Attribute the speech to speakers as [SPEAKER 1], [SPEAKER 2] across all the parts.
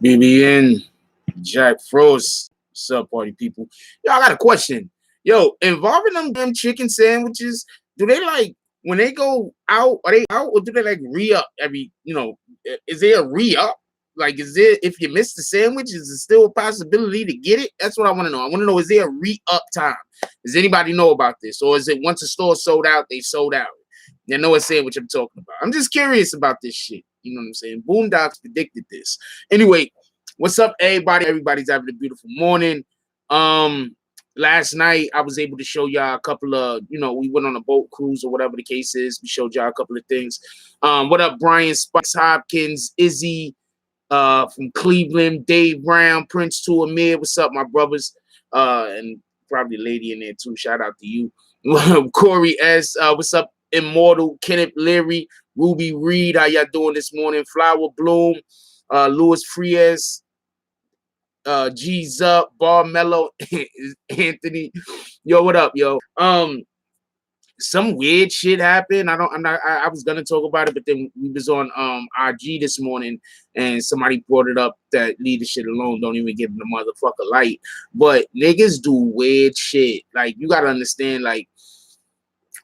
[SPEAKER 1] BBN, Jack Frost. What's up, party people? Yo, I got a question. Yo, involving them damn chicken sandwiches, do they like when they go out, are they out or do they like re-up every, is there a re-up? Like, is there, if you miss the sandwich, is there still a possibility to get it? That's what I want to know. I want to know, is there a re-up time? Does anybody know about this? Or is it once a store sold out, they sold out? They know what sandwich I'm talking about. I'm just curious about this shit. You know what I'm saying? Boondocks predicted this. Anyway, what's up, everybody? Everybody's having a beautiful morning. Last night I was able to show y'all a couple of, we went on a boat cruise or whatever the case is. We showed y'all a couple of things. What up, Brian Spikes Hopkins, Izzy from Cleveland, Dave Brown, Prince to Amir. What's up, my brothers? And probably lady in there too. Shout out to you. Corey S. What's up, Immortal, Kenneth Leary, Ruby Reed. How y'all doing this morning? Flower Bloom, Louis Frias, G's up, Bar Mello, Anthony. Yo, what up, yo? Some weird shit happened. I was gonna talk about it, but then we was on RG this morning and somebody brought it up that leave the shit alone, don't even give them the motherfucker light. But niggas do weird shit. Like, you gotta understand, like,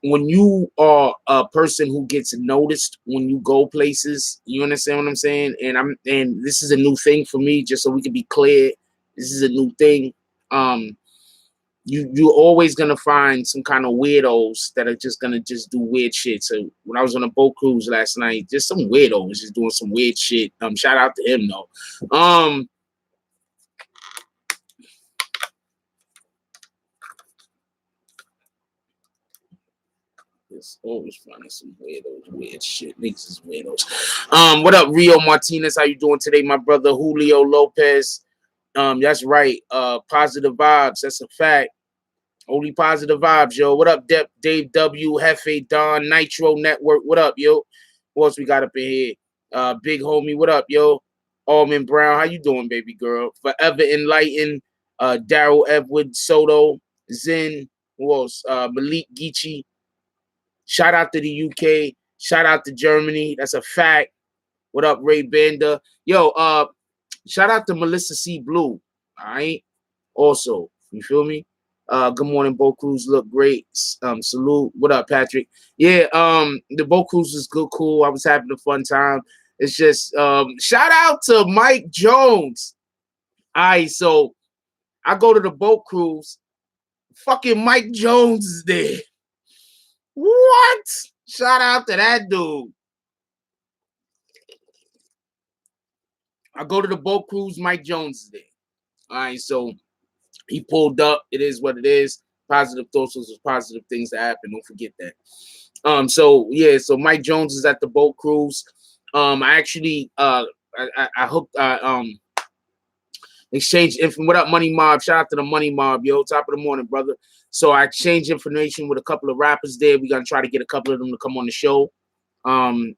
[SPEAKER 1] when you are a person who gets noticed when you go places, you understand what I'm saying? And this is a new thing for me, just so we can be clear. This is a new thing. You're always gonna find some kind of weirdos that are just gonna just do weird shit. So when I was on a boat cruise last night, just some weirdos just doing some weird shit. Shout out to him though. It's always finding some weirdos, weird shit. Niggas is weirdos. What up, Rio Martinez? How you doing today, my brother? Julio Lopez. That's right. Positive vibes. That's a fact. Only positive vibes, yo. What up, Dave W, Hefe, Don, Nitro Network. What up, yo? What else we got up in here? Big homie, what up, yo? Almond Brown, how you doing, baby girl? Forever Enlightened, Daryl Edward, Soto, Zen, who else? Malik Geechee. Shout out to the UK. Shout out to Germany. That's a fact. What up, Ray Banda? Yo, shout out to Melissa C. Blue. All right. Also, you feel me? Good morning, boat cruise look great. Salute. What up, Patrick? Yeah, the boat cruise was good, cool. I was having a fun time. It's just shout out to Mike Jones. All right, so I go to the boat cruise. Fucking Mike Jones is there. What? Shout out to that dude. I go to the boat cruise. Mike Jones is there. All right, so he pulled up. It is what it is. Positive thoughts was positive things that happen. Don't forget that. So yeah, so Mike Jones is at the boat cruise. I actually I hooked exchanged information. What up, Money Mob? Shout out to the Money Mob, yo. Top of the morning, brother. So I exchanged information with a couple of rappers there. We're gonna try to get a couple of them to come on the show.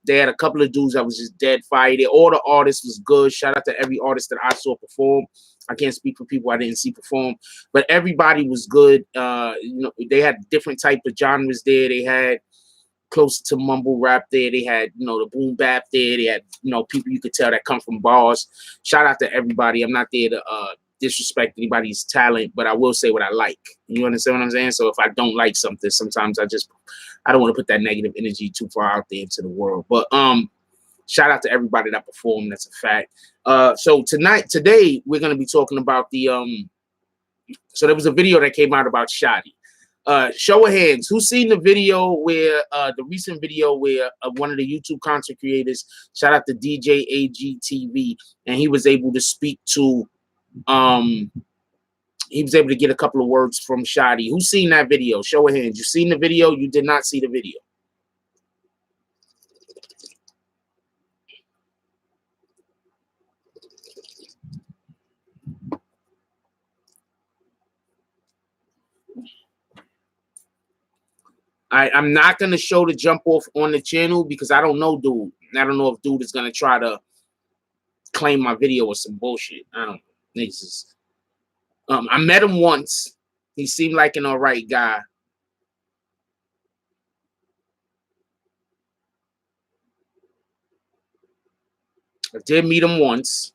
[SPEAKER 1] They had a couple of dudes that was just dead fire. All the artists was good. Shout out to every artist that I saw perform. I can't speak for people I didn't see perform, but everybody was good. They had different type of genres there. They had closer to mumble rap there. They had, the boom bap there. They had, people you could tell that come from bars. Shout out to everybody. I'm not there to disrespect anybody's talent, but I will say what I like. You understand what I'm saying? So if I don't like something, sometimes I don't want to put that negative energy too far out there into the world. But shout out to everybody that performed. That's a fact. So today we're gonna be talking about the so there was a video that came out about Shotti. Show of hands, who's seen the video where the recent video where one of the YouTube content creators, shout out to DJ AGTV, and he was able to speak to he was able to get a couple of words from Shotti. Who's seen that video? Show of hands. You seen the video? You did not see the video. I'm not going to show the jump off on the channel because I don't know dude. I don't know if dude is going to try to claim my video or some bullshit. I don't know. I met him once. He seemed like an all right guy. I did meet him once.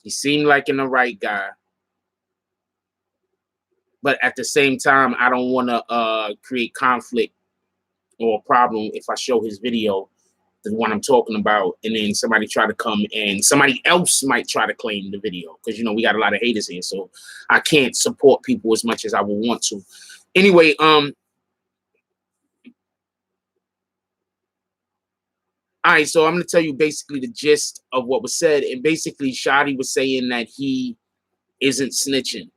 [SPEAKER 1] He seemed like the right guy. But at the same time, I don't want to create conflict or a problem if I show his video, the one I'm talking about, and then somebody try to come and somebody else might try to claim the video, because we got a lot of haters here, so I can't support people as much as I would want to. Anyway, all right, so I'm gonna tell you basically the gist of what was said, and basically Shotti was saying that he isn't snitching.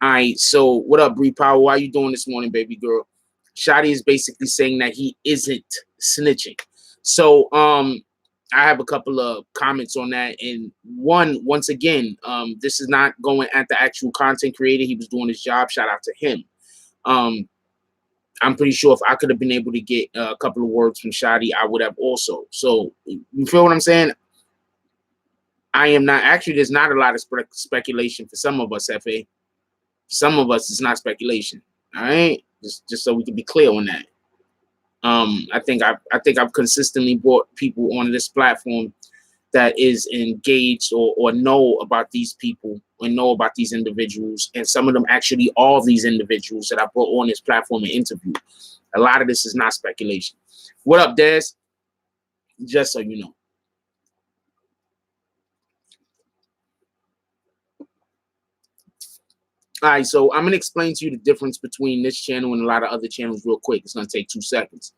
[SPEAKER 1] All right, so what up, Bree Power? Why you doing this morning, baby girl? Shotti is basically saying that he isn't snitching. So I have a couple of comments on that. And once again, this is not going at the actual content creator. He was doing his job. Shout out to him. I'm pretty sure if I could have been able to get a couple of words from Shotti, I would have also. So you feel what I'm saying? I am not, actually, there's not a lot of speculation for some of us, FA. Some of us, it's not speculation. All right, just so we can be clear on that. I think I've consistently brought people on this platform that is engaged or know about these people or know about these individuals, and some of them actually are these individuals that I brought on this platform and interviewed. A lot of this is not speculation. What up, Des? Just so you know. All right, so I'm going to explain to you the difference between this channel and a lot of other channels real quick. It's going to take 2 seconds.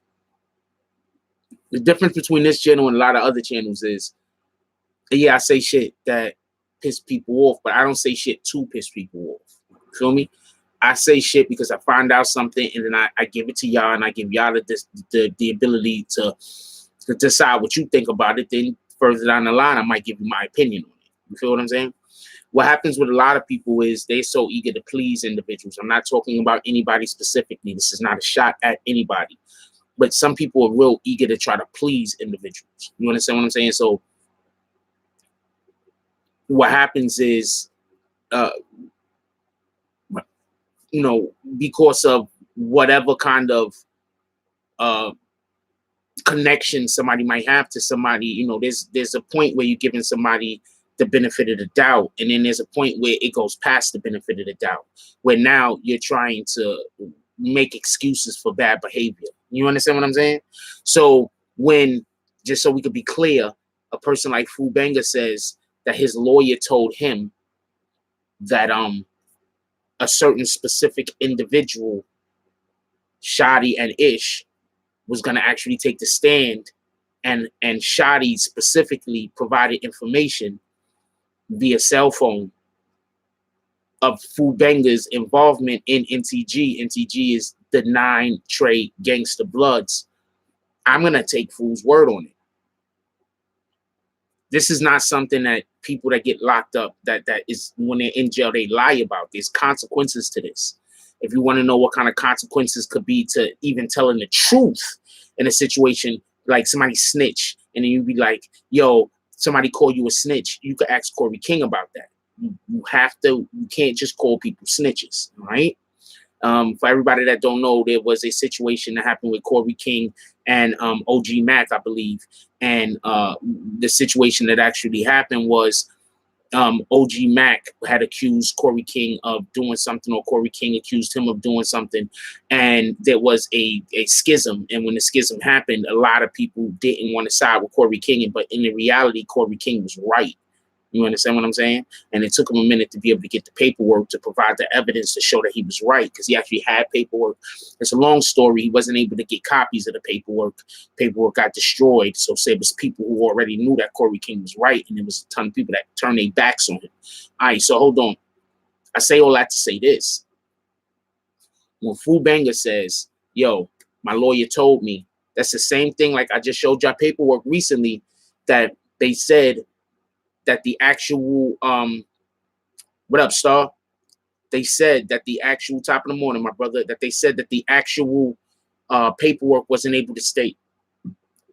[SPEAKER 1] The difference between this channel and a lot of other channels is, yeah, I say shit that piss people off, but I don't say shit to piss people off. Feel me? I say shit because I find out something, and then I give it to y'all, and I give y'all the ability to decide what you think about it. Then further down the line, I might give you my opinion on it. You feel what I'm saying? What happens with a lot of people is they're so eager to please individuals. I'm not talking about anybody specifically. This is not a shot at anybody. But some people are real eager to try to please individuals. You understand what I'm saying? So what happens is, because of whatever kind of connection somebody might have to somebody, there's a point where you're giving somebody the benefit of the doubt, and then there's a point where it goes past the benefit of the doubt, where now you're trying to make excuses for bad behavior. You understand what I'm saying? So just so we could be clear, a person like Fubenga says that his lawyer told him that a certain specific individual, Shotti and Ish, was going to actually take the stand, and Shotti specifically provided information via cell phone of Fubenga's involvement in NTG. NTG is the 9 Trey Gangster Bloods. I'm going to take Fool's word on it. This is not something that people that get locked up, that is when they're in jail, they lie about. There's consequences to this. If you want to know what kind of consequences could be to even telling the truth in a situation, like somebody snitch, and then you'd be like, yo, somebody call you a snitch, you could ask Corey King about that. You can't just call people snitches, right? For everybody that don't know, there was a situation that happened with Corey King and OG Mac, I believe. And the situation that actually happened was OG Mac had accused Corey King of doing something, or Corey King accused him of doing something, and there was a schism. And when the schism happened, a lot of people didn't want to side with Corey King, but in the reality, Corey King was right. You understand what I'm saying? And it took him a minute to be able to get the paperwork to provide the evidence to show that he was right, because he actually had paperwork. It's a long story. He wasn't able to get copies of the paperwork. Paperwork got destroyed. So say it was people who already knew that Corey King was right, and there was a ton of people that turned their backs on him. All right, so hold on. I say all that to say this. When Fubenga says, yo, my lawyer told me, that's the same thing like I just showed y'all paperwork recently that they said that the actual, what up, Star? They said that the actual, top of the morning, my brother, that they said that the actual paperwork wasn't able to state.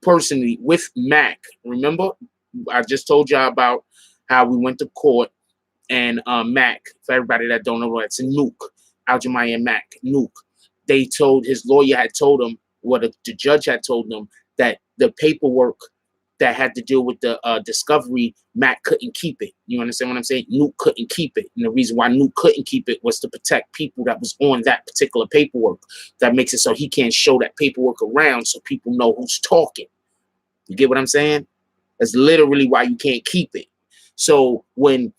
[SPEAKER 1] Personally, with Mac, remember, I just told y'all about how we went to court, and Mac, for everybody that don't know, it's a Nuke, Aljamain and Mac, Nuke. They told, his lawyer had told him, what the judge had told them, that the paperwork that had to deal with the discovery, Matt couldn't keep it. You understand what I'm saying? Nuke couldn't keep it. And the reason why Nuke couldn't keep it was to protect people that was on that particular paperwork. That makes it so he can't show that paperwork around so people know who's talking. You get what I'm saying? That's literally why you can't keep it. So when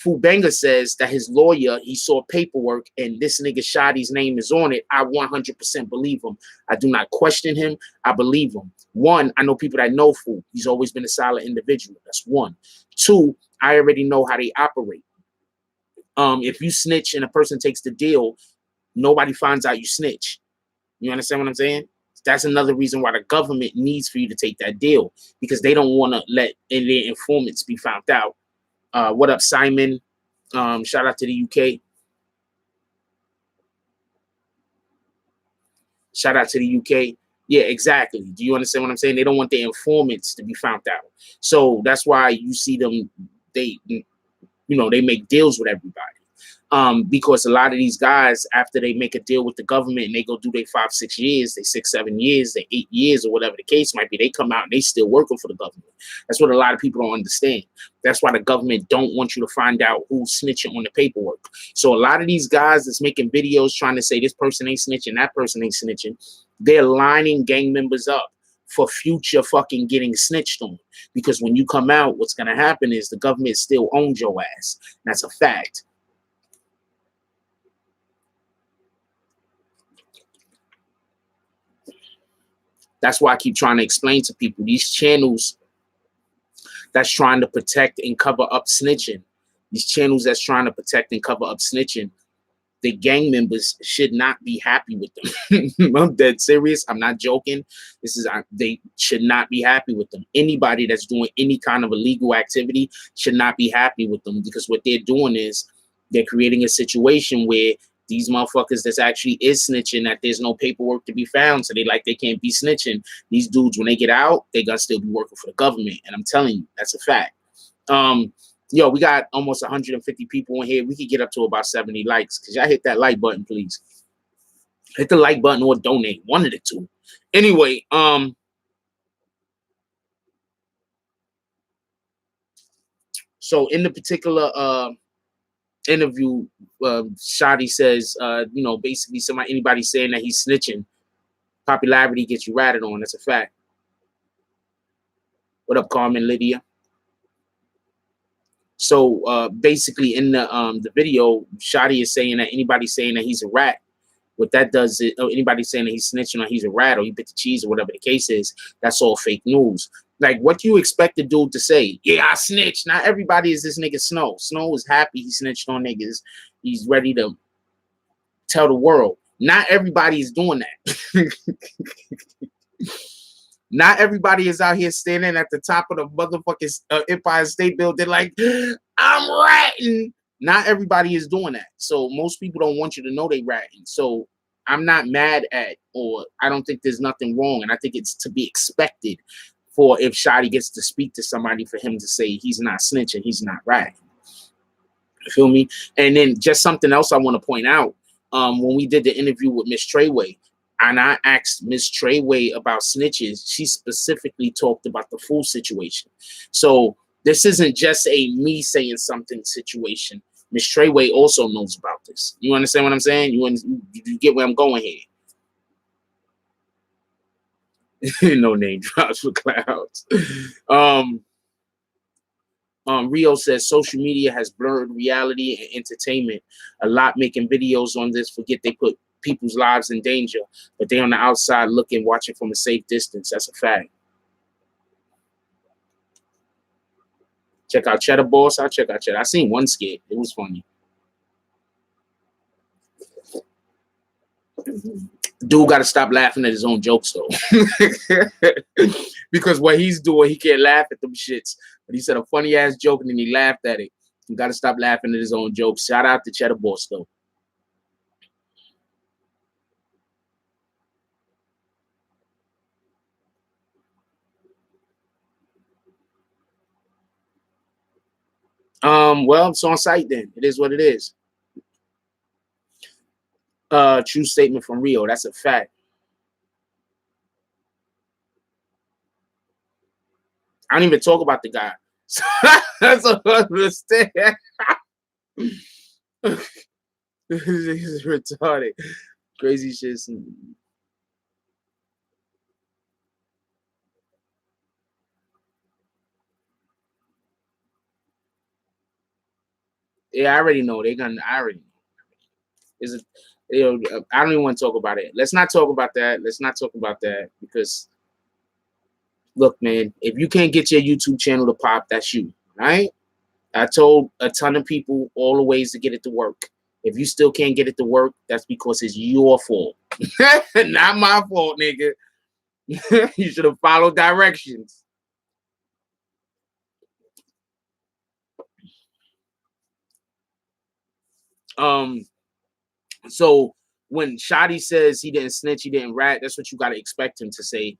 [SPEAKER 1] Fubanga says that his lawyer, he saw paperwork and this nigga Shotti's name is on it, I 100% believe him. I do not question him. I believe him. One, I know people that know Fu. He's always been a solid individual. That's one. Two, I already know how they operate. If you snitch and a person takes the deal, nobody finds out you snitch. You understand what I'm saying? That's another reason why the government needs for you to take that deal, because they don't want to let their informants be found out. What up, Simon? Shout out to the UK. Shout out to the UK. Yeah, exactly. Do you understand what I'm saying? They don't want their informants to be found out. So that's why you see them, they make deals with everybody. Because a lot of these guys, after they make a deal with the government and they go do their 5, 6 years, they 6, 7 years, they 8 years, or whatever the case might be, they come out and they still working for the government. That's what a lot of people don't understand. That's why the government don't want you to find out who's snitching on the paperwork. So a lot of these guys that's making videos trying to say this person ain't snitching, that person ain't snitching, they're lining gang members up for future fucking getting snitched on. Because when you come out, what's going to happen is the government still owns your ass. That's a fact. That's why I keep trying to explain to people, these channels that's trying to protect and cover up snitching, these channels that's trying to protect and cover up snitching, the gang members should not be happy with them. I'm dead serious. I'm not joking. They should not be happy with them. Anybody that's doing any kind of illegal activity should not be happy with them, because what they're doing is they're creating a situation where these motherfuckers that's actually is snitching, that there's no paperwork to be found, so they can't be snitching. These dudes, when they get out, they gonna still be working for the government. And I'm telling you, that's a fact. Yo, we got almost 150 people in here. We could get up to about 70 likes. Cause y'all hit that like button, please. Hit the like button or donate. One of the two. Anyway, so in the particular interview, Shotti says, basically anybody saying that he's snitching, popularity gets you ratted on. That's a fact. What up, Carmen Lydia? So basically in the video, Shotti is saying that anybody saying that he's a rat, what that does is, anybody saying that he's snitching or he's a rat or he bit the cheese or whatever the case is, that's all fake news. Like, what do you expect the dude to say? Yeah, I snitched. Not everybody is this nigga Snow. Snow is happy he snitched on niggas. He's ready to tell the world. Not everybody is doing that. Not everybody is out here standing at the top of the motherfucking Empire State Building like, I'm ratting. Not everybody is doing that. So most people don't want you to know they ratting. So I'm not mad at, or I don't think there's nothing wrong. And I think it's to be expected for if Shotti gets to speak to somebody for him to say he's not snitching, he's not ratting. You feel me? And then just something else I want to point out. When we did the interview with Miss Treyway, and I asked Miss Treyway about snitches, she specifically talked about the full situation. So this isn't just a me saying something situation. Miss Treyway also knows about this. You understand what I'm saying? You get where I'm going here. No name drops for clouds. Rio says social media has blurred reality and entertainment. A lot making videos on this forget they put people's lives in danger, but they on the outside looking, watching from a safe distance. That's a fact. Check out Cheddar Boss. I'll check out Cheddar. I seen one skit. It was funny. Dude got to stop laughing at his own jokes, though. Because what he's doing, he can't laugh at them shits. But he said a funny-ass joke, and then he laughed at it. You got to stop laughing at his own jokes. Shout out to Cheddar Boss, though. Well, it's on site then. It is what it is. True statement from Rio. That's a fact. I don't even talk about the guy. So that's what I understand. This is retarded. Crazy shit. Yeah, I already know. They're gonna. I already know. Is it? I don't even want to talk about it. Let's not talk about that. Let's not talk about that because look, man, if you can't get your YouTube channel to pop, that's you, right? I told a ton of people all the ways to get it to work. If you still can't get it to work, that's because it's your fault, not my fault, nigga. You should have followed directions. So when Shotti says he didn't snitch, he didn't rat, that's what you got to expect him to say.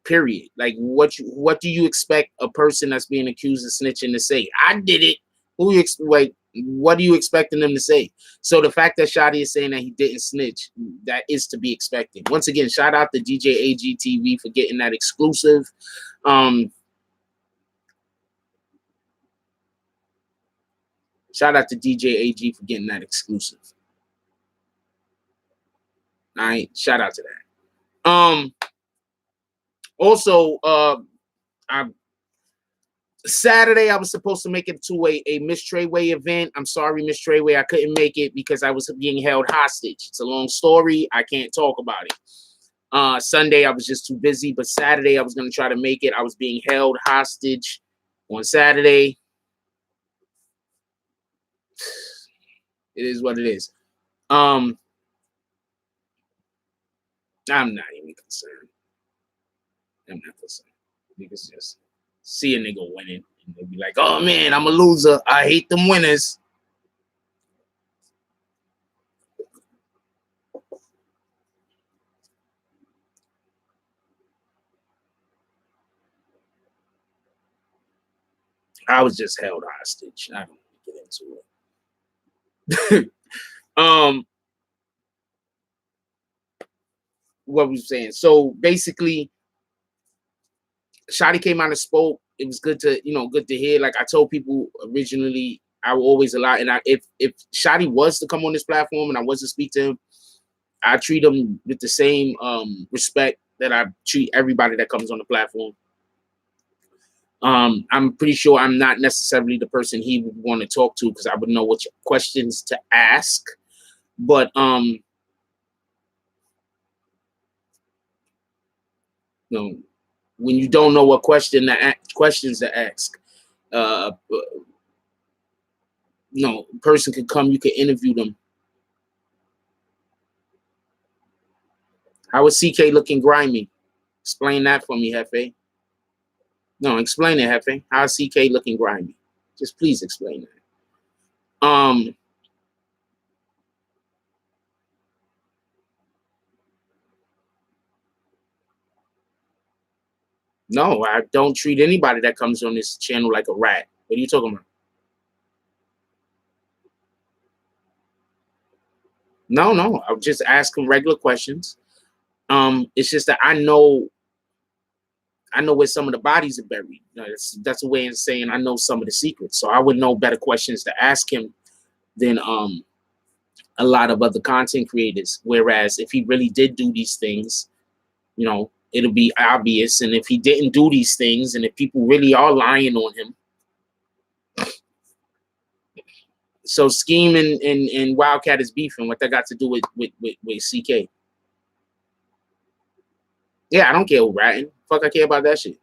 [SPEAKER 1] Period. Like what do you expect a person that's being accused of snitching to say? I did it. Who you like? What are you expecting them to say? So the fact that Shotti is saying that he didn't snitch, that is to be expected. Once again, shout out to DJ AGTV for getting that exclusive. Shout out to DJ AG for getting that exclusive. All right, shout out to that. Also, Saturday I was supposed to make it to a Miss Treyway event. I'm sorry, Miss Treyway, I couldn't make it because I was being held hostage. It's a long story. I can't talk about it. Sunday I was just too busy, but Saturday I was gonna try to make it. I was being held hostage on Saturday. It is what it is. I'm not even concerned. I'm not concerned. Niggas just see a nigga winning and they be like, oh man, I'm a loser. I hate them winners. I was just held hostage. I don't get into it. What was saying? So basically, Shotti came out and spoke. It was good to, good to hear. Like I told people originally, I will always allow. And if Shotti was to come on this platform and I was to speak to him, I treat him with the same respect that I treat everybody that comes on the platform. I'm pretty sure I'm not necessarily the person he would want to talk to because I would know what questions to ask. But when you don't know what questions to ask, person could come, you can interview them. How is CK looking grimy? Explain that for me, Hefe. No, explain it, Hefe. How is CK looking grimy? Just please explain that. No, I don't treat anybody that comes on this channel like a rat. What are you talking about? No, I'll just ask them regular questions. It's just that I know where some of the bodies are buried. That's a way of saying I know some of the secrets. So I would know better questions to ask him than a lot of other content creators. Whereas if he really did do these things, it'll be obvious. And if he didn't do these things, and if people really are lying on him, so Scheme and Wildcat is beefing. What that got to do with CK? Yeah, I don't care who ratting. Fuck, I care about that shit.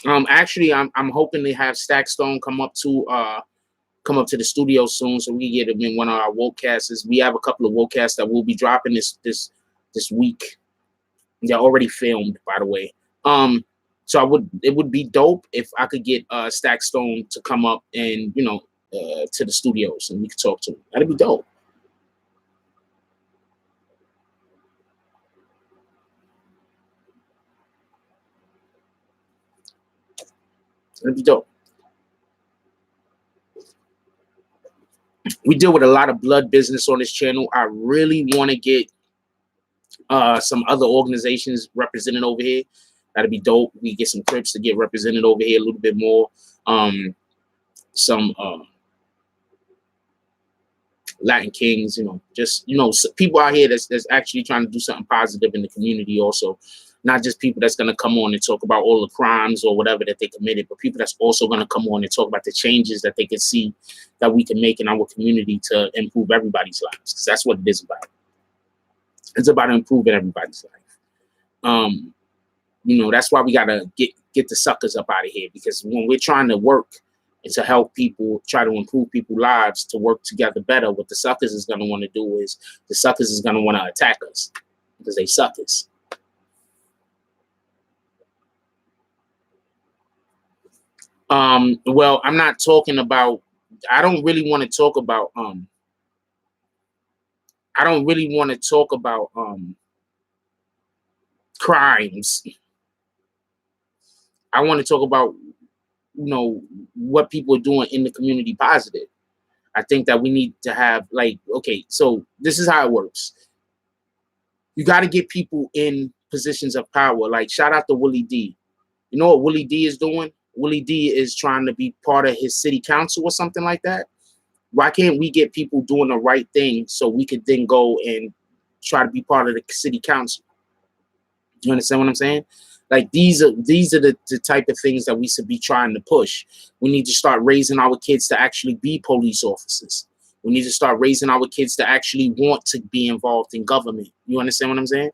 [SPEAKER 1] Actually, I'm hoping to have Stackstone come up to the studio soon, so we get him in one of our wokecasters. We have a couple of wokecasts that will be dropping this week. They're already filmed, by the way. So it would be dope if I could get Stackstone to come up and to the studios and we could talk to him. That'd be dope. That'd be dope. We deal with a lot of blood business on this channel. I really want to get some other organizations represented over here. That'd be dope. We get some Crips to get represented over here a little bit more. Some Latin Kings, you know, just, you know, people out here that's actually trying to do something positive in the community also. Not just people that's going to come on and talk about all the crimes or whatever that they committed, but people that's also going to come on and talk about the changes that they can see that we can make in our community to improve everybody's lives. Because that's what it is about. It's about improving everybody's life. You know, that's why we got to get the suckers up out of here. Because when we're trying to work and to help people, try to improve people's lives, to work together better, what the suckers is going to want to do is the suckers is going to want to attack us because they suckers. Well, I'm not talking about, I don't really want to talk about, crimes. I want to talk about, you know, what people are doing in the community positive. I think that we need to have, like, okay, so this is how it works. You got to get people in positions of power. Like, shout out to Willie D. You know what Willie D is doing? Willie D is trying to be part of his city council or something like that. Why can't we get people doing the right thing so we could then go and try to be part of the city council? Do you understand what I'm saying? Like, these are the type of things that we should be trying to push. We need to start raising our kids to actually be police officers. We need to start raising our kids to actually want to be involved in government. You understand what I'm saying?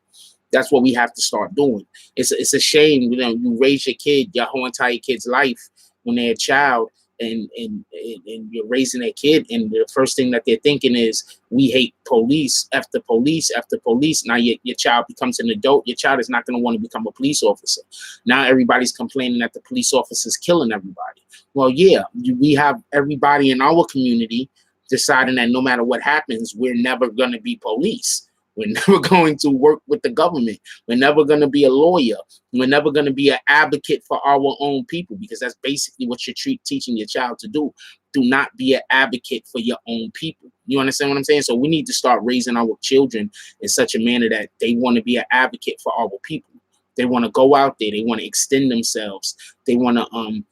[SPEAKER 1] That's what we have to start doing. It's a shame, you know, you raise your kid, your whole entire kid's life when they're a child, and you're raising a kid, and the first thing that they're thinking is, we hate police, after police, after police. Now your child becomes an adult, your child is not going to want to become a police officer. Now everybody's complaining that the police officer's killing everybody. Well, yeah, we have everybody in our community deciding that no matter what happens, we're never going to be police. We're never going to work with the government. We're never going to be a lawyer. We're never going to be an advocate for our own people, because that's basically what you're teaching your child to do. Do not be an advocate for your own people. You understand what I'm saying? So we need to start raising our children in such a manner that they want to be an advocate for our people. They want to go out there. They want to extend themselves. They want to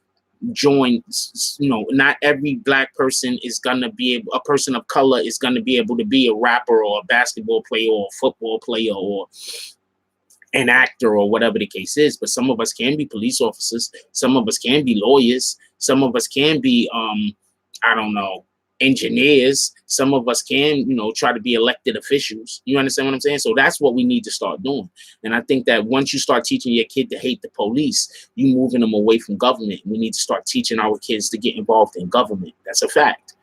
[SPEAKER 1] join. You know, not every black person is gonna be able, a person of color is gonna be able to be a rapper or a basketball player or a football player or an actor or whatever the case is. But some of us can be police officers. Some of us can be lawyers. Some of us can be I don't know, engineers. Some of us can, you know, try to be elected officials. You understand what I'm saying? So that's what we need to start doing. And I think that once you start teaching your kid to hate the police, you moving them away from government. We need to start teaching our kids to get involved in government. That's a fact.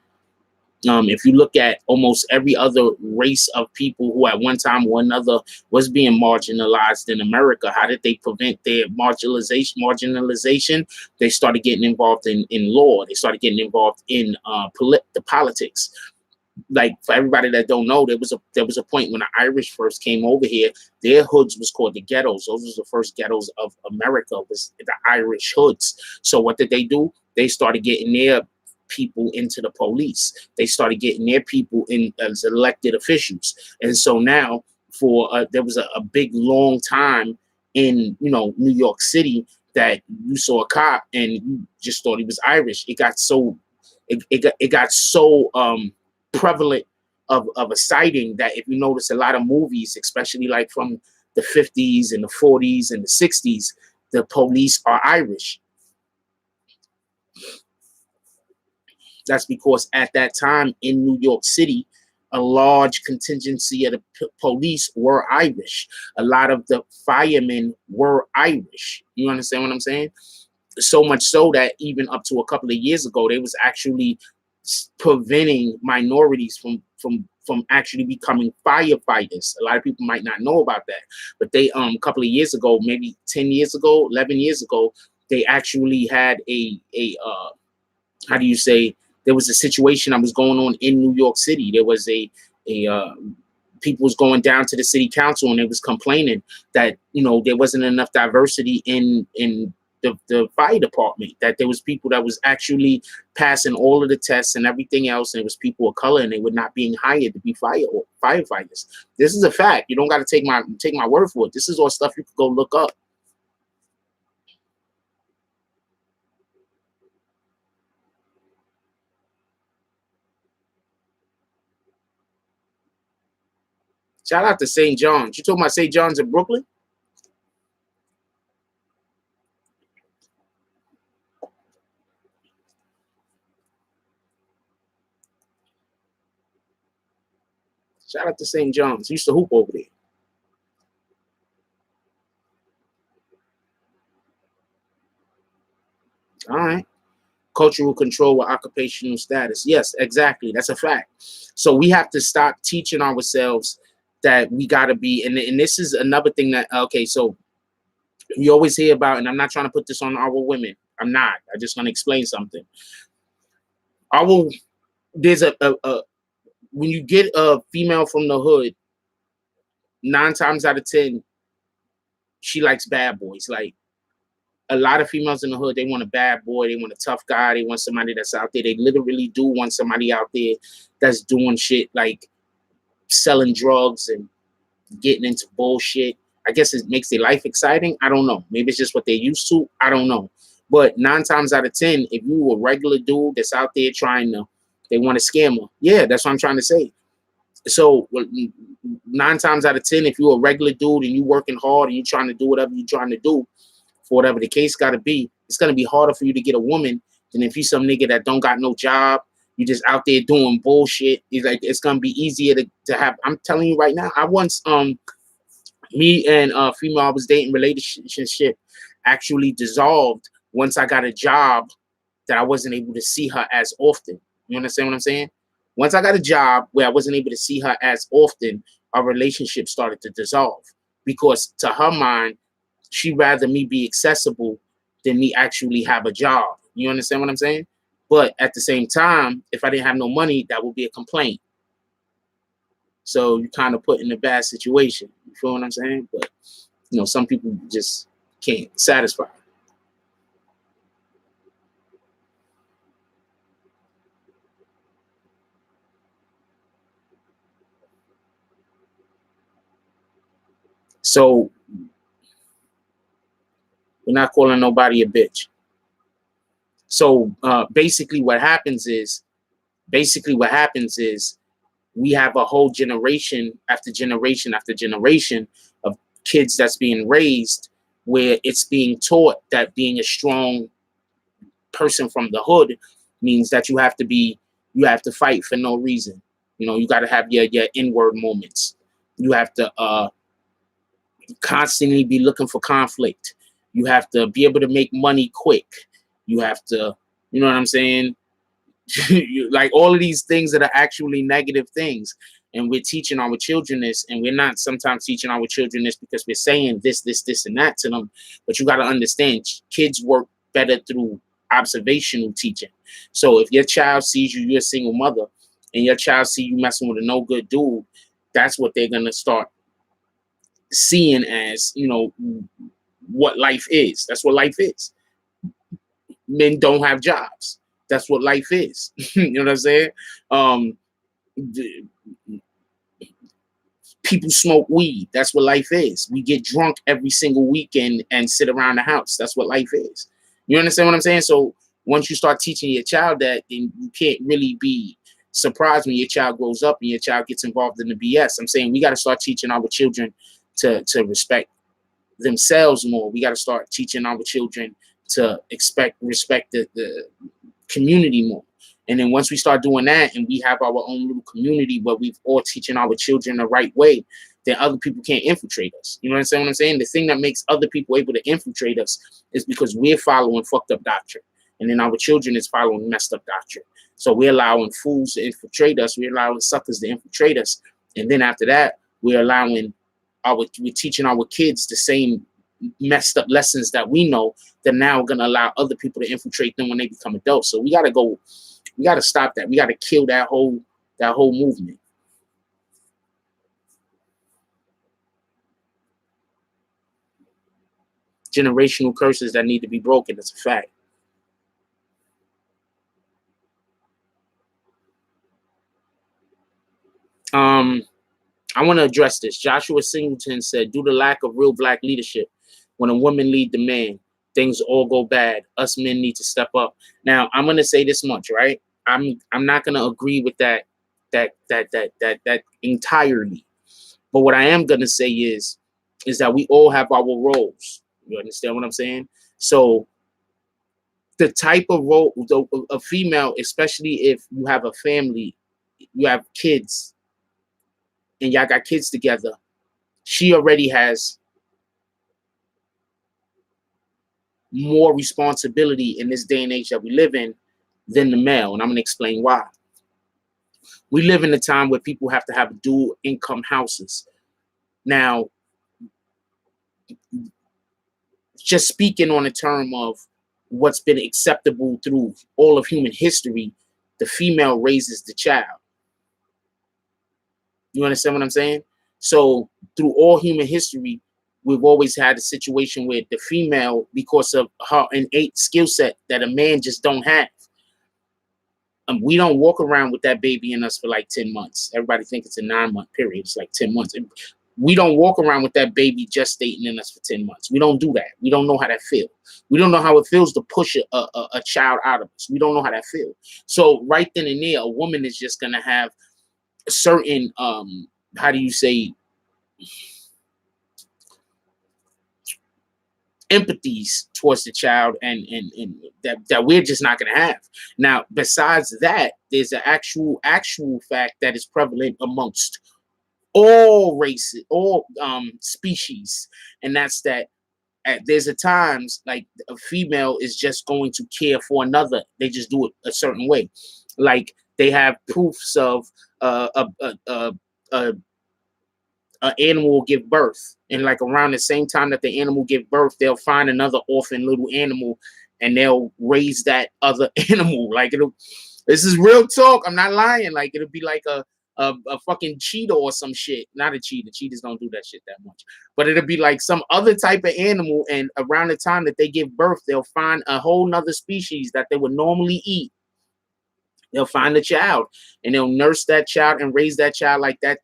[SPEAKER 1] If you look at almost every other race of people who at one time or another was being marginalized in America, how did they prevent their marginalization? They started getting involved in law. They started getting involved in the politics. Like, for everybody that don't know, there was a point when the Irish first came over here, their hoods was called the ghettos. Those was the first ghettos of America, was the Irish hoods. So what did they do? They started getting their people into the police. They started getting their people in as elected officials. And so now there was a big long time in, you know, New York City that you saw a cop and you just thought he was Irish. It got so prevalent of a sighting that if you notice a lot of movies, especially like from the 50s and the 40s and the 60s, the police are Irish. That's because at that time in New York City, a large contingency of the police were Irish. A lot of the firemen were Irish. You understand what I'm saying? So much so that even up to a couple of years ago, they was actually preventing minorities from actually becoming firefighters. A lot of people might not know about that, but they a couple of years ago, maybe 10 years ago, 11 years ago, they actually had a how do you say, there was a situation that was going on in New York City. There was people was going down to the city council and they was complaining that, you know, there wasn't enough diversity in the fire department, that there was people that was actually passing all of the tests and everything else, and it was people of color, and they were not being hired to be firefighters. This is a fact. You don't got to take my word for it. This is all stuff you could go look up. Shout out to St. John's. You talking about St. John's in Brooklyn? Shout out to St. John's. Used to hoop over there. All right. Cultural control with occupational status. Yes, exactly. That's a fact. So we have to stop teaching ourselves that we got to be, and this is another thing that, okay, so we always hear about, and I'm not trying to put this on our women. I'm not. I just want to explain something. There's a when you get a female from the hood, 9 times out of 10, she likes bad boys. Like, a lot of females in the hood, they want a bad boy, they want a tough guy, they want somebody that's out there. They literally do want somebody out there that's doing shit like selling drugs and getting into bullshit. I guess it makes their life exciting. I don't know. Maybe it's just what they're used to. I don't know. But 9 times out of 10, if you a regular dude that's out there trying to, they want a scammer. Yeah, that's what I'm trying to say. So 9 times out of 10, if you're a regular dude and you working hard and you trying to do whatever you're trying to do, for whatever the case got to be, it's going to be harder for you to get a woman than if you some nigga that don't got no job. You just out there doing bullshit. It's going to be easier to have. I'm telling you right now, I once, me and a female I was dating relationship actually dissolved once I got a job that I wasn't able to see her as often. You understand what I'm saying? Once I got a job where I wasn't able to see her as often, our relationship started to dissolve, because to her mind, she'd rather me be accessible than me actually have a job. You understand what I'm saying? But at the same time, if I didn't have no money, that would be a complaint. So you kind of put in a bad situation. You feel what I'm saying? But, you know, some people just can't satisfy. So we're not calling nobody a bitch. So basically what happens is we have a whole generation after generation after generation of kids that's being raised where it's being taught that being a strong person from the hood means that you have to fight for no reason. You know, you got to have your inward moments. You have to constantly be looking for conflict. You have to be able to make money quick. You have to, you know what I'm saying? Like all of these things that are actually negative things. And we're teaching our children this, and we're not sometimes teaching our children this because we're saying this, and that to them. But you got to understand, kids work better through observational teaching. So if your child sees you're a single mother, and your child see you messing with a no good dude, that's what they're gonna start seeing as, you know, what life is. That's what life is. Men don't have jobs. That's what life is. You know what I'm saying? People smoke weed. That's what life is. We get drunk every single weekend and sit around the house. That's what life is. You understand what I'm saying? So once you start teaching your child that, then you can't really be surprised when your child grows up and your child gets involved in the BS. I'm saying we got to start teaching our children to respect themselves more. We got to start teaching our children to respect the community more. And then once we start doing that and we have our own little community where we've all teaching our children the right way, then other people can't infiltrate us. You know what I'm saying? The thing that makes other people able to infiltrate us is because we're following fucked up doctrine. And then our children is following messed up doctrine. So we're allowing fools to infiltrate us. We're allowing suckers to infiltrate us. And then after that, we're teaching our kids the same messed up lessons that we know, that now are going to allow other people to infiltrate them when they become adults. So we got to stop that. We got to kill that whole movement. generational curses that need to be broken. That's a fact. I want to address this. Joshua Singleton said, due to lack of real black leadership, when a woman lead the man, things all go bad. Us men need to step up. Now, I'm gonna say this much, right? I'm not gonna agree with that entirely. But what I am gonna say is that we all have our roles. You understand what I'm saying? So the type of role, a female, especially if you have a family, you have kids, and y'all got kids together, she already has more responsibility in this day and age that we live in than the male. And I'm going to explain why. We live in a time where people have to have dual income houses. Now, just speaking on the term of what's been acceptable through all of human history, the female raises the child. You understand what I'm saying? So through all human history, we've always had a situation where the female, because of her innate skill set that a man just don't have, we don't walk around with that baby in us for like 10 months. Everybody thinks it's a 9-month period. It's like 10 months. We don't walk around with that baby gestating in us for 10 months. We don't do that. We don't know how that feels. We don't know how it feels to push a child out of us. We don't know how that feels. So right then and there, a woman is just going to have a certain, how do you say, empathies towards the child, and that we're just not going to have. Now, besides that, there's an actual fact that is prevalent amongst all races, all species, and that's that there's a times like a female is just going to care for another. They just do it a certain way. Like they have proofs of a animal will give birth, and like around the same time that the animal give birth, they'll find another orphan little animal and they'll raise that other animal. Like this is real talk, I'm not lying. Like it'll be like a fucking cheetah or some shit. Not a cheetah, cheetahs don't do that shit that much, but it'll be like some other type of animal, and around the time that they give birth, they'll find a whole nother species that they would normally eat. They'll find a child and they'll nurse that child and raise that child like that,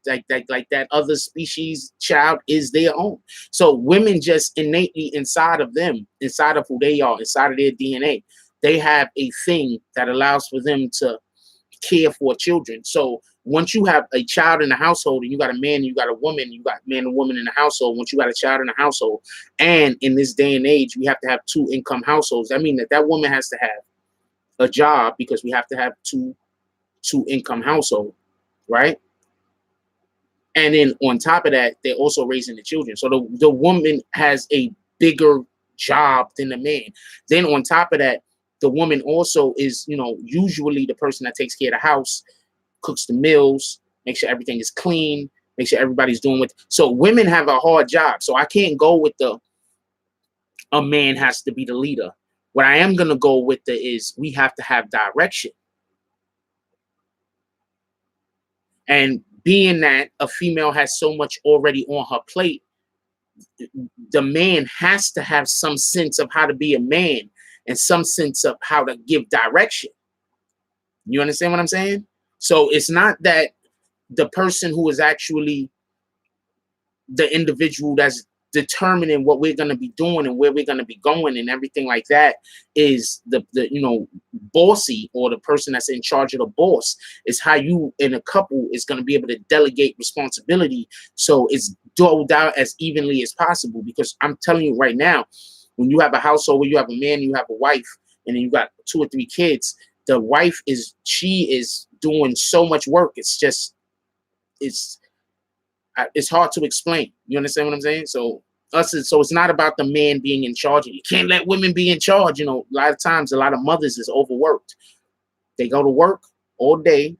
[SPEAKER 1] like that other species child is their own. So women just innately inside of them, inside of who they are, inside of their DNA, they have a thing that allows for them to care for children. So once you have a child in the household, and you got a man and you got a woman, you got man and woman in the household. Once you got a child in the household, and in this day and age, we have to have 2 income households. That means that woman has to have a job, because we have to have two income household, right? And then on top of that, they're also raising the children. So the woman has a bigger job than the man. Then on top of that, the woman also is, usually the person that takes care of the house, cooks the meals, make sure everything is clean, make sure everybody's doing what. So women have a hard job. So I can't go with a man has to be the leader. What I am going to go with is we have to have direction. And being that a female has so much already on her plate, the man has to have some sense of how to be a man and some sense of how to give direction. You understand what I'm saying? So it's not that the person who is actually the individual that's determining what we're going to be doing and where we're going to be going and everything like that is the bossy, or the person that's in charge of the boss. Is how you in a couple is going to be able to delegate responsibility so it's doled out as evenly as possible. Because I'm telling you right now, when you have a household where you have a man, you have a wife, and then you got 2 or 3 kids, the wife is doing so much work. It's hard to explain. You understand what I'm saying? So it's not about the man being in charge. You can't let women be in charge. A lot of times, a lot of mothers is overworked. They go to work all day,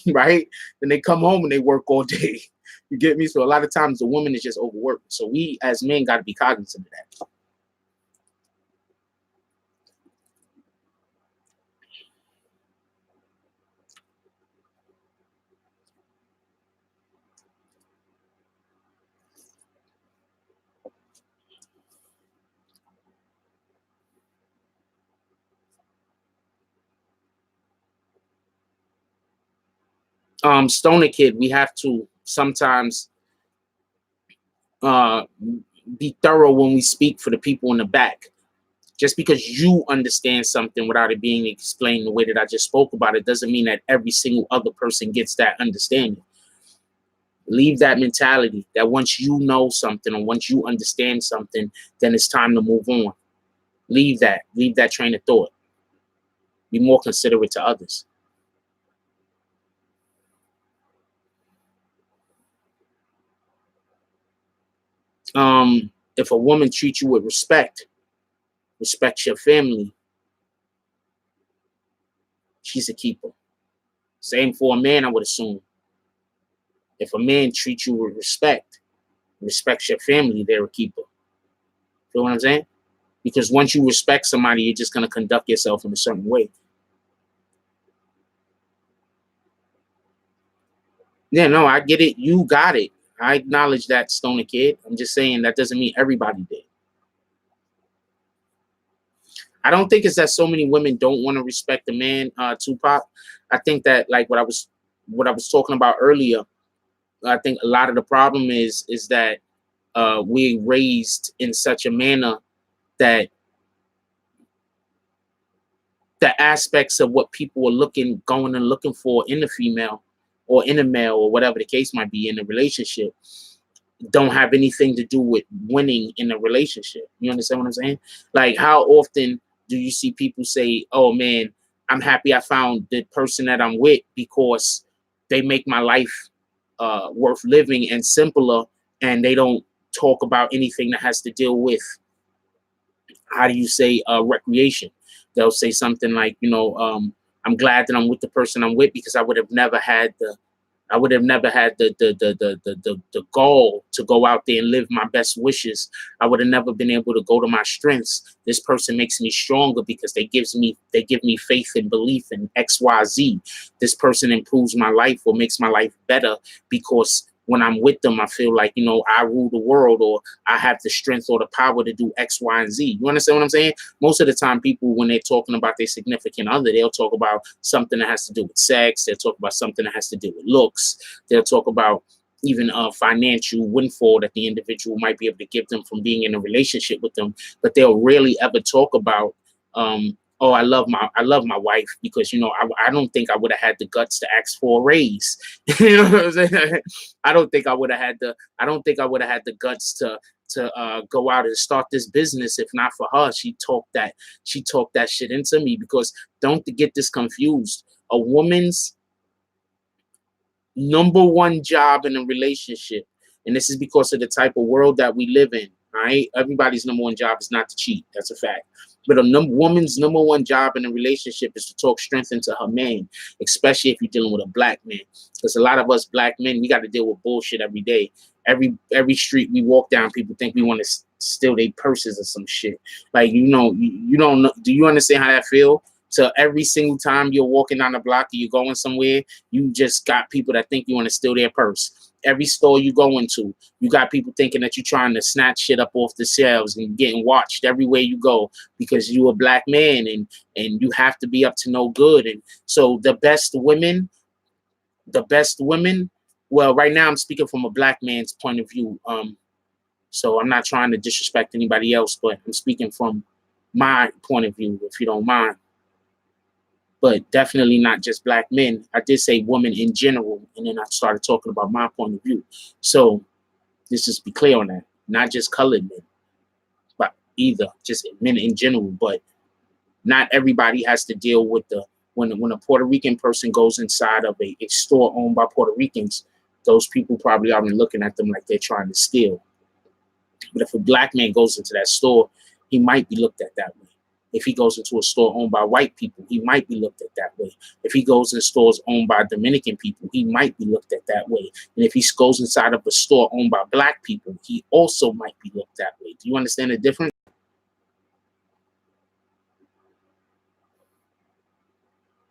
[SPEAKER 1] right? Then they come home and they work all day. You get me? So a lot of times the woman is just overworked. So we as men got to be cognizant of that. Stoner kid, we have to sometimes uh, be thorough when we speak for the people in the back. Just because you understand something without it being explained the way that I just spoke about it doesn't mean that every single other person gets that understanding. Leave that mentality that once you know something or once you understand something, then it's time to move on. Leave that train of thought. Be more considerate to others. If a woman treats you with respect, respects your family, she's a keeper. Same for a man, I would assume. If a man treats you with respect, respects your family, they're a keeper. Feel what I'm saying? Because once you respect somebody, you're just going to conduct yourself in a certain way. Yeah, no, I get it. You got it. I acknowledge that, Stoner kid. I'm just saying that doesn't mean everybody did. I don't think it's that so many women don't want to respect the man, Tupac. I think that, like what I was talking about earlier, I think a lot of the problem is that we're raised in such a manner that the aspects of what people are going and looking for in a female or in a male or whatever the case might be in a relationship don't have anything to do with winning in a relationship. You understand what I'm saying? Like, how often do you see people say, "Oh man, I'm happy I found the person that I'm with because they make my life worth living and simpler," and they don't talk about anything that has to deal with, how do you say, recreation. They'll say something like, I'm glad that I'm with the person I'm with because I would have never had the goal to go out there and live my best wishes. I would have never been able to go to my strengths. This person makes me stronger because they give me faith and belief in XYZ. This person improves my life or makes my life better because when I'm with them, I feel like, I rule the world, or I have the strength or the power to do X, Y, and Z. You understand what I'm saying? Most of the time, people, when they're talking about their significant other, they'll talk about something that has to do with sex. They'll talk about something that has to do with looks. They'll talk about even a financial windfall that the individual might be able to give them from being in a relationship with them. But they'll rarely ever talk about, oh, I love my wife because I don't think I would have had the guts to ask for a raise. You know what I'm saying? I don't think I would have had the guts to go out and start this business if not for her. She talked that shit into me. Because don't get this confused. A woman's number one job in a relationship, and this is because of the type of world that we live in, all right? Everybody's number one job is not to cheat. That's a fact. But a woman's number one job in a relationship is to talk strength into her man, especially if you're dealing with a black man. Because a lot of us black men, we got to deal with bullshit every day. Every street we walk down, people think we want to steal their purses or some shit. Like, you don't know. Do you understand how that feel? So every single time you're walking down the block or you're going somewhere, you just got people that think you want to steal their purse. Every store you go into, you got people thinking that you're trying to snatch shit up off the shelves and getting watched everywhere you go because you're a black man and you have to be up to no good. And so the best women, well, right now I'm speaking from a black man's point of view. So I'm not trying to disrespect anybody else, but I'm speaking from my point of view, if you don't mind. But definitely not just black men. I did say women in general, and then I started talking about my point of view. So let's just be clear on that. Not just colored men, but either just men in general. But not everybody has to deal with when a Puerto Rican person goes inside of a store owned by Puerto Ricans, those people probably aren't looking at them like they're trying to steal. But if a black man goes into that store, he might be looked at that way. If he goes into a store owned by white people, he might be looked at that way. If he goes in stores owned by Dominican people, he might be looked at that way. And if he goes inside of a store owned by black people, he also might be looked that way. Do you understand the difference?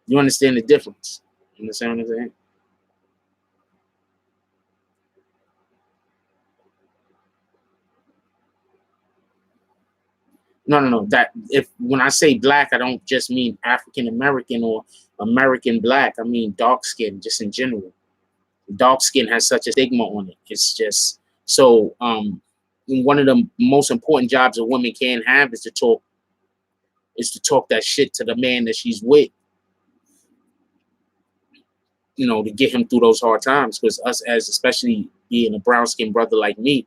[SPEAKER 1] You understand the difference? You understand what I'm saying? No. That if when I say black, I don't just mean African American or American black. I mean dark skin, just in general. Dark skin has such a stigma on it. It's just so one of the most important jobs a woman can have is to talk that shit to the man that she's with, you know, to get him through those hard times. Because us, as especially being a brown skinned brother like me,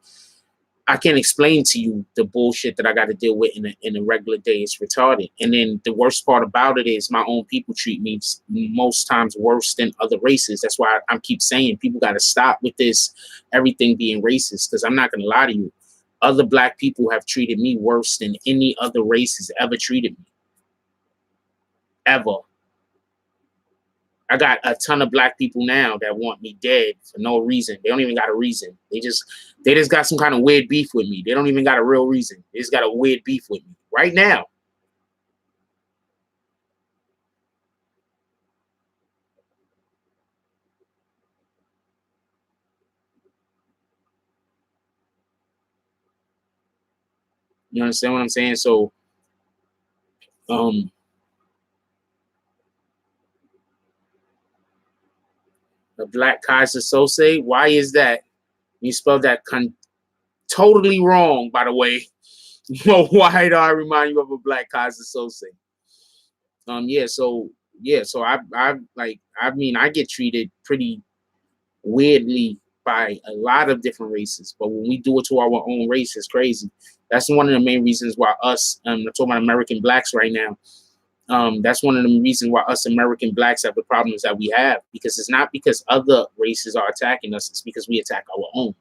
[SPEAKER 1] I can't explain to you the bullshit that I got to deal with in a regular day. It's retarded. And then the worst part about it is my own people treat me most times worse than other races. That's why I keep saying people got to stop with this everything being racist. Because I'm not going to lie to you, other black people have treated me worse than any other race has ever treated me. Ever. I got a ton of black people now that want me dead for no reason. They don't even got a reason. They just got some kind of weird beef with me. They don't even got a real reason. They just got a weird beef with me right now. You understand what I'm saying? So, the Black Kaiser Sose, why is that? You spelled that totally wrong, by the way. Well, why do I remind you of a Black Kaiser Sose? So I get treated pretty weirdly by a lot of different races, but when we do it to our own race, it's crazy. That's one of the main reasons why us, I'm talking about American blacks right now. That's one of the reasons why us American blacks have the problems that we have, because it's not because other races are attacking us, it's because we attack our own.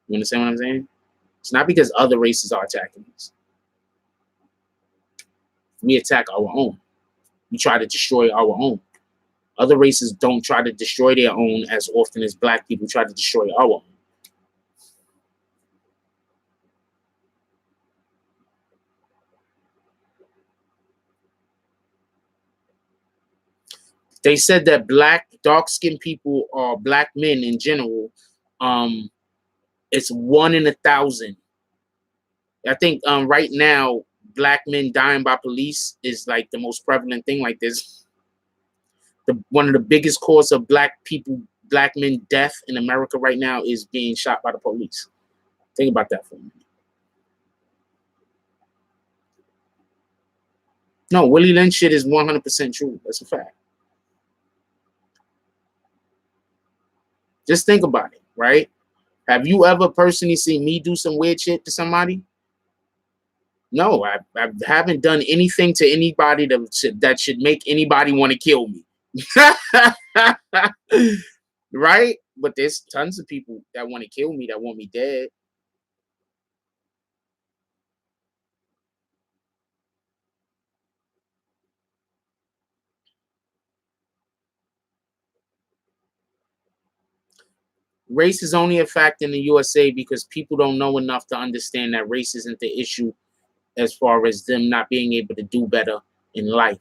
[SPEAKER 1] You understand what I'm saying? It's not because other races are attacking us. We attack our own. We try to destroy our own. Other races don't try to destroy their own as often as black people try to destroy our own. They said that dark-skinned people or black men in general, it's 1 in 1,000. I think right now, black men dying by police is like the most prevalent thing like this. One of the biggest cause of black men death in America right now is being shot by the police. Think about that for a minute. No, Willie Lynch shit is 100% true. That's a fact. Just think about it, right? Have you ever personally seen me do some weird shit to somebody? No, I haven't done anything to anybody that should make anybody want to kill me. Right? But there's tons of people that want to kill me, that want me dead. Race is only a fact in the USA because people don't know enough to understand that race isn't the issue as far as them not being able to do better in life.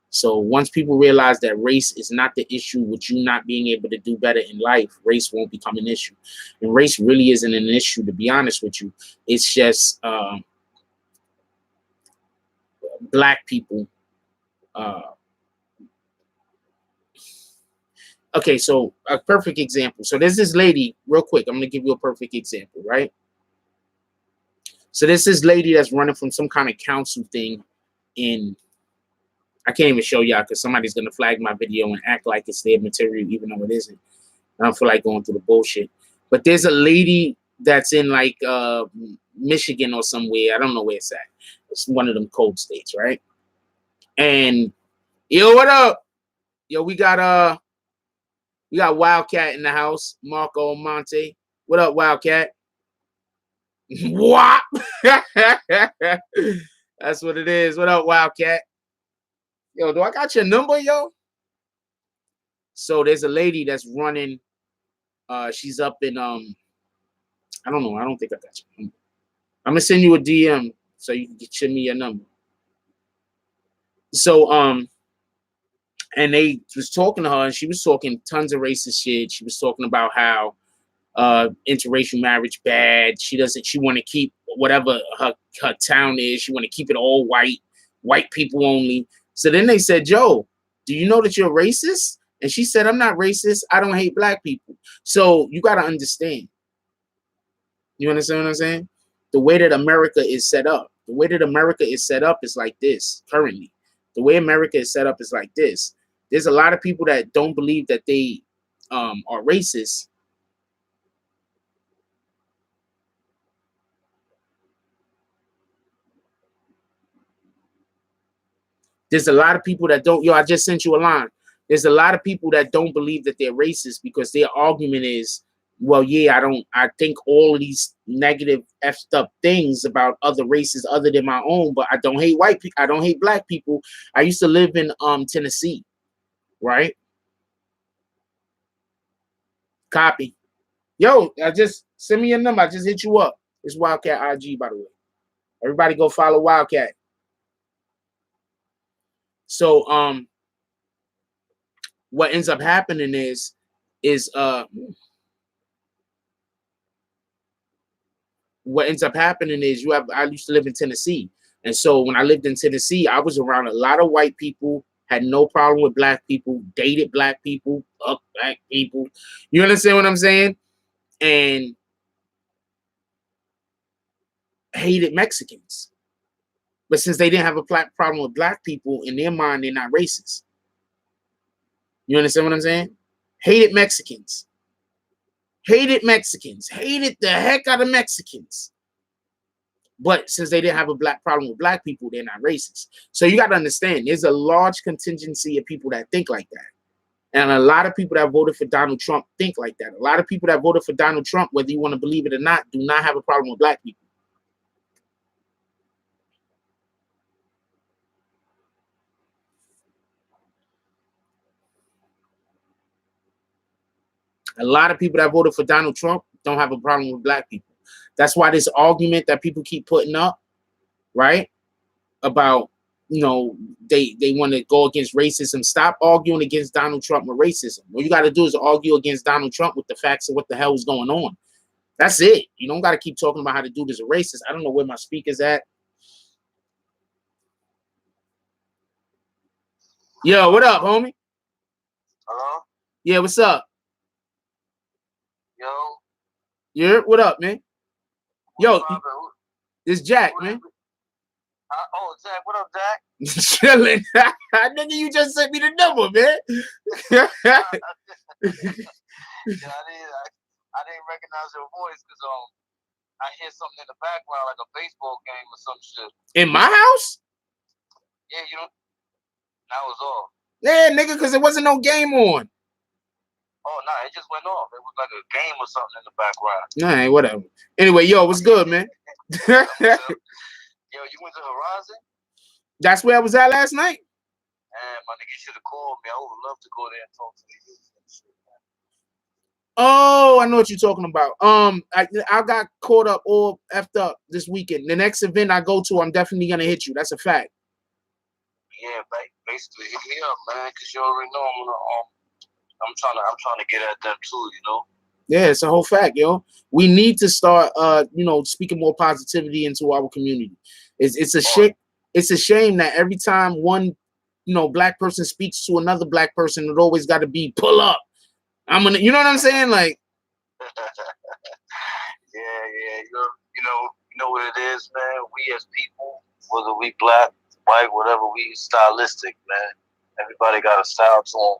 [SPEAKER 1] So once people realize that race is not the issue with you not being able to do better in life, race won't become an issue. And race really isn't an issue, to be honest with you. It's just black people. Okay, so a perfect example. So there's this lady, real quick, I'm going to give you a perfect example, right? So there's this lady that's running from some kind of council thing in, I can't even show y'all because somebody's going to flag my video and act like it's their material, even though it isn't. I don't feel like going through the bullshit. But there's a lady that's in like Michigan or somewhere. I don't know where it's at. It's one of them cold states, right? And yo, what up? Yo, we got Wildcat in the house, Marco Monte. What up, Wildcat? Whop! That's what it is. What up, Wildcat? Yo, do I got your number, yo? So there's a lady that's running. She's up in I don't know. I don't think I got your number. I'm gonna send you a DM so you can send me your number. So and they was talking to her, and she was talking tons of racist shit. She was talking about how interracial marriage bad. She want to keep whatever her town is. She want to keep it all white people only. So then they said, Joe, do you know that you're racist? And she said, I'm not racist. I don't hate black people. So you got to understand. You understand what I'm saying? The way that America is set up. The way that America is set up is like this currently. The way America is set up is like this. There's a lot of people that don't believe that they are racist. There's a lot of people that don't. Yo, I just sent you a line. There's a lot of people that don't believe that they're racist because their argument is, well, yeah, I think all of these negative effed up things about other races other than my own, but I don't hate white people. I don't hate black people. I used to live in Tennessee, right? Copy. Yo, I just send me your number. I just hit you up. It's Wildcat IG, by the way. Everybody go follow Wildcat. So what ends up happening is what ends up happening is I used to live in Tennessee. And so when I lived in Tennessee, I was around a lot of white people, had no problem with black people, dated black people, up black people. You understand what I'm saying? And hated Mexicans. But since they didn't have a problem with black people, in their mind, they're not racist. You understand what I'm saying? Hated Mexicans. Hated Mexicans. Hated the heck out of Mexicans. But since they didn't have a problem with black people, they're not racist. So you got to understand, there's a large contingency of people that think like that. And a lot of people that voted for Donald Trump think like that. A lot of people that voted for Donald Trump, whether you want to believe it or not, do not have a problem with black people. A lot of people that voted for Donald Trump don't have a problem with black people. That's why this argument that people keep putting up, right, about, you know, they want to go against racism. Stop arguing against Donald Trump with racism. What you got to do is argue against Donald Trump with the facts of what the hell is going on. That's it. You don't got to keep talking about how the dude is a racist. I don't know where my speaker's at. Yo, what up, homie?
[SPEAKER 2] Hello?
[SPEAKER 1] Yeah, what's up?
[SPEAKER 2] Yo.
[SPEAKER 1] Yeah, what up, man? Yo, it's Jack, man.
[SPEAKER 2] Oh, Jack, what up, Jack?
[SPEAKER 1] Chilling. Nigga, you just sent me the number, man.
[SPEAKER 2] Yeah, I didn't recognize your voice because I hear something in the background like a baseball game or some shit.
[SPEAKER 1] In my house?
[SPEAKER 2] Yeah, you know. That was all.
[SPEAKER 1] Yeah, nigga, because there wasn't no game on.
[SPEAKER 2] Oh, no, it just went off. It was like a game or something in the background.
[SPEAKER 1] All right, whatever. Anyway, yo, what's good, man?
[SPEAKER 2] Yo, you went to Horizon?
[SPEAKER 1] That's where I was at last night.
[SPEAKER 2] Man, my nigga should have called me. I would love to go there and talk to you.
[SPEAKER 1] Oh, I know what you're talking about. I got caught up all effed up this weekend. The next event I go to, I'm definitely gonna hit you. That's a fact.
[SPEAKER 2] Yeah, basically hit me up, man, because you already know I'm trying to get at them too, you know.
[SPEAKER 1] Yeah, it's a whole fact, yo. We need to start, you know, speaking more positivity into our community. It's a shame. It's a shame that every time one, you know, black person speaks to another black person, it always got to be pull up. I'm gonna, you know what I'm saying, like.
[SPEAKER 2] Yeah. You know what it is, man. We as people, whether we black, white, whatever, we stylistic, man. Everybody got a style to them.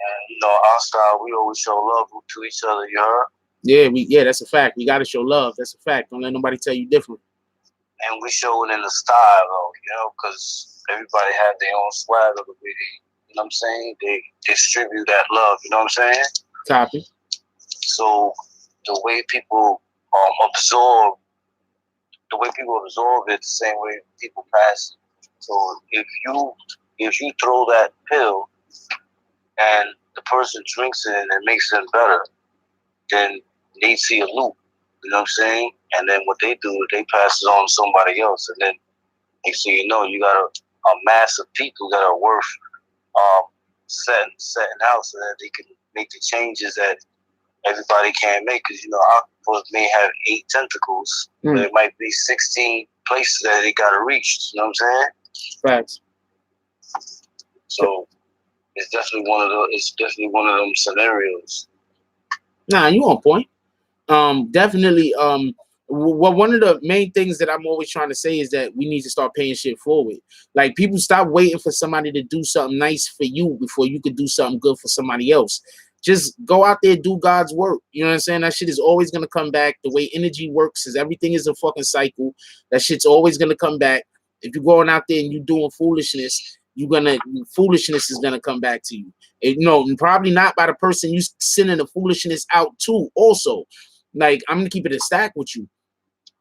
[SPEAKER 2] And, you know, our style, we always show love to each other, you heard?
[SPEAKER 1] Yeah, that's a fact. We got to show love. That's a fact. Don't let nobody tell you different.
[SPEAKER 2] And we show it in the style, though, you know, because everybody have their own swag of the way they, you know what I'm saying? They distribute that love, you know what I'm saying?
[SPEAKER 1] Copy.
[SPEAKER 2] So the way people absorb it, the same way people pass it. So if you throw that pill and the person drinks it and it makes them better, then they see a loop, you know what I'm saying? And then what they do, they pass it on to somebody else, and then next thing you know, you got a mass of people that are worth setting out so that they can make the changes that everybody can't make. Because, you know, octopus may have 8 tentacles, but there might be 16 places that they got to reach. You know what I'm saying?
[SPEAKER 1] Facts.
[SPEAKER 2] So it's definitely one of the. It's definitely one of them scenarios.
[SPEAKER 1] Nah, you on point. Definitely. Well, one of the main things that I'm always trying to say is that we need to start paying shit forward. Like, people stop waiting for somebody to do something nice for you before you could do something good for somebody else. Just go out there, do God's work. You know what I'm saying? That shit is always gonna come back. The way energy works is everything is a fucking cycle. That shit's always gonna come back. If you're going out there and you're doing foolishness, foolishness is gonna come back to you. And probably not by the person you sending the foolishness out to. Also, like, I'm gonna keep it a stack with you.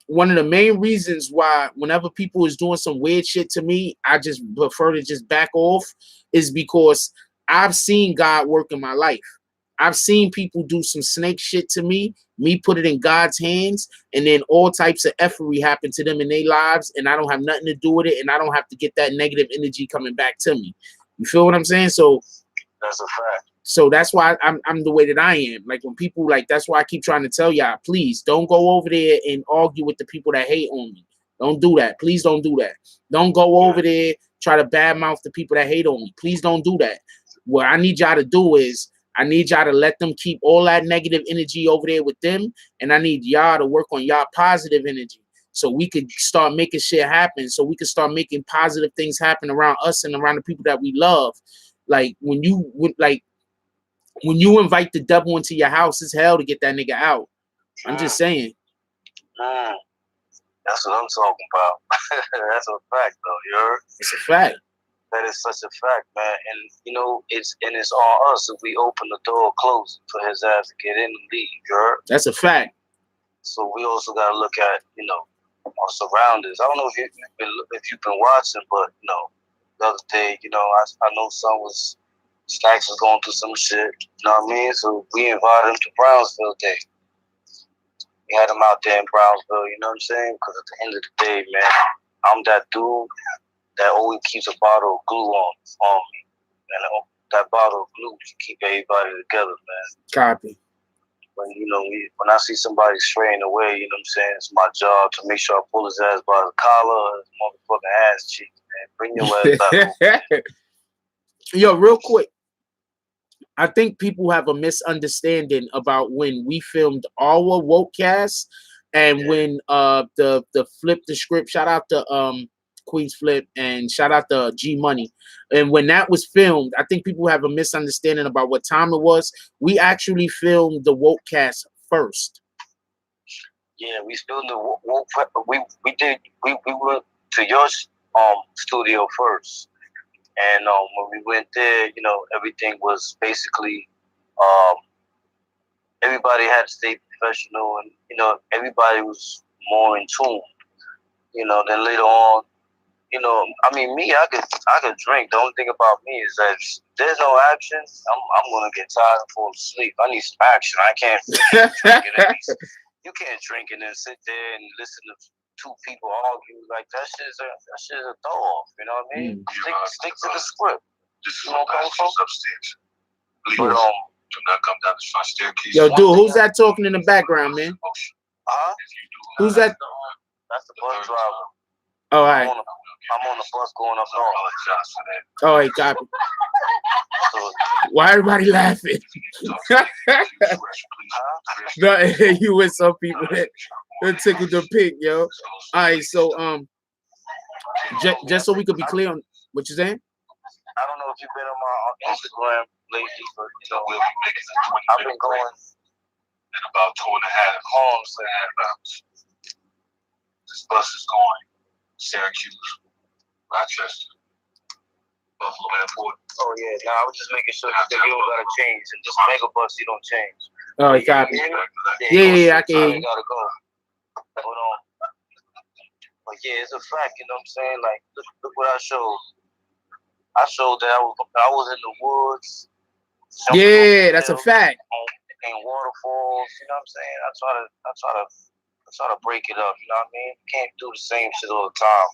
[SPEAKER 1] One of the main reasons why whenever people is doing some weird shit to me, I just prefer to just back off is because I've seen God work in my life. I've seen people do some snake shit to me put it in God's hands, and then all types of effery happen to them in their lives, and I don't have nothing to do with it, and I don't have to get that negative energy coming back to me. You feel what I'm saying? So
[SPEAKER 2] that's a fact.
[SPEAKER 1] So that's why I'm the way that I am. Like, when people, like, that's why I keep trying to tell y'all, please don't go over there and argue with the people that hate on me. Don't do that. Please don't do that. Don't go over there, try to badmouth the people that hate on me. Please don't do that. What I need y'all to do is, I need y'all to let them keep all that negative energy over there with them, and I need y'all to work on y'all positive energy so we could start making shit happen, so we could start making positive things happen around us and around the people that we love. Like, when you invite the devil into your house, it's hell to get that nigga out. I'm just saying.
[SPEAKER 2] That's what I'm talking about. That's a fact, though. You heard?
[SPEAKER 1] It's a fact.
[SPEAKER 2] That is such a fact, man. And it's on us if we open the door or close it for his ass to get in and leave. You heard?
[SPEAKER 1] That's a fact.
[SPEAKER 2] So we also gotta look at our surroundings. I don't know if you've been watching, but the other day, I know Stacks was going through some shit. You know what I mean? So we invited him to Brownsville Day. We had him out there in Brownsville. You know what I'm saying? Because at the end of the day, man, I'm that dude that always keeps a bottle of glue on me. And that bottle of glue to keep everybody together, man.
[SPEAKER 1] Copy.
[SPEAKER 2] When I see somebody straying away, you know what I'm saying, it's my job to make sure I pull his ass by the collar, his motherfucking ass cheek, man. Bring your ass back home.
[SPEAKER 1] Yo, real quick. I think people have a misunderstanding about when we filmed our Wokecast and when the Flip the Script, shout out to Queen's Flip and shout out to G Money. And when that was filmed, I think people have a misunderstanding about what time it was. We actually filmed the Wokecast first.
[SPEAKER 2] Yeah, we filmed the Woke. We went to your studio first. And when we went there, everything was basically, everybody had to stay professional, and everybody was more in tune. Then later on, me, I could drink. The only thing about me is that if there's no action, I'm gonna get tired and fall asleep. I need some action. I can't drink it. You can't drink and then sit there and listen to two people argue like that. Shit is a throw off. You know what I mean? Stick to the script.
[SPEAKER 3] This is what comes upstairs. Please
[SPEAKER 2] but,
[SPEAKER 3] do not come down the front staircase.
[SPEAKER 1] Yo, dude, who's that talking in the background, man? Who's that?
[SPEAKER 2] That's the bus driver.
[SPEAKER 1] Oh, all right.
[SPEAKER 2] I'm on the bus going up north.
[SPEAKER 1] Oh, hey, copy. Why everybody laughing? No, you with some people that tickled the pink, yo. All right, so just so we could be clear on what you're saying.
[SPEAKER 2] I don't know if you've been on my Instagram lately, but I've been going
[SPEAKER 3] in about 2.5 hours. This bus is going Syracuse, Rochester, Buffalo Airport.
[SPEAKER 2] Oh yeah, I was just making sure that you don't gotta change, and just mega bus you don't change.
[SPEAKER 1] Oh, you copy. Yeah, I can hear you.
[SPEAKER 2] Gotta go. But yeah, it's a fact. You know what I'm saying? Like, look what I showed. I showed that I was in the woods.
[SPEAKER 1] Yeah, that's a fact.
[SPEAKER 2] And waterfalls, you know what I'm saying? I try to break it up. You know what I mean? You can't do the same shit all the time.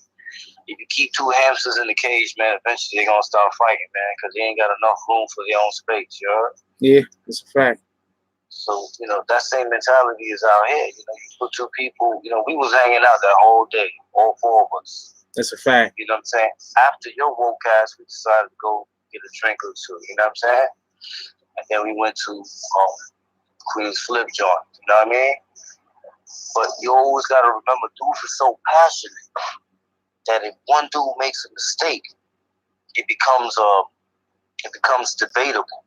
[SPEAKER 2] If you keep two hamsters in the cage, man, eventually they're gonna start fighting, man, because they ain't got enough room for their own space. You heard?
[SPEAKER 1] Yeah, that's a fact.
[SPEAKER 2] So, that same mentality is out here. You put two people, we was hanging out that whole day, all four of us.
[SPEAKER 1] That's a fact.
[SPEAKER 2] You know what I'm saying? After your Wokecast, we decided to go get a drink or two. You know what I'm saying? And then we went to Queen's Flip joint. You know what I mean? But you always gotta remember, dudes are so passionate that if one dude makes a mistake, it becomes debatable.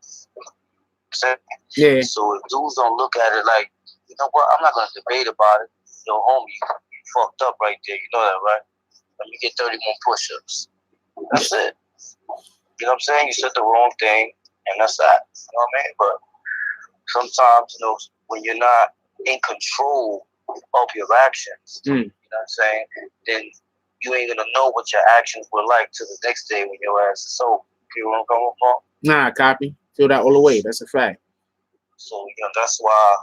[SPEAKER 1] Yeah.
[SPEAKER 2] So if dudes don't look at it like, you know what, I'm not gonna debate about it. Yo, homie, you fucked up right there. You know that, right? Let me get 30 more push-ups. That's it. You know what I'm saying? You said the wrong thing, and that's that. You know what I mean? But sometimes, you know, when you're not in control of your actions, you know what I'm saying, then you ain't gonna know what your actions were like till the next day when your ass is sober. You know what I'm coming from?
[SPEAKER 1] Nah, copy. Feel that all the way. That's a fact.
[SPEAKER 2] So, you know, that's why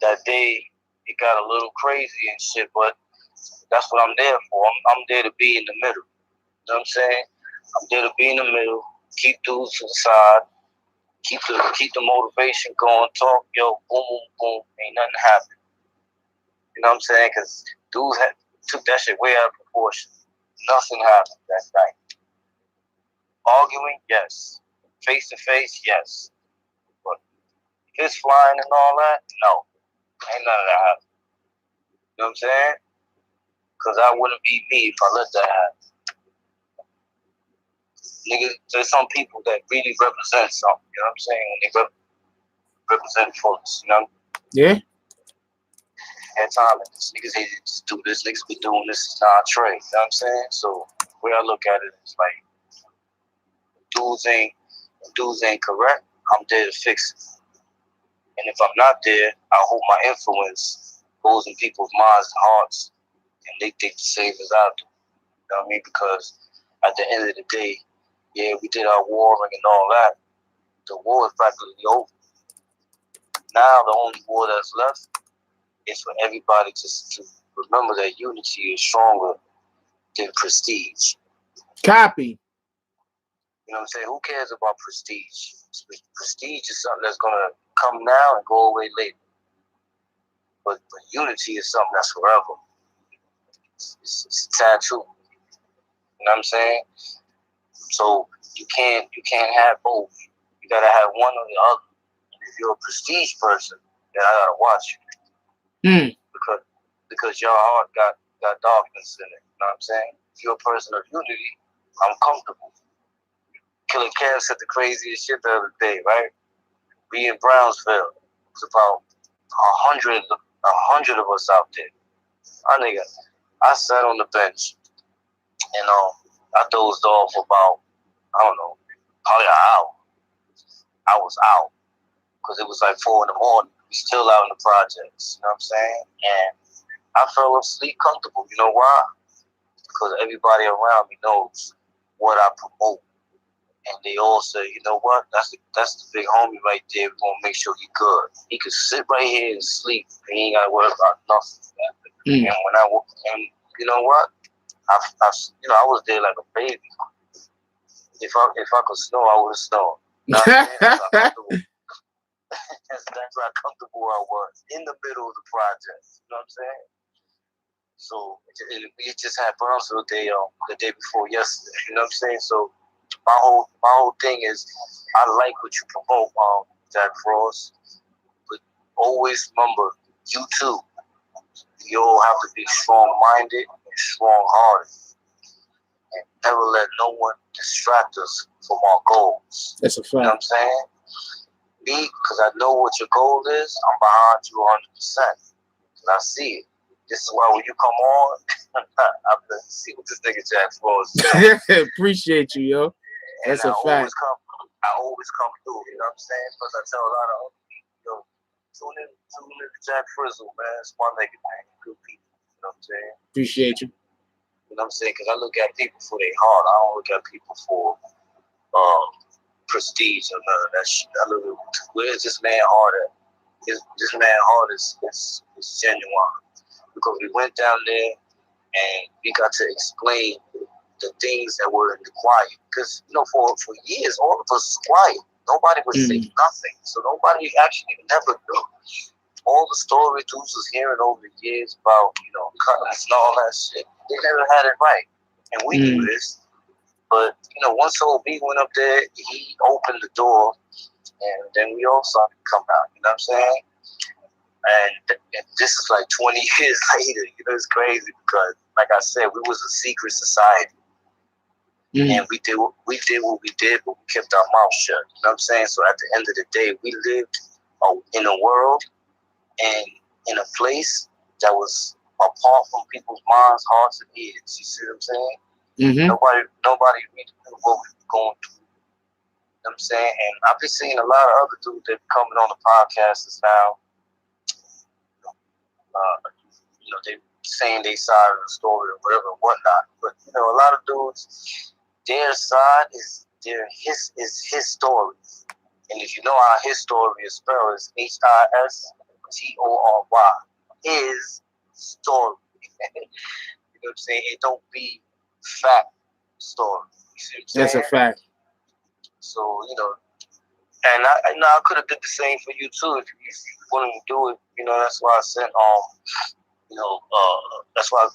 [SPEAKER 2] that day it got a little crazy and shit, but that's what I'm there for. I'm there to be in the middle. You know what I'm saying? I'm there to be in the middle, keep dudes to the side, keep the motivation going, talk, yo, boom, boom, boom, ain't nothing happened. You know what I'm saying? Because dudes took that shit way out of proportion. Nothing happened that night. Arguing, yes. Face to face, yes. But fist flying and all that, no. Ain't none of that happen. You know what I'm saying? Because I wouldn't be me if I let that happen. Nigga, there's some people that really represent something, you know what I'm saying? When they represent fullness, you know?
[SPEAKER 1] Yeah.
[SPEAKER 2] At time, and this niggas hate to just do this, niggas be doing this, it's not trade, you know what I'm saying? So, the way I look at it is like, dudes ain't correct, I'm there to fix it. And if I'm not there, I hope my influence goes in people's minds and hearts, and they think the same as I do. You know what I mean? Because at the end of the day, yeah, we did our warring and all that. The war is practically over. Now the only war that's left is for everybody to remember that unity is stronger than prestige.
[SPEAKER 1] Copy.
[SPEAKER 2] You know what I'm saying? Who cares about prestige? Prestige is something that's gonna come now and go away later. But unity is something that's forever. It's a tattoo. You know what I'm saying? So you can't have both. You gotta have one or the other. And if you're a prestige person, then I gotta watch you. Because your heart got darkness in it. You know what I'm saying? If you're a person of unity, I'm comfortable. Killer Cam said the craziest shit the other day, right? We in Brownsville. It's about 100 of us out there. My nigga, I sat on the bench and I dozed off about, I don't know, probably an hour. I was out because it was like 4 in the morning. We still out in the projects, you know what I'm saying? And I fell asleep comfortable. You know why? Because everybody around me knows what I promote. And they all say, you know what? That's the big homie right there. We're gonna make sure he good. He could sit right here and sleep. He ain't gotta worry about nothing. And and you know what? I was there like a baby. If I could snore, I would have snored. That's how comfortable I was in the middle of the project. You know what I'm saying? So we just had Brownsville Day the day before yesterday. You know what I'm saying? So my whole thing is I like what you promote, Jack Frost. But always remember, you too. You all have to be strong-minded and strong-hearted, and never let no one distract us from our goals.
[SPEAKER 1] That's a fact.
[SPEAKER 2] You know what I'm saying? Me, because I know what your goal is, I'm behind you 100%. And I see it. This is why when you come on, I see what this nigga Jack Frost is.
[SPEAKER 1] Appreciate you, yo. That's a fact.
[SPEAKER 2] I always come through, you know what I'm saying? Because I tell a lot of other people, yo, tune in to Jack Frizzle, man. It's my nigga, man. Good people, you know what I'm saying? Appreciate you. You know what I'm saying? Because I look at people for their heart. I don't look at people for prestige or none of that shit. I look at where's this man heart at? This man heart is genuine. Because we went down there and we got to explain the things that were in the quiet. Because, you know, for years, all of us was quiet. Nobody would say nothing. So nobody actually never knew. All the stories dudes was hearing over the years about, you know, cutlets and all that shit, they never had it right. And we knew this. But once old B went up there, he opened the door, and then we all started to come out. You know what I'm saying? And this is like 20 years later. It's crazy because, like I said, we was a secret society. And we did what we did, but we kept our mouth shut. You know what I'm saying? So at the end of the day, we lived in a world and in a place that was apart from people's minds, hearts, and ears. You see what I'm saying?
[SPEAKER 1] Mm-hmm.
[SPEAKER 2] Nobody really knew what we were going through. You know what I'm saying? And I've been seeing a lot of other dudes that are coming on the podcast now. They saying their side of the story or whatever and whatnot. But a lot of dudes, their side is his story. And if you know how his story is spelled, it's HISTORY. His story. You know what I'm saying? It don't be fact story. You see what I'm saying?
[SPEAKER 1] That's a fact.
[SPEAKER 2] So, and I could have did the same for you too if you wanted to do it. That's why I sent that's why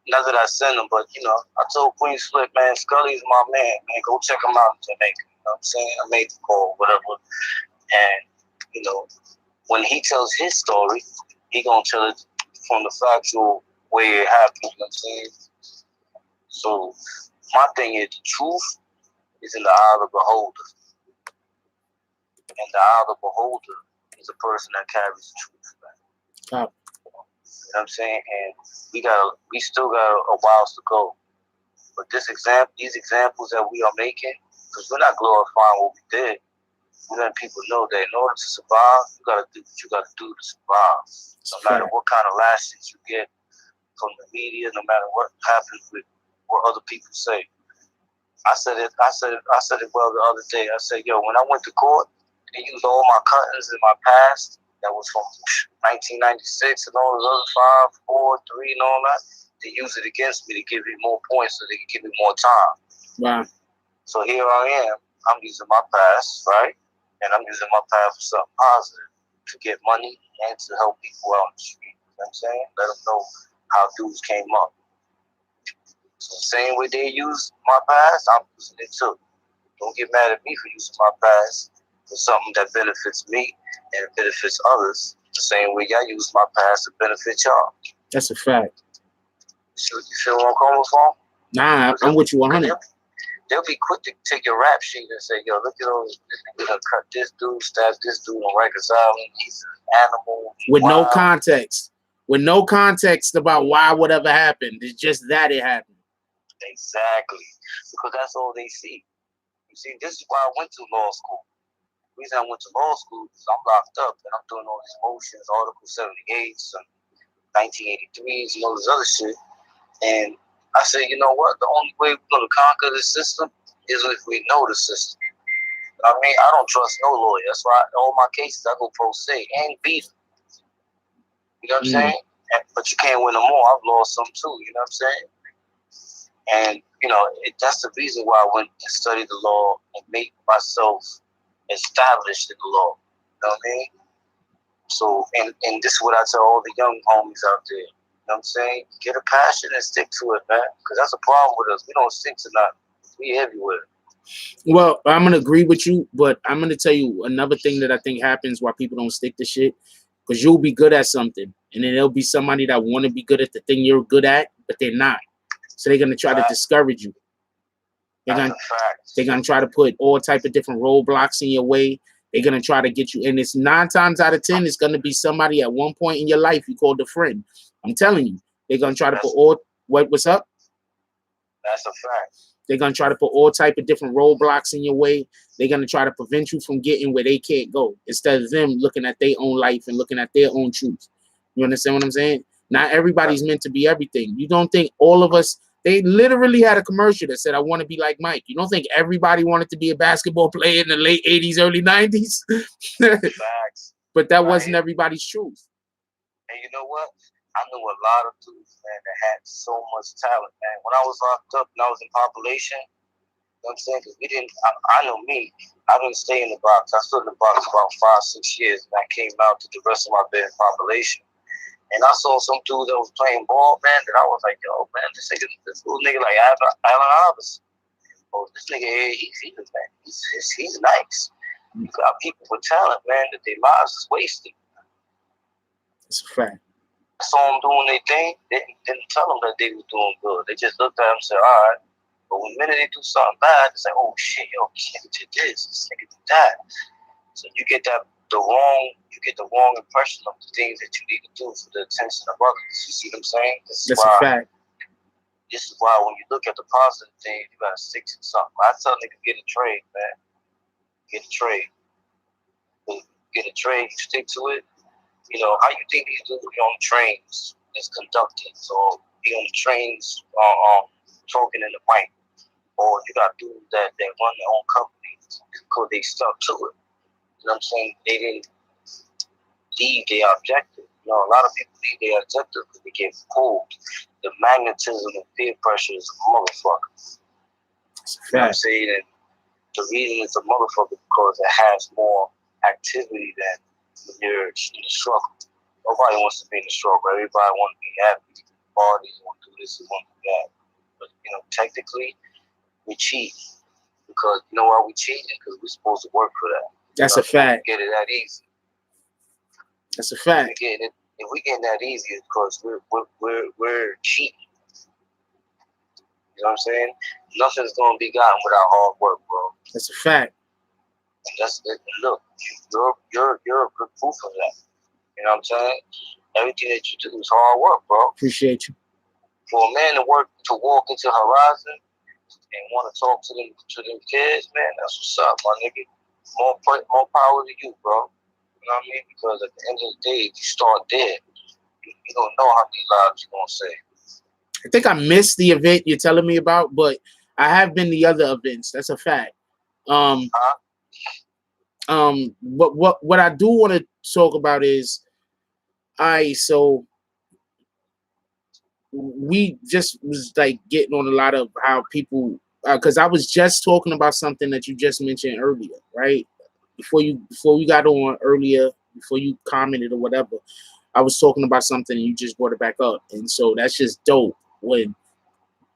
[SPEAKER 2] not that I sent him, but I told Queen Slip, man, Scully's my man, go check him out in Jamaica. You know what I'm saying? I made the call, whatever. And when he tells his story, he gonna tell it from the factual way it happened. You know what I'm saying? So my thing is, the truth is in the eye of the beholder, and the eye of the beholder is a person that carries the truth, man.
[SPEAKER 1] Oh.
[SPEAKER 2] You know what I'm saying? And we still got a while to go. But these examples that we are making, because we're not glorifying what we did, we're letting people know that in order to survive, you gotta do what you gotta do to survive. No matter what kind of lashings you get from the media, no matter what happens with what other people say. I said it well the other day. I said, when I went to court, they used all my cuttings in my past that was from 1996 and all those other 5, 4, 3 and all that. They used it against me to give me more points so they could give me more time.
[SPEAKER 1] Wow. So
[SPEAKER 2] here I am. I'm using my past, right? And I'm using my past for something positive, to get money and to help people out in the street. You know what I'm saying? Let them know how dudes came up. So the same way they use my past, I'm using it too. Don't get mad at me for using my past for something that benefits me and benefits others. The same way y'all use my past to benefit y'all.
[SPEAKER 1] That's a fact.
[SPEAKER 2] You feel what I'm coming from?
[SPEAKER 1] Nah, I'm with you 100.
[SPEAKER 2] They'll be quick to take your rap sheet and say, look at those, cut this dude, stab this dude on Rikers Island. He's an animal.
[SPEAKER 1] With no context. With no context about why whatever happened. It's just that it happened.
[SPEAKER 2] Exactly. Because that's all they see. You see, this is why I went to law school. The reason I went to law school is I'm locked up and I'm doing all these motions, Article 78, some 1983s and all this other shit. And I said, you know what? The only way we're going to conquer this system is if we know the system. I mean, I don't trust no lawyer. That's why all my cases I go pro se and beat them. You know what I'm saying? But you can't win them all. I've lost some too. You know what I'm saying? And that's the reason why I went and studied the law and made myself established in the law. You know what I mean? So, and this is what I tell all the young homies out there. You know what I'm saying? Get a passion and stick to it, man. Because that's a problem with us. We don't stick to nothing. We everywhere.
[SPEAKER 1] Well, I'm going to agree with you, but I'm going to tell you another thing that I think happens why people don't stick to shit. Because you'll be good at something, and then there'll be somebody that want to be good at the thing you're good at, but they're not. So they're going to try to discourage you. They're going to try to put all type of different roadblocks in your way. They're going to try to get you. And it's 9 times out of 10, it's going to be somebody at one point in your life you called a friend. I'm telling you. They're going to try to put all... What's up?
[SPEAKER 2] That's a fact.
[SPEAKER 1] They're going to try to put all type of different roadblocks in your way. They're going to try to prevent you from getting where they can't go. Instead of them looking at their own life and looking at their own truth. You understand what I'm saying? Not everybody's meant to be everything. You don't think all of us... They literally had a commercial that said, I want to be like Mike. You don't think everybody wanted to be a basketball player in the late 80s, early 90s?
[SPEAKER 2] Facts.
[SPEAKER 1] But that wasn't everybody's truth.
[SPEAKER 2] And you know what? I knew a lot of dudes, man, that had so much talent, man. When I was locked up and I was in population, you know what I'm saying? Because we didn't, I know me, I didn't stay in the box. I stood in the box about 5, 6 years, and I came out to the rest of my bed in population. And I saw some dude that was playing ball, man, that I was like, yo, man, this little nigga like Allen Iverson. oh, this nigga here, he's nice. You got people with talent, man, that their lives is wasted.
[SPEAKER 1] It's a fact.
[SPEAKER 2] I saw them doing their thing. They didn't tell them that they were doing good. They just looked at them and said, all right. But when the minute they do something bad, it's like, oh shit, yo, this nigga did this nigga did that. So you get the wrong impression of the things that you need to do for the attention of others. You see what I'm saying?
[SPEAKER 1] That's a fact.
[SPEAKER 2] This is why when you look at the positive things, you gotta stick to something. I tell niggas get a trade, man. Get a trade. Get a trade, you stick to it. You know, how you think these dudes be on the trains is conducting, so be on the trains talking in the mic. Or you got dudes that run their own companies because they stuck to it. You know what I'm saying? They didn't leave their objective. You know, a lot of people leave their objective because they get pulled. The magnetism and peer pressure is a motherfucker. You know what I'm saying? And the reason it's a motherfucker because it has more activity than when you're in the struggle. Nobody wants to be in the struggle. Everybody wants to be happy. Parties want to do this and want to do that. But, you know, technically, we cheat. Because, you know why we cheating? Because we're supposed to work for that.
[SPEAKER 1] That's a fact.
[SPEAKER 2] Get it that easy.
[SPEAKER 1] That's a fact.
[SPEAKER 2] If we getting that easy, it's because we're cheating. You know what I'm saying? Nothing's gonna be gotten without hard work, bro.
[SPEAKER 1] That's a fact.
[SPEAKER 2] And that's it. Look, you're a good proof of that. You know what I'm saying? Everything that you do is hard work, bro.
[SPEAKER 1] Appreciate you.
[SPEAKER 2] For a man to walk into Horizon and want to talk to them kids, man, that's what's up, my nigga. More power to you, bro. You know what I mean? Because at the end of the day, if you start there, you don't know how many lives you're gonna save.
[SPEAKER 1] I think I missed the event you're telling me about, but I have been to other events. That's a fact. What I do want to talk about is, so we just was like getting on a lot of how people, because I was just talking about something that you just mentioned earlier, right? Before we got on earlier, before you commented or whatever, I was talking about something and you just brought it back up, and so that's just dope. When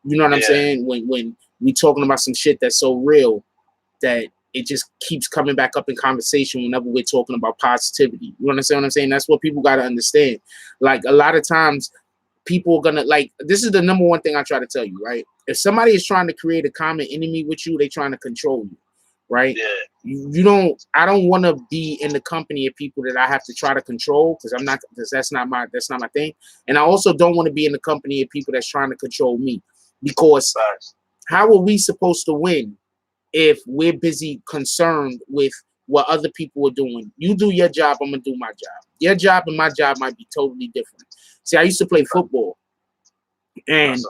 [SPEAKER 1] you know what I'm saying, when we talking about some shit that's so real that it just keeps coming back up in conversation whenever we're talking about positivity. You understand what I'm saying? That's what people got to understand. Like a lot of times people are gonna, like, this is the number one thing I try to tell you, right? If somebody is trying to create a common enemy with you, they trying to control you, right? I don't want to be in the company of people that I have to try to control, because that's not my thing. And I also don't want to be in the company of people that's trying to control me, because how are we supposed to win if we're busy concerned with what other people are doing? You do your job, I'm gonna do my job. Your job and my job might be totally different. See, I used to play football, and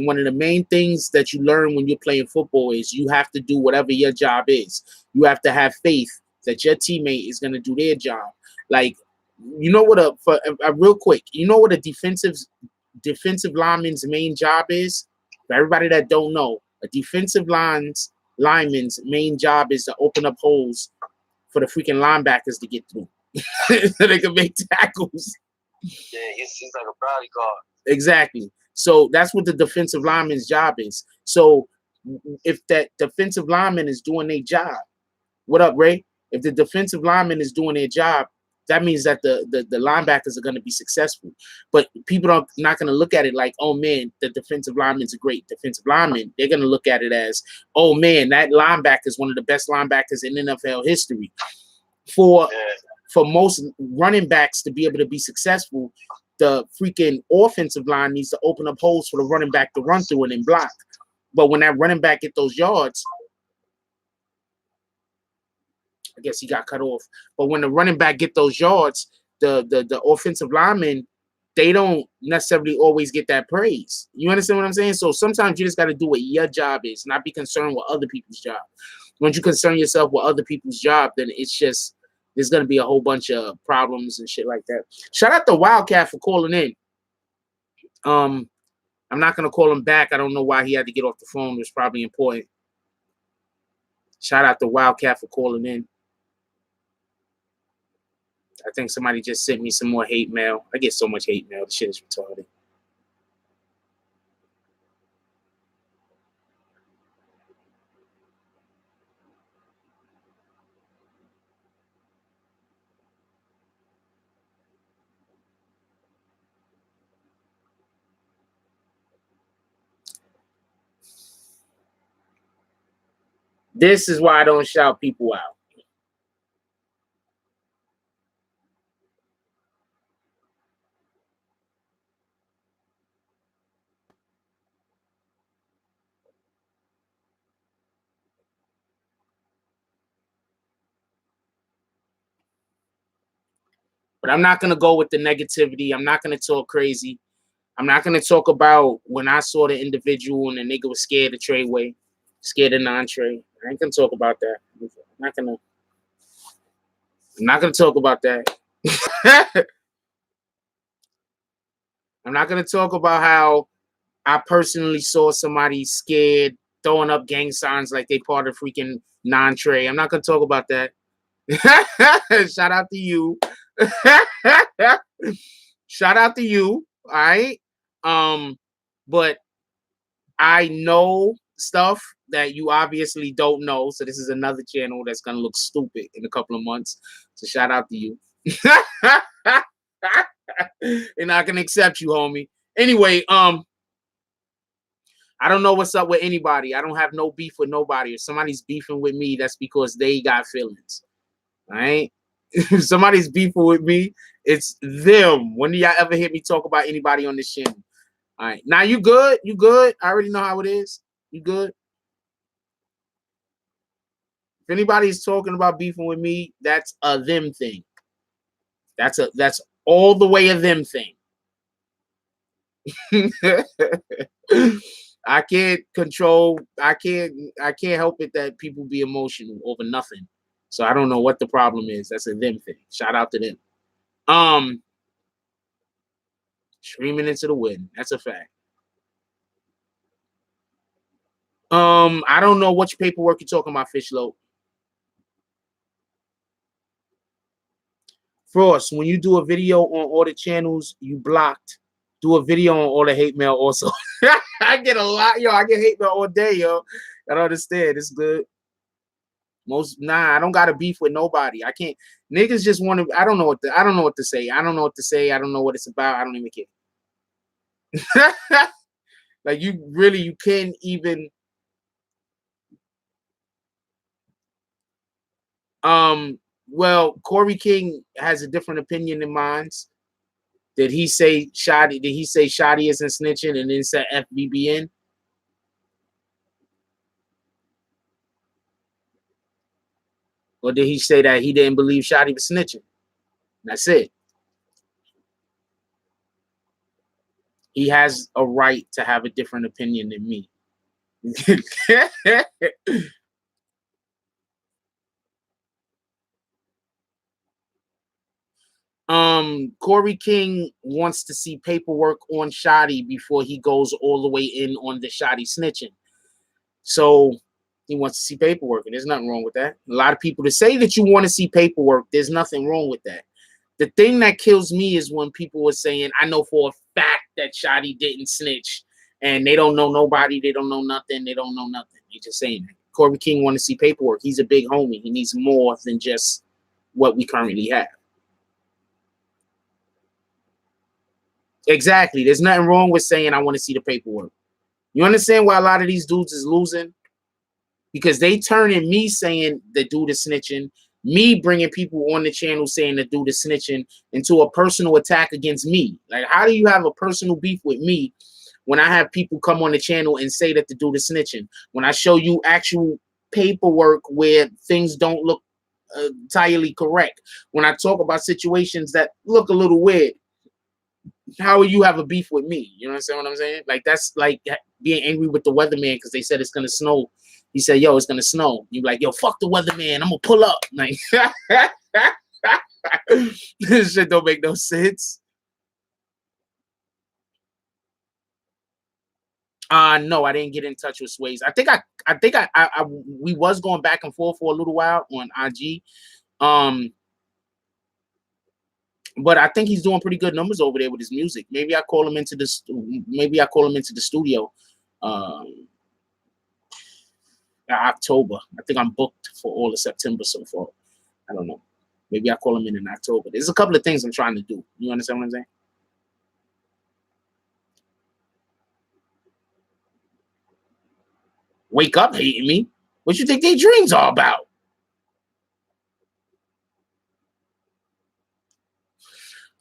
[SPEAKER 1] one of the main things that you learn when you're playing football is you have to do whatever your job is. You have to have faith that your teammate is gonna do their job. Like, you know what real quick, you know what a defensive lineman's main job is? For everybody that don't know, a defensive lineman's main job is to open up holes for the freaking linebackers to get through, so they can make tackles.
[SPEAKER 2] Yeah, it seems like a bodyguard.
[SPEAKER 1] Exactly. So that's what the defensive lineman's job is. So if that defensive lineman is doing their job, what up, Ray? If the defensive lineman is doing their job, that means that the linebackers are going to be successful. But people are not going to look at it like, oh man, the defensive lineman's a great defensive lineman. They're going to look at it as, oh man, that linebacker is one of the best linebackers in NFL history. For most running backs to be able to be successful, the freaking offensive line needs to open up holes for the running back to run through and then block. But when that running back get those yards, I guess he got cut off. But when the running back get those yards, the offensive linemen, they don't necessarily always get that praise. You understand what I'm saying? So sometimes you just got to do what your job is, not be concerned with other people's job. Once you concern yourself with other people's job, then it's just, there's going to be a whole bunch of problems and shit like that. Shout out to Wildcat for calling in. I'm not going to call him back. I don't know why he had to get off the phone. It was probably important. Shout out to Wildcat for calling in. I think somebody just sent me some more hate mail. I get so much hate mail. The shit is retarded. This is why I don't shout people out. But I'm not going to go with the negativity. I'm not going to talk crazy. I'm not going to talk about when I saw the individual and the nigga was scared of Treyway, scared of non-Trey. I ain't going to talk about that. I'm not going to talk about that. I'm not going to talk about how I personally saw somebody scared, throwing up gang signs like they part of freaking non-Trey. I'm not going to talk about that. Shout out to you. Shout out to you. All right. But I know stuff that you obviously don't know. So this is another channel that's gonna look stupid in a couple of months. So shout out to you. And I can accept you, homie. Anyway, I don't know what's up with anybody. I don't have no beef with nobody. If somebody's beefing with me, that's because they got feelings. All right. If somebody's beefing with me, it's them. When do y'all ever hear me talk about anybody on this channel? All right. Now you good? You good? I already know how it is. You good? If anybody's talking about beefing with me, that's a them thing. That's all the way a them thing. I can't control, I can't help it that people be emotional over nothing. So I don't know what the problem is. That's a them thing. Shout out to them. Screaming into the wind. That's a fact. I don't know which paperwork you're talking about, Fishlow. Frost, when you do a video on all the channels you blocked, do a video on all the hate mail also. I get a lot, yo. I get hate mail all day, yo. I don't understand. It's good. I don't got a beef with nobody. I can't. Niggas just want to. I don't know what to say. I don't know what to say. I don't know what it's about. I don't even care. Like you can't even. Well, Corey King has a different opinion than mine. Did he say Shotti? Did he say Shotti isn't snitching and then said FBBN? Or did he say that he didn't believe Shotti was snitching? That's it. He has a right to have a different opinion than me. Corey King wants to see paperwork on Shotti before he goes all the way in on the Shotti snitching. So he wants to see paperwork, and there's nothing wrong with that. A lot of people to say that you want to see paperwork, there's nothing wrong with that. The thing that kills me is when people are saying, I know for a fact that Shotti didn't snitch, and they don't know nobody, they don't know nothing, they don't know nothing. They're just saying that. Corey King want to see paperwork. He's a big homie. He needs more than just what we currently have. Exactly. There's nothing wrong with saying I want to see the paperwork. You understand why a lot of these dudes is losing? Because they turning me saying the dude is snitching, me bringing people on the channel saying the dude is snitching into a personal attack against me. Like, how do you have a personal beef with me when I have people come on the channel and say that the dude is snitching? When I show you actual paperwork where things don't look entirely correct. When I talk about situations that look a little weird. How will you have a beef with me? You understand what I'm saying? Like, that's like being angry with the weatherman because they said it's gonna snow. He said, yo, it's gonna snow. You like, yo, fuck the weatherman. I'm gonna pull up. Like, this shit don't make no sense. No, I didn't get in touch with Sways. I think we was going back and forth for a little while on IG. But I think he's doing pretty good numbers over there with his music. Maybe I call him into this. Maybe I call him into the studio. October. I think I'm booked for all of September so far. I don't know. Maybe I call him in October. There's a couple of things I'm trying to do. You understand what I'm saying? Wake up hating me. What you think their dreams are about?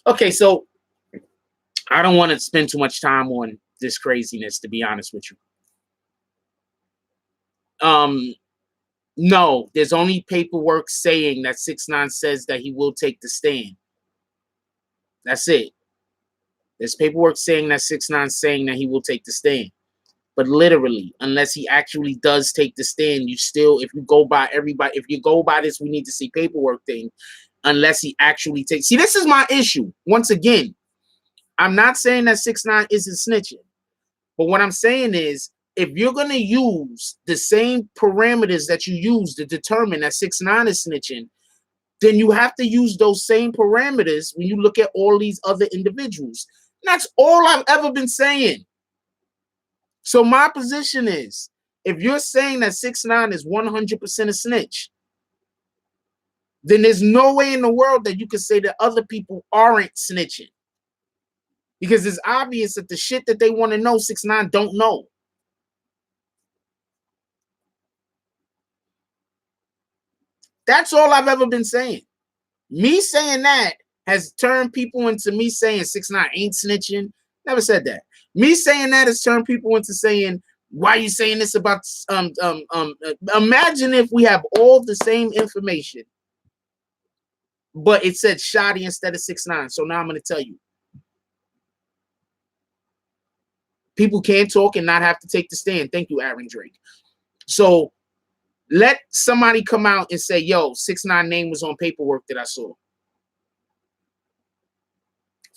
[SPEAKER 1] Okay, so I don't want to spend too much time on this craziness, to be honest with you. No, there's only paperwork saying that 6ix9ine says that he will take the stand. That's it. There's paperwork saying that 6ix9ine saying that he will take the stand. But literally, unless he actually does take the stand, you still, if you go by everybody, if you go by this, we need to see paperwork thing, unless he actually takes. See, this is my issue. Once again, I'm not saying that 6ix9ine isn't snitching. But what I'm saying is, if you're going to use the same parameters that you use to determine that 6ix9ine is snitching, then you have to use those same parameters when you look at all these other individuals. And that's all I've ever been saying. So my position is, if you're saying that 6ix9ine is 100% a snitch, then there's no way in the world that you can say that other people aren't snitching. Because it's obvious that the shit that they want to know, 6ix9ine don't know. That's all I've ever been saying. Me saying that has turned people into me saying 6ix9ine ain't snitching. Never said that. Me saying that has turned people into saying, why are you saying this about imagine if we have all the same information, but it said Shotti instead of 6ix9ine. So now I'm going to tell you. People can't talk and not have to take the stand. Thank you, Aaron Drake. So let somebody come out and say, yo, 6ix9ine name was on paperwork that I saw.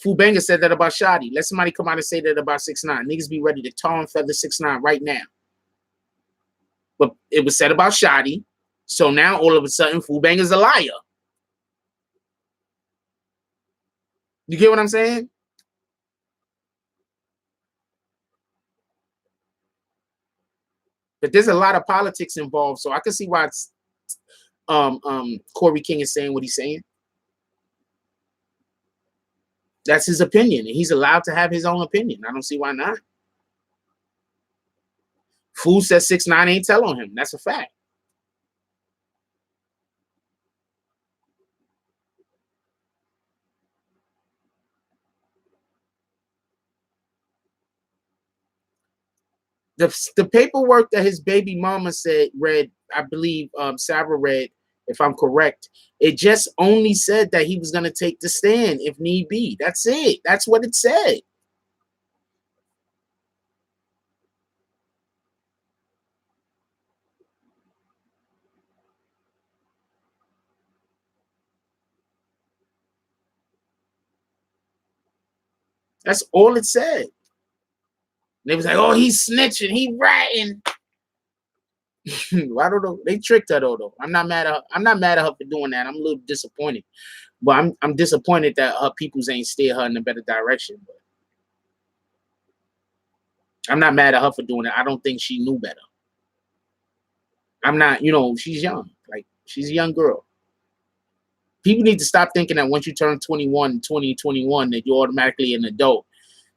[SPEAKER 1] Fubenga said that about Shotti. Let somebody come out and say that about 6ix9ine. Niggas be ready to tar and feather 6ix9ine right now. But it was said about Shotti. So now all of a sudden, Fubenga's a liar. You get what I'm saying? But there's a lot of politics involved, so I can see why it's, Corey King is saying what he's saying. That's his opinion, and he's allowed to have his own opinion. I don't see why not. Fool says 6ix9ine ain't tell on him. That's a fact. The paperwork that his baby mama read, I believe Sarah read, if I'm correct, it just only said that he was going to take the stand if need be. That's it. That's what it said. That's all it said. They was like, oh, he's snitching. He ratting. I don't know. They tricked her though. I'm not mad at her. I'm not mad at her for doing that. I'm a little disappointed. But I'm disappointed that her peoples ain't steer her in a better direction. But I'm not mad at her for doing it. I don't think she knew better. I'm not, she's young. Like, she's a young girl. People need to stop thinking that once you turn 21, 20, 21, that you're automatically an adult.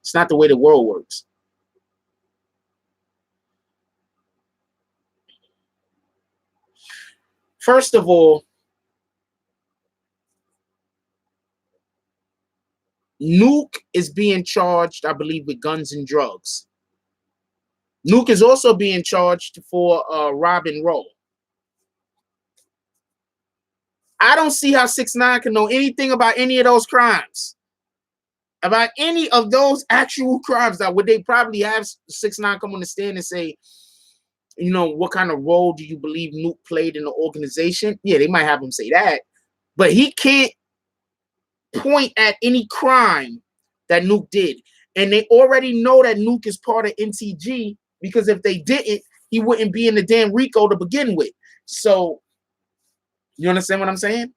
[SPEAKER 1] It's not the way the world works. First of all, Nuke is being charged, I believe, with guns and drugs. Nuke is also being charged for rob and roll. I don't see how 6ix9ine can know anything about any of those crimes. About any of those actual crimes. That would they probably have 6ix9ine come on the stand and say, what kind of role do you believe Nuke played in the organization? Yeah, they might have him say that. But he can't point at any crime that Nuke did. And they already know that Nuke is part of NTG, because if they didn't, he wouldn't be in the damn RICO to begin with. So, you understand what I'm saying?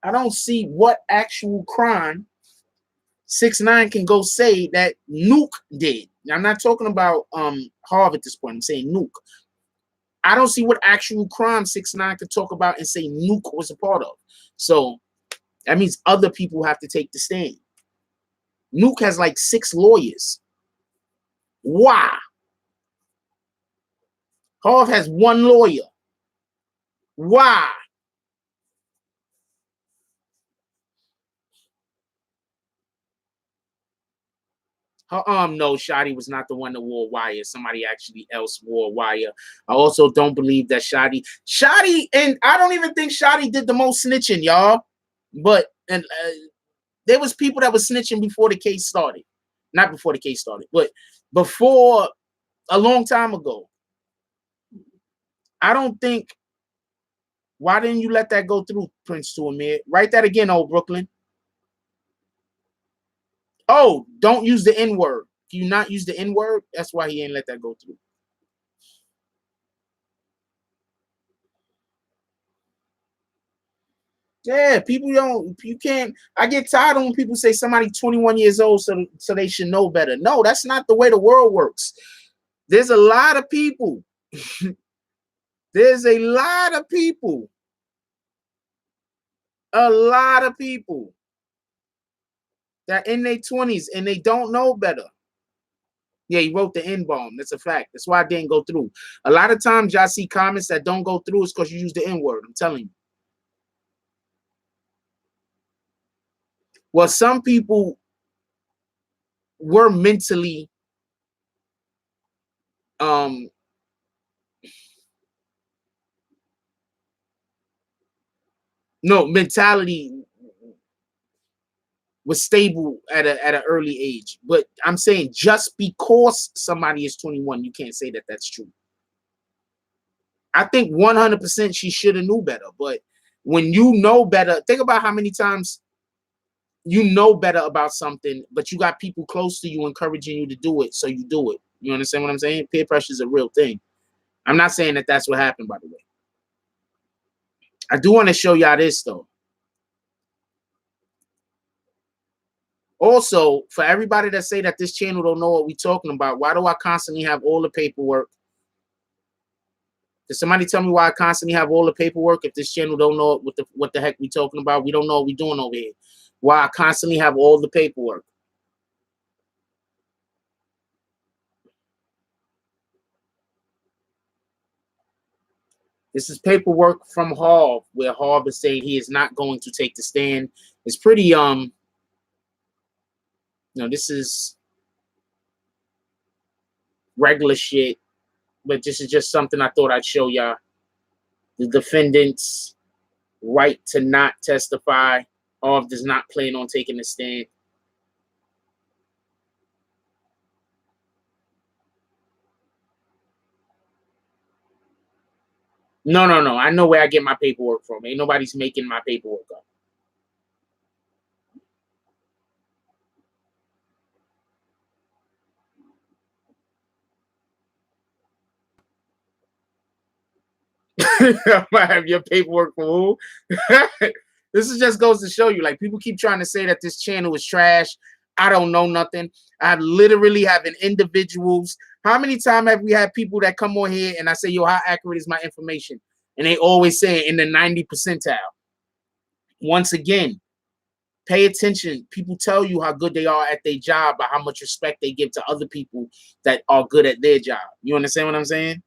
[SPEAKER 1] I don't see what actual crime 6ix9ine can go say that Nuke did. Now, I'm not talking about Harv at this point. I'm saying Nuke. I don't see what actual crime 6ix9ine could talk about and say Nuke was a part of. So that means other people have to take the stand. Nuke has like 6 lawyers. Why? Harv has one lawyer. Why? No, Shotti was not the one that wore wire. Somebody actually else wore wire. I also don't believe that Shotti, and I don't even think Shotti did the most snitching, y'all. But there was people that was snitching before the case started. Not before the case started, but before, a long time ago. I don't think. Why didn't you let that go through, Prince to Amir? Write that again, old Brooklyn. Oh, don't use the N-word. Do you not use the N-word? That's why he ain't let that go through. Yeah, people don't, you can't, I get tired of when people say somebody 21 years old so they should know better. No, that's not the way the world works. There's a lot of people. There's a lot of people. A lot of people that in their 20s and they don't know better. Yeah, he wrote the N-bomb. That's a fact. That's why it didn't go through. A lot of times y'all see comments that don't go through is because you use the N-word. I'm telling you. Well, some people were mentally mentality was stable at an early age. But I'm saying just because somebody is 21, you can't say that that's true. I think 100% she should have knew better. But when you know better, think about how many times you know better about something, but you got people close to you encouraging you to do it, so you do it. You understand what I'm saying? Peer pressure is a real thing. I'm not saying that that's what happened, by the way. I do want to show y'all this, though. Also, for everybody that say that this channel don't know what we're talking about, why do I constantly have all the paperwork? Does somebody tell me why I constantly have all the paperwork if this channel don't know what the heck we talking about? We don't know what we're doing over here. Why I constantly have all the paperwork? This is paperwork from Harv, where Harv is saying he is not going to take the stand. It's pretty this is regular shit, but this is just something I thought I'd show y'all. The defendant's right to not testify. Harv does not plan on taking the stand. No. I know where I get my paperwork from. Ain't nobody's making my paperwork up. I might have your paperwork for who? This is just goes to show you, like, people keep trying to say that this channel is trash. I don't know nothing. I literally having individuals. How many times have we had people that come on here and I say, yo, how accurate is my information? And they always say in the 90th percentile. Once again, pay attention. People tell you how good they are at their job by how much respect they give to other people that are good at their job. You understand what I'm saying?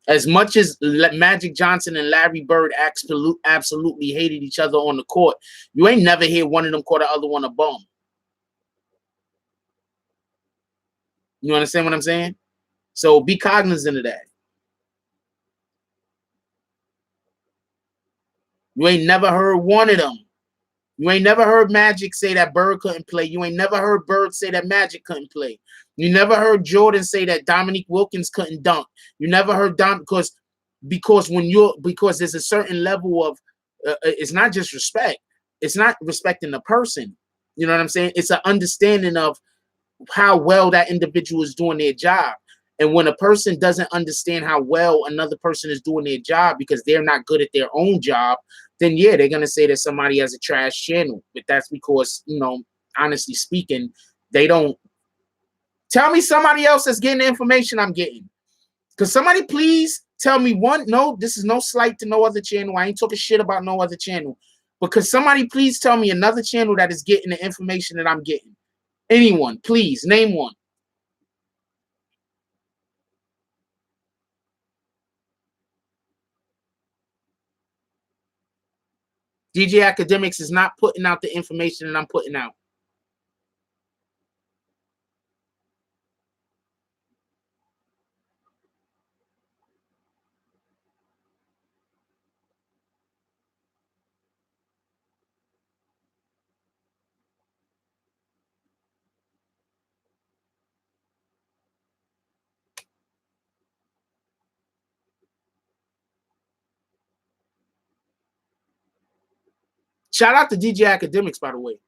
[SPEAKER 1] As much as Magic Johnson and Larry Bird absolutely hated each other on the court, you ain't never hear one of them call the other one a bum. You understand what I'm saying? So be cognizant of that. You ain't never heard one of them. You ain't never heard Magic say that Bird couldn't play. You ain't never heard Bird say that Magic couldn't play. You never heard Jordan say that Dominique Wilkins couldn't dunk. You never heard because there's a certain level of it's not just respect. It's not respecting the person. You know what I'm saying? It's an understanding of how well that individual is doing their job. And when a person doesn't understand how well another person is doing their job because they're not good at their own job, then yeah, they're going to say that somebody has a trash channel. But that's because, honestly speaking, they don't. Tell me somebody else that's getting the information I'm getting. Because somebody please tell me one. No, this is no slight to no other channel. I ain't talking shit about no other channel. Because somebody please tell me another channel that is getting the information that I'm getting. Anyone, please, name one. DJ Academics is not putting out the information that I'm putting out. Shout out to DJ Academics, by the way.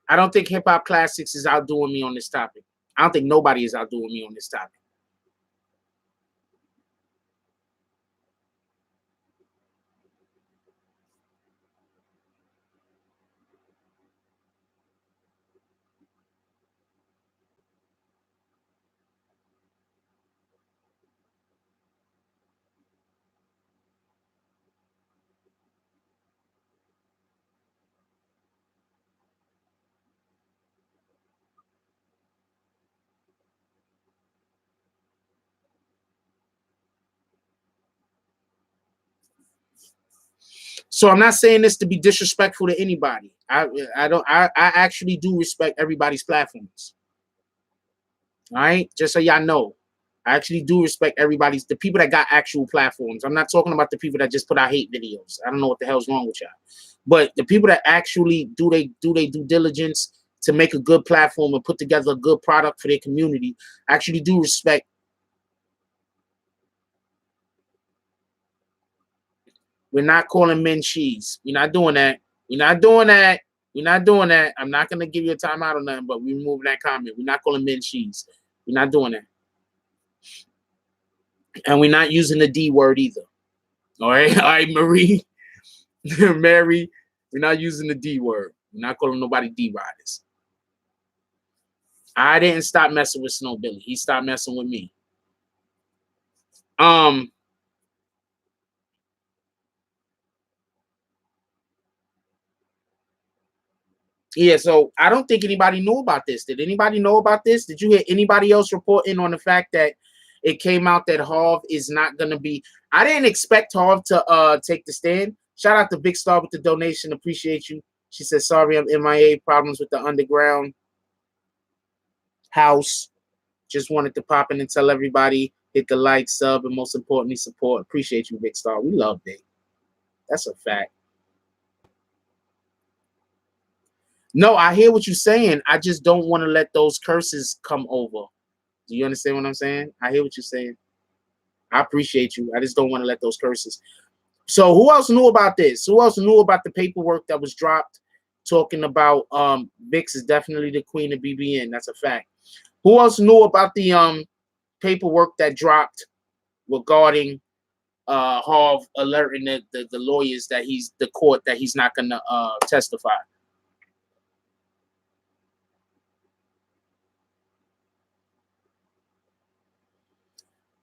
[SPEAKER 1] I don't think Hip Hop Classics is outdoing me on this topic. I don't think nobody is outdoing me on this topic. So I'm not saying this to be disrespectful to anybody. I actually do respect everybody's platforms. All right, just so y'all know, I actually do respect the people that got actual platforms. I'm not talking about the people that just put out hate videos. I don't know what the hell's wrong with y'all, but the people that actually do they due diligence to make a good platform and put together a good product for their community, I actually do respect. We're not calling men she's. We're not doing that. We're not doing that. We're not doing that. I'm not gonna give you a timeout on nothing, but we're removing that comment. We're not calling men she's. We're not doing that. And we're not using the D word either. All right, Marie, Mary, we're not using the D word. We're not calling nobody D riders. I didn't stop messing with Snow Billy. He stopped messing with me. Yeah, so I don't think anybody knew about this. Did anybody know about this? Did you hear anybody else reporting on the fact that it came out that Harv is not going to be? I didn't expect Harv to take the stand. Shout out to Big Star with the donation. Appreciate you. She said, sorry, I'm MIA. Problems with the underground house. Just wanted to pop in and tell everybody, hit the like, sub, and most importantly, support. Appreciate you, Big Star. We love Big. That's a fact. No, I hear what you're saying. I just don't want to let those curses come over. Do you understand what I'm saying? I hear what you're saying. I appreciate you. I just don't want to let those curses. So who else knew about this? Who else knew about the paperwork that was dropped talking about Vix is definitely the queen of BBN? That's a fact. Who else knew about the paperwork that dropped regarding Harv alerting the lawyers that he's the court that he's not gonna testify?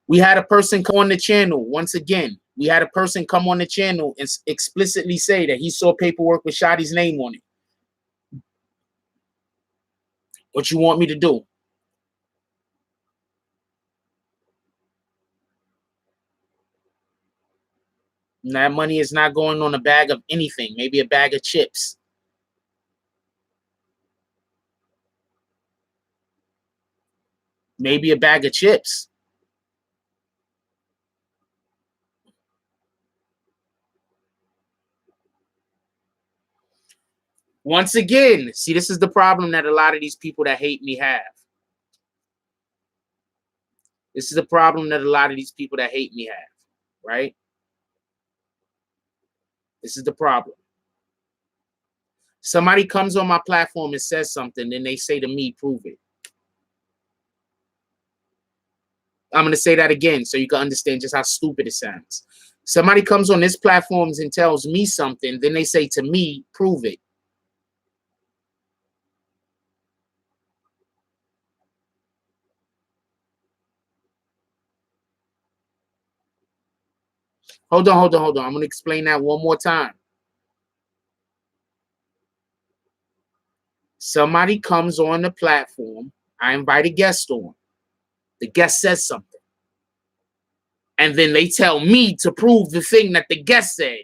[SPEAKER 1] We had a person come on the channel once again. We had a person come on the channel and explicitly say that he saw paperwork with Shotti's name on it. What you want me to do? And that money is not going on a bag of anything. Maybe a bag of chips. Maybe a bag of chips. Once again, see, this is the problem that a lot of these people that hate me have. This is the problem that a lot of these people that hate me have, right? This is the problem. Somebody comes on my platform and says something, then they say to me, prove it. I'm going to say that again so you can understand just how stupid it sounds. Somebody comes on this platform and tells me something, then they say to me, prove it. Hold on. I'm going to explain that one more time. Somebody comes on the platform. I invite a guest on. The guest says something. And then they tell me to prove the thing that the guest said.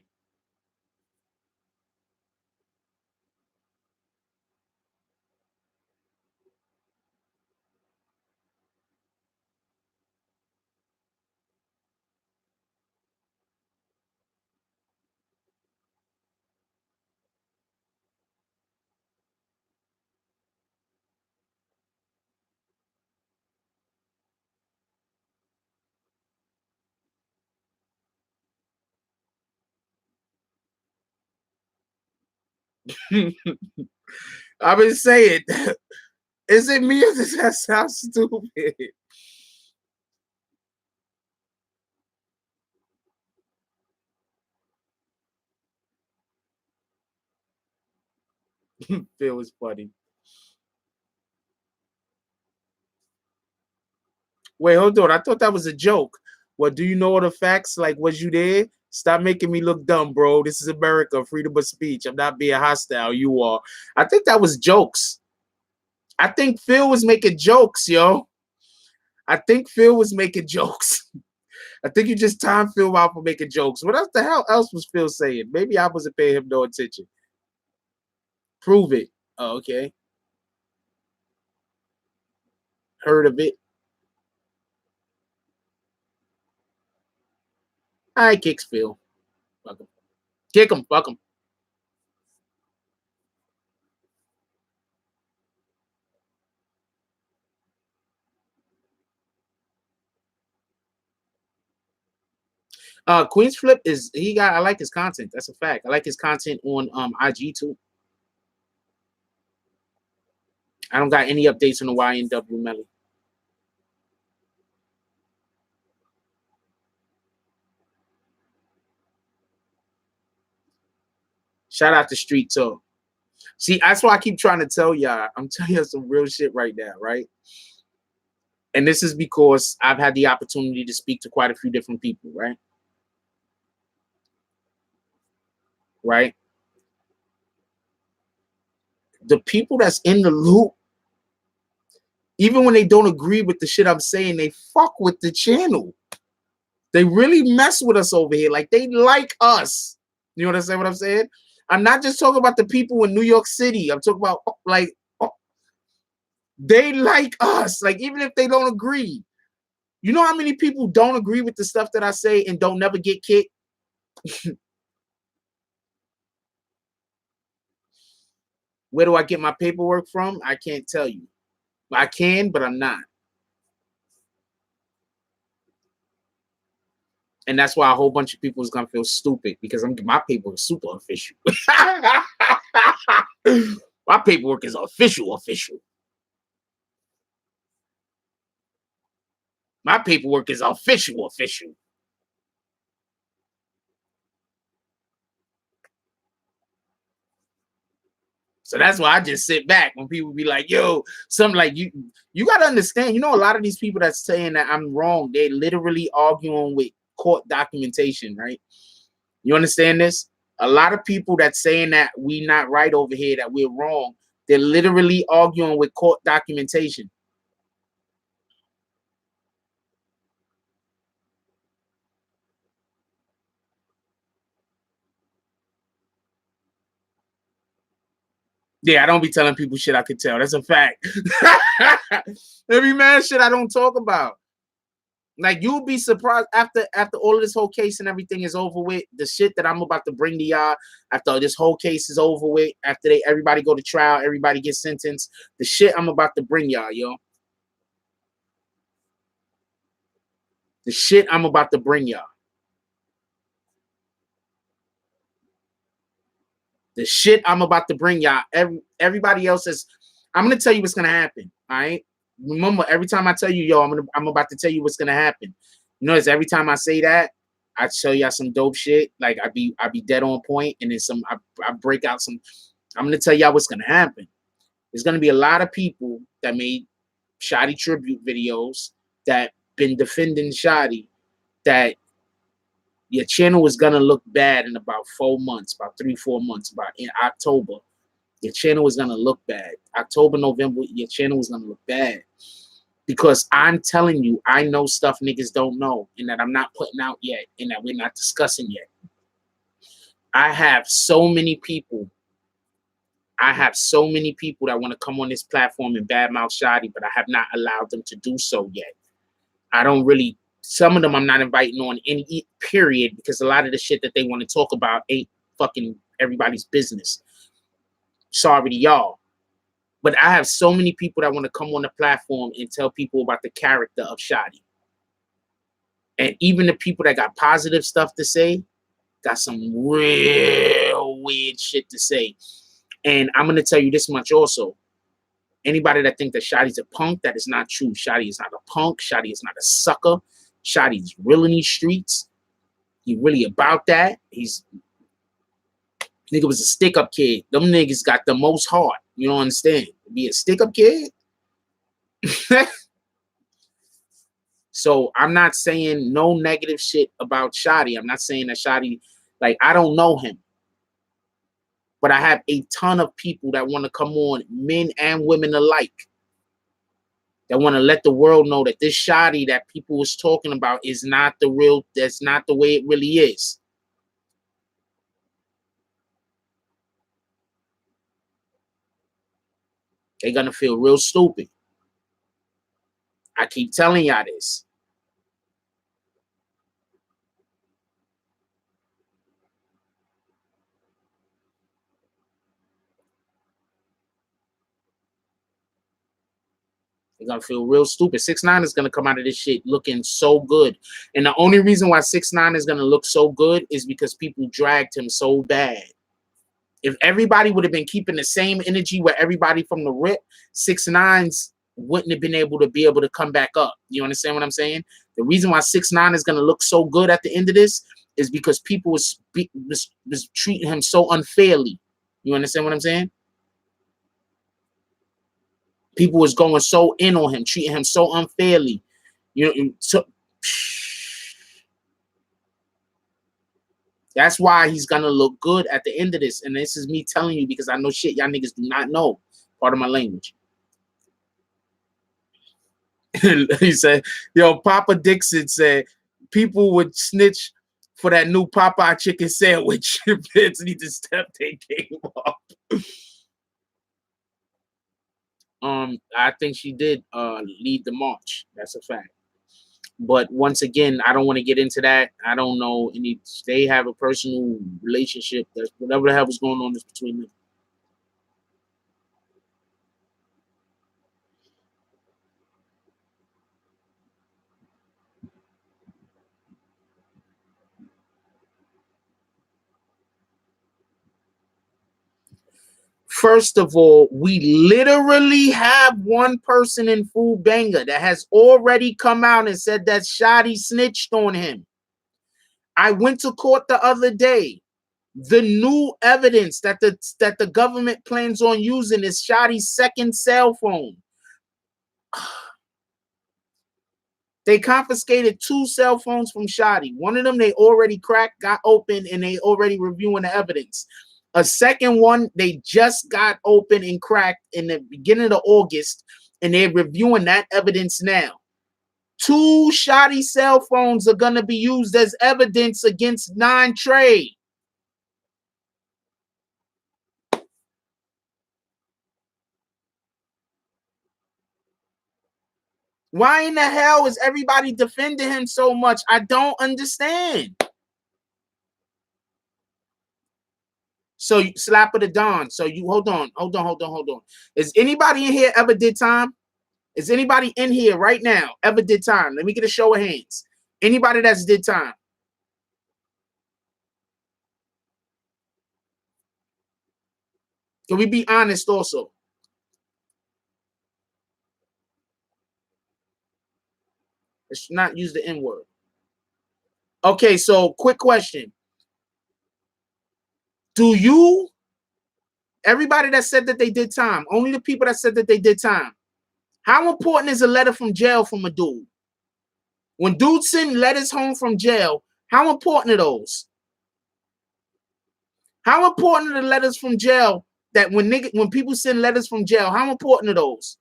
[SPEAKER 1] I've been saying, is it me or does that sound stupid? Phil was funny. Wait, hold on. I thought that was a joke. What, do you know all the facts? Like, was you there? Stop making me look dumb, bro. This is America, freedom of speech. I'm not being hostile. You are. I think that was jokes. I think Phil was making jokes, yo. I think Phil was making jokes. I think you just timed Phil out for making jokes. What else the hell else was Phil saying? Maybe I wasn't paying him no attention. Prove it. Oh, okay. Heard of it. All right, kicks Phil. Fuck him. Kick him. Fuck him. Queens Flip is I like his content. That's a fact. I like his content on IG too. I don't got any updates on the YNW Melly. Shout out to Street Talk. See, that's why I keep trying to tell y'all. I'm telling you some real shit right now, right? And this is because I've had the opportunity to speak to quite a few different people, right? Right? The people that's in the loop, even when they don't agree with the shit I'm saying, they fuck with the channel. They really mess with us over here. Like, they like us. You understand what I'm saying? I'm not just talking about the people in New York City. I'm talking about, like, they like us. Like, even if they don't agree. You know how many people don't agree with the stuff that I say and don't never get kicked? Where do I get my paperwork from? I can't tell you. I can, but I'm not. And that's why a whole bunch of people is gonna feel stupid because my paperwork is super official. My paperwork is official. My paperwork is official. So that's why I just sit back when people be like, yo, something like you got to understand, you know, a lot of these people that's saying that I'm wrong, they're literally arguing with court documentation, right? You understand this? A lot of people that's saying that we not right over here, that we're wrong, they're literally arguing with court documentation. Yeah, I don't be telling people shit I could tell. That's a fact. Every man shit I don't talk about. Like, you'll be surprised after all of this whole case and everything is over with, the shit that I'm about to bring to y'all after this whole case is over with, after everybody go to trial, everybody gets sentenced, the shit I'm about to bring y'all, yo. The shit I'm about to bring y'all. The shit I'm about to bring y'all. Everybody else is, I'm going to tell you what's going to happen, all right? Remember, every time I tell you, yo, I'm about to tell you what's going to happen. You notice every time I say that, I show y'all some dope shit. Like, I be dead on point, and then I break out some. I'm going to tell y'all what's going to happen. There's going to be a lot of people that made Shotti tribute videos that been defending Shotti, that your channel is going to look bad in about 4 months, about 3-4 months, about in October. Your channel is gonna look bad. October, November, your channel is gonna look bad. Because I'm telling you, I know stuff niggas don't know and that I'm not putting out yet and that we're not discussing yet. I have so many people that want to come on this platform and badmouth Shotti, but I have not allowed them to do so yet. I don't really, some of them I'm not inviting on any period because a lot of the shit that they want to talk about ain't fucking everybody's business. Sorry to y'all. But I have so many people that want to come on the platform and tell people about the character of Shotti. And even the people that got positive stuff to say, got some real weird shit to say. And I'm going to tell you this much also. Anybody that thinks that Shotti's a punk, that is not true. Shotti is not a punk. Shotti is not a sucker. Shotti is real in these streets. He really about that. Nigga was a stick-up kid. Them niggas got the most heart. You don't understand. Be a stick-up kid? So I'm not saying no negative shit about Shotti. I'm not saying that Shotti, like, I don't know him. But I have a ton of people that want to come on, men and women alike, that want to let the world know that this Shotti that people was talking about is not the real, that's not the way it really is. They're going to feel real stupid. I keep telling y'all this. They're going to feel real stupid. 6ix9ine is going to come out of this shit looking so good. And the only reason why 6ix9ine is going to look so good is because people dragged him so bad. If everybody would have been keeping the same energy with everybody from the rip, 6ix9ine wouldn't have been able to come back up. You understand what I'm saying? The reason why 6ix9ine is going to look so good at the end of this is because people was treating him so unfairly. You understand what I'm saying? People was going so in on him, treating him so unfairly. You know, so that's why he's gonna look good at the end of this. And this is me telling you because I know shit y'all niggas do not know. Part of my language. He said, yo, Papa Dixon said people would snitch for that new Popeye chicken sandwich. Beatz need to step their game up. I think she did lead the march. That's a fact. But once again, I don't want to get into that. I don't know any. They have a personal relationship. That's whatever the hell was going on is between them. First of all, we literally have one person in Food Banger that has already come out and said that Shotti snitched on him. I went to court the other day. The new evidence that the government plans on using is Shotti's second cell phone. They confiscated 2 cell phones from Shotti. One of them they already cracked, got open, and they already reviewing the evidence. A second one, they just got open and cracked in the beginning of August, and they're reviewing that evidence now. 2 Shotti cell phones are going to be used as evidence against 9 Trey. Why in the hell is everybody defending him so much? I don't understand. So you slap of the dawn. So you hold on. Is anybody in here ever did time? Is anybody in here right now ever did time? Let me get a show of hands. Anybody that's did time? Can we be honest also? Let's not use the N-word. Okay, so quick question. Do you, everybody that said that they did time, only the people that said that they did time, how important is a letter from jail from a dude? When dudes send letters home from jail, how important are those? How important are the letters from jail that when people send letters from jail, how important are those?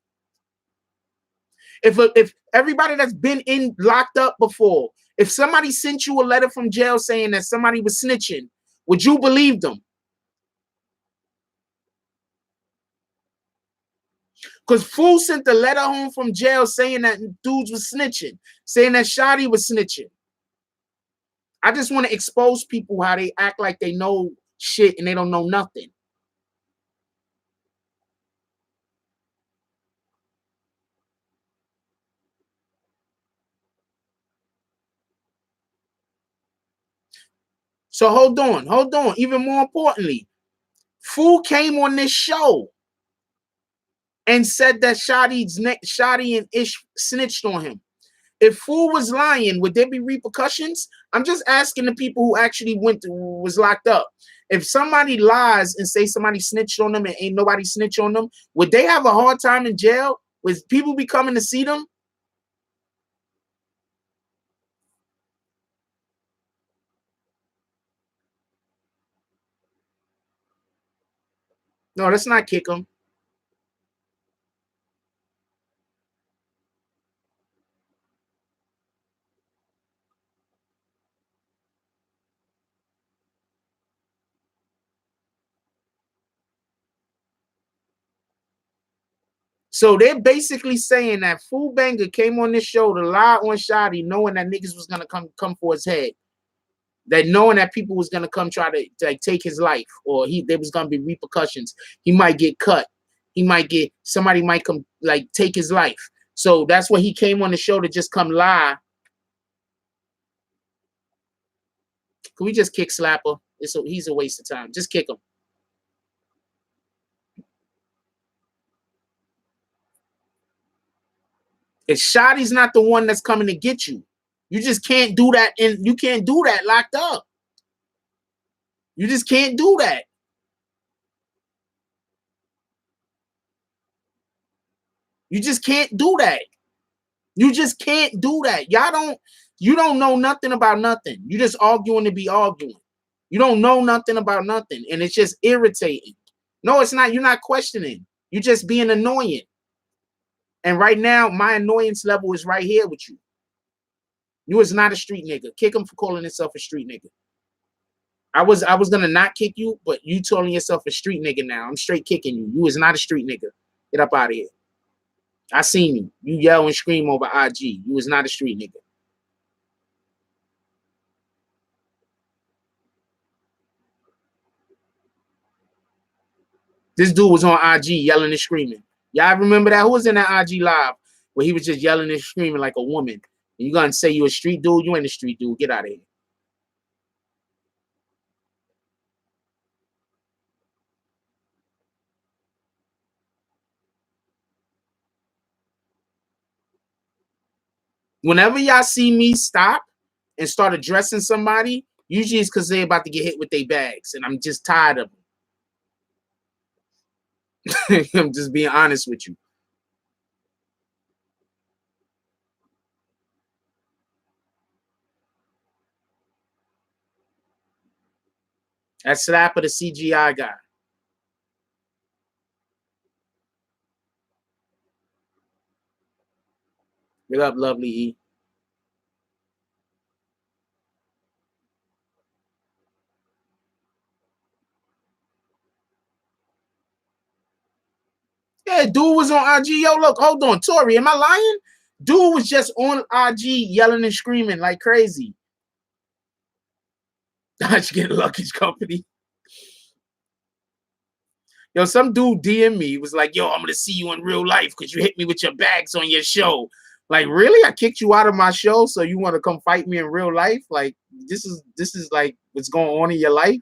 [SPEAKER 1] If everybody that's been in locked up before, if somebody sent you a letter from jail saying that somebody was snitching, would you believe them? Because Fool sent a letter home from jail saying that dudes was snitching, saying that Shotti was snitching. I just want to expose people how they act like they know shit and they don't know nothing. So hold on. Even more importantly, Fool came on this show and said that Shotti and Ish snitched on him. If Fool was lying, would there be repercussions? I'm just asking the people who actually was locked up. If somebody lies and say somebody snitched on them and ain't nobody snitch on them, would they have a hard time in jail? Would people be coming to see them? No, let's not kick them. So they're basically saying that Fool Banger came on this show to lie on Shotti, knowing that niggas was gonna come for his head. That knowing that people was gonna come try to like take his life, or there was gonna be repercussions. He might get cut. Somebody might come like take his life. So that's why he came on the show to just come lie. Can we just kick Slapper? He's a waste of time. Just kick him. If Shotti's not the one that's coming to get you, you just can't do that, and you can't do that locked up. You just can't do that. You just can't do that. You just can't do that. You don't know nothing about nothing. You just arguing to be arguing. You don't know nothing about nothing, and it's just irritating. No, it's not. You're not questioning. You're just being annoying. And right now, my annoyance level is right here with you. You is not a street nigga. Kick him for calling himself a street nigga. I was gonna not kick you, but you calling yourself a street nigga now. I'm straight kicking you. You is not a street nigga. Get up out of here. I seen you. You yell and scream over IG. You was not a street nigga. This dude was on IG yelling and screaming. Y'all remember that? Who was in that IG live where he was just yelling and screaming like a woman? And you gonna say you a street dude? You ain't a street dude. Get out of here. Whenever y'all see me stop and start addressing somebody, usually it's because they're about to get hit with their bags, and I'm just tired of them. I'm just being honest with you. That slap of the CGI guy. Get up, lovely E. Yeah, dude was on IG. Yo, look, hold on. Tori, am I lying? Dude was just on IG yelling and screaming like crazy. I should get Luggage Company. Yo, some dude DM me, was like, yo, I'm gonna see you in real life because you hit me with your bags on your show. Like, really? I kicked you out of my show, so you want to come fight me in real life? Like, this is like what's going on in your life?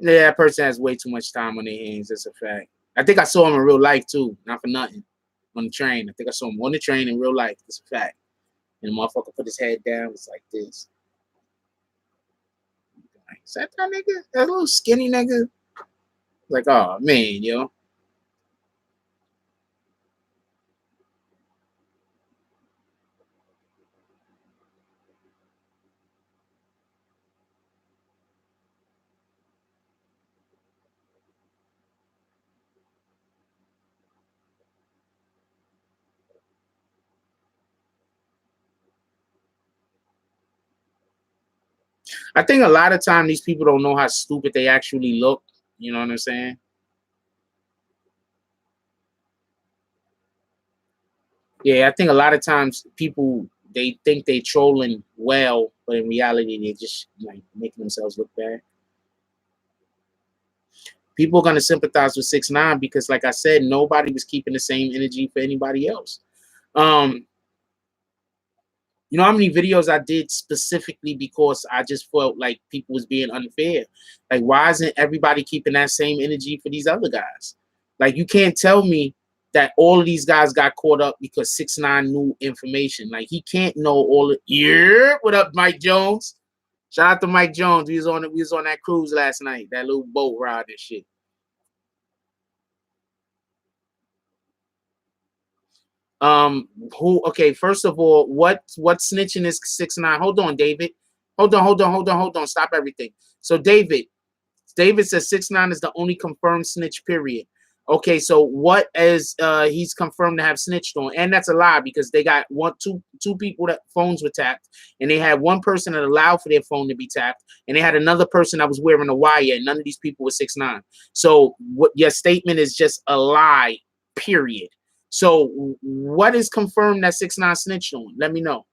[SPEAKER 1] Yeah, that person has way too much time on their hands. That's a fact. I think I saw him in real life too, not for nothing. On the train. I think I saw him on the train in real life. That's a fact. And the motherfucker put his head down. It's like this. Is that nigga? That little skinny nigga? Like, oh man, yo. I think a lot of time these people don't know how stupid they actually look. You know what I'm saying? Yeah, I think a lot of times people, they think they trolling well, but in reality they just like making themselves look bad. People are gonna sympathize with 6ix9ine because, like I said, nobody was keeping the same energy for anybody else. You know how many videos I did specifically because I just felt like people was being unfair. Like, why isn't everybody keeping that same energy for these other guys? Like, you can't tell me that all of these guys got caught up because 6ix9ine knew information. Like, he can't know all of. Yeah, what up, Mike Jones? Shout out to Mike Jones. We was on that cruise last night, that little boat ride and shit. Okay, first of all, what snitching is 6ix9ine? Hold on, David. Hold on. Stop everything. So David says 6ix9ine is the only confirmed snitch, period. Okay, so what is he's confirmed to have snitched on? And that's a lie because they got two people that phones were tapped, and they had one person that allowed for their phone to be tapped, and they had another person that was wearing a wire, and none of these people were 6ix9ine. So what your statement is just a lie, period. So what is confirmed that 6ix9ine snitched on? Let me know.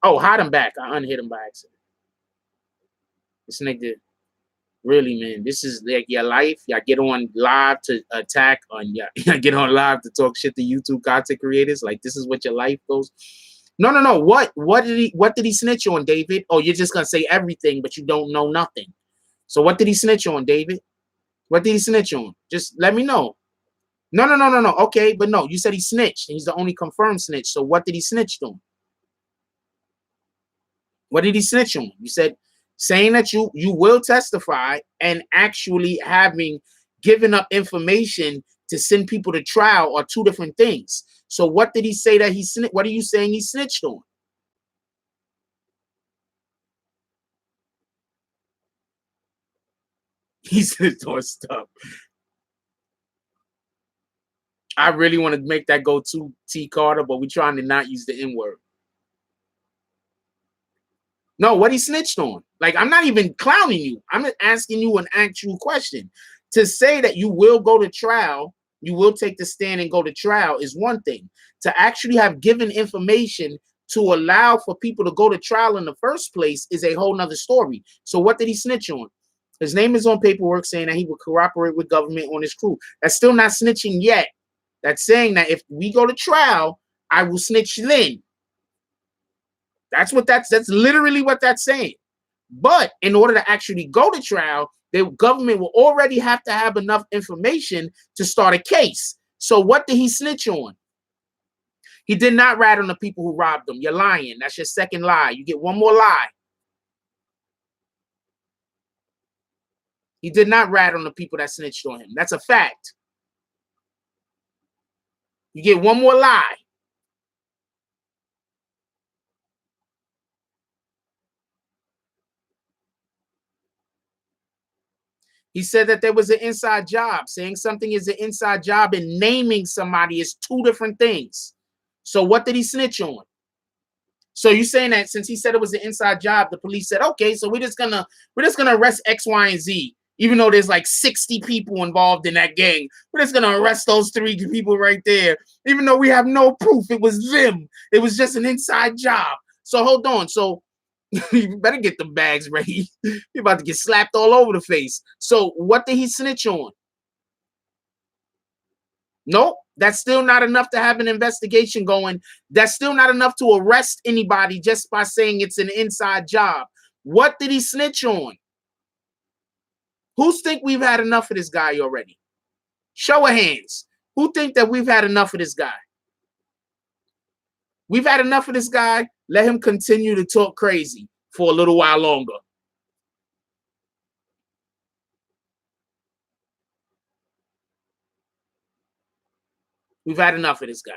[SPEAKER 1] Oh, hide him back. I unhit him by accident. This nigga, really, man. This is like your life. Y'all get on live to attack on y'all get on live to talk shit to YouTube content creators. Like, this is what your life goes. No. What did he snitch on, David? Oh, you're just gonna say everything, but you don't know nothing. So what did he snitch on, David? What did he snitch on? Just let me know. No. Okay, but no, you said he snitched. He's the only confirmed snitch. So what did he snitch on? What did he snitch on? You said saying that you will testify and actually having given up information to send people to trial are two different things. So what did he say that he snitched? What are you saying he snitched on? He snitched on stuff. I really want to make that go to T Carter, but we're trying to not use the N-word. No, what he snitched on. Like, I'm not even clowning you. I'm asking you an actual question. To say that you will go to trial, you will take the stand and go to trial is one thing. To actually have given information to allow for people to go to trial in the first place is a whole nother story. So what did he snitch on? His name is on paperwork saying that he would cooperate with government on his crew. That's still not snitching yet. That's saying that if we go to trial, I will snitch then. That's literally what that's saying. But in order to actually go to trial, the government will already have to have enough information to start a case. So what did he snitch on? He did not rat on the people who robbed him. You're lying. That's your second lie. You get one more lie. He did not rat on the people that snitched on him. That's a fact. You get one more lie. He said that there was an inside job. Saying something is an inside job and naming somebody is two different things. So what did he snitch on? So you're saying that since he said it was an inside job, the police said, okay, so we're just gonna arrest X, Y, and Z, even though there's like 60 people involved in that gang. We're just gonna arrest those 3 people right there, even though we have no proof it was them. It was just an inside job. So hold on. So you better get the bags ready. You're about to get slapped all over the face. So what did he snitch on? Nope. That's still not enough to have an investigation going. That's still not enough to arrest anybody just by saying it's an inside job. What did he snitch on? Who's think we've had enough of this guy already? Show of hands. Who think that we've had enough of this guy? We've had enough of this guy. Let him continue to talk crazy for a little while longer. We've had enough of this guy.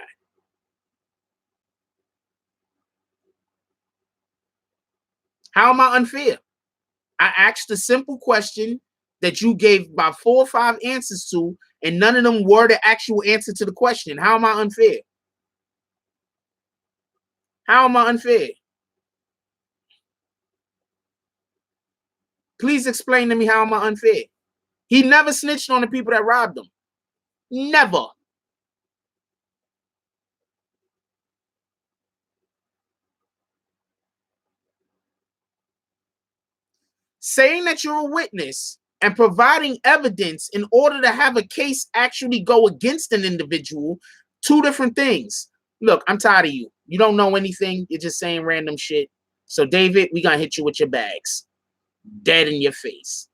[SPEAKER 1] How am I unfair? I asked a simple question that you gave about 4 or 5 answers to, and none of them were the actual answer to the question. How am I unfair? How am I unfair? Please explain to me how am I unfair? He never snitched on the people that robbed him. Never. Saying that you're a witness and providing evidence in order to have a case actually go against an individual, 2 different things. Look, I'm tired of you. You don't know anything. You're just saying random shit. So, David, we gonna hit you with your bags. Dead in your face.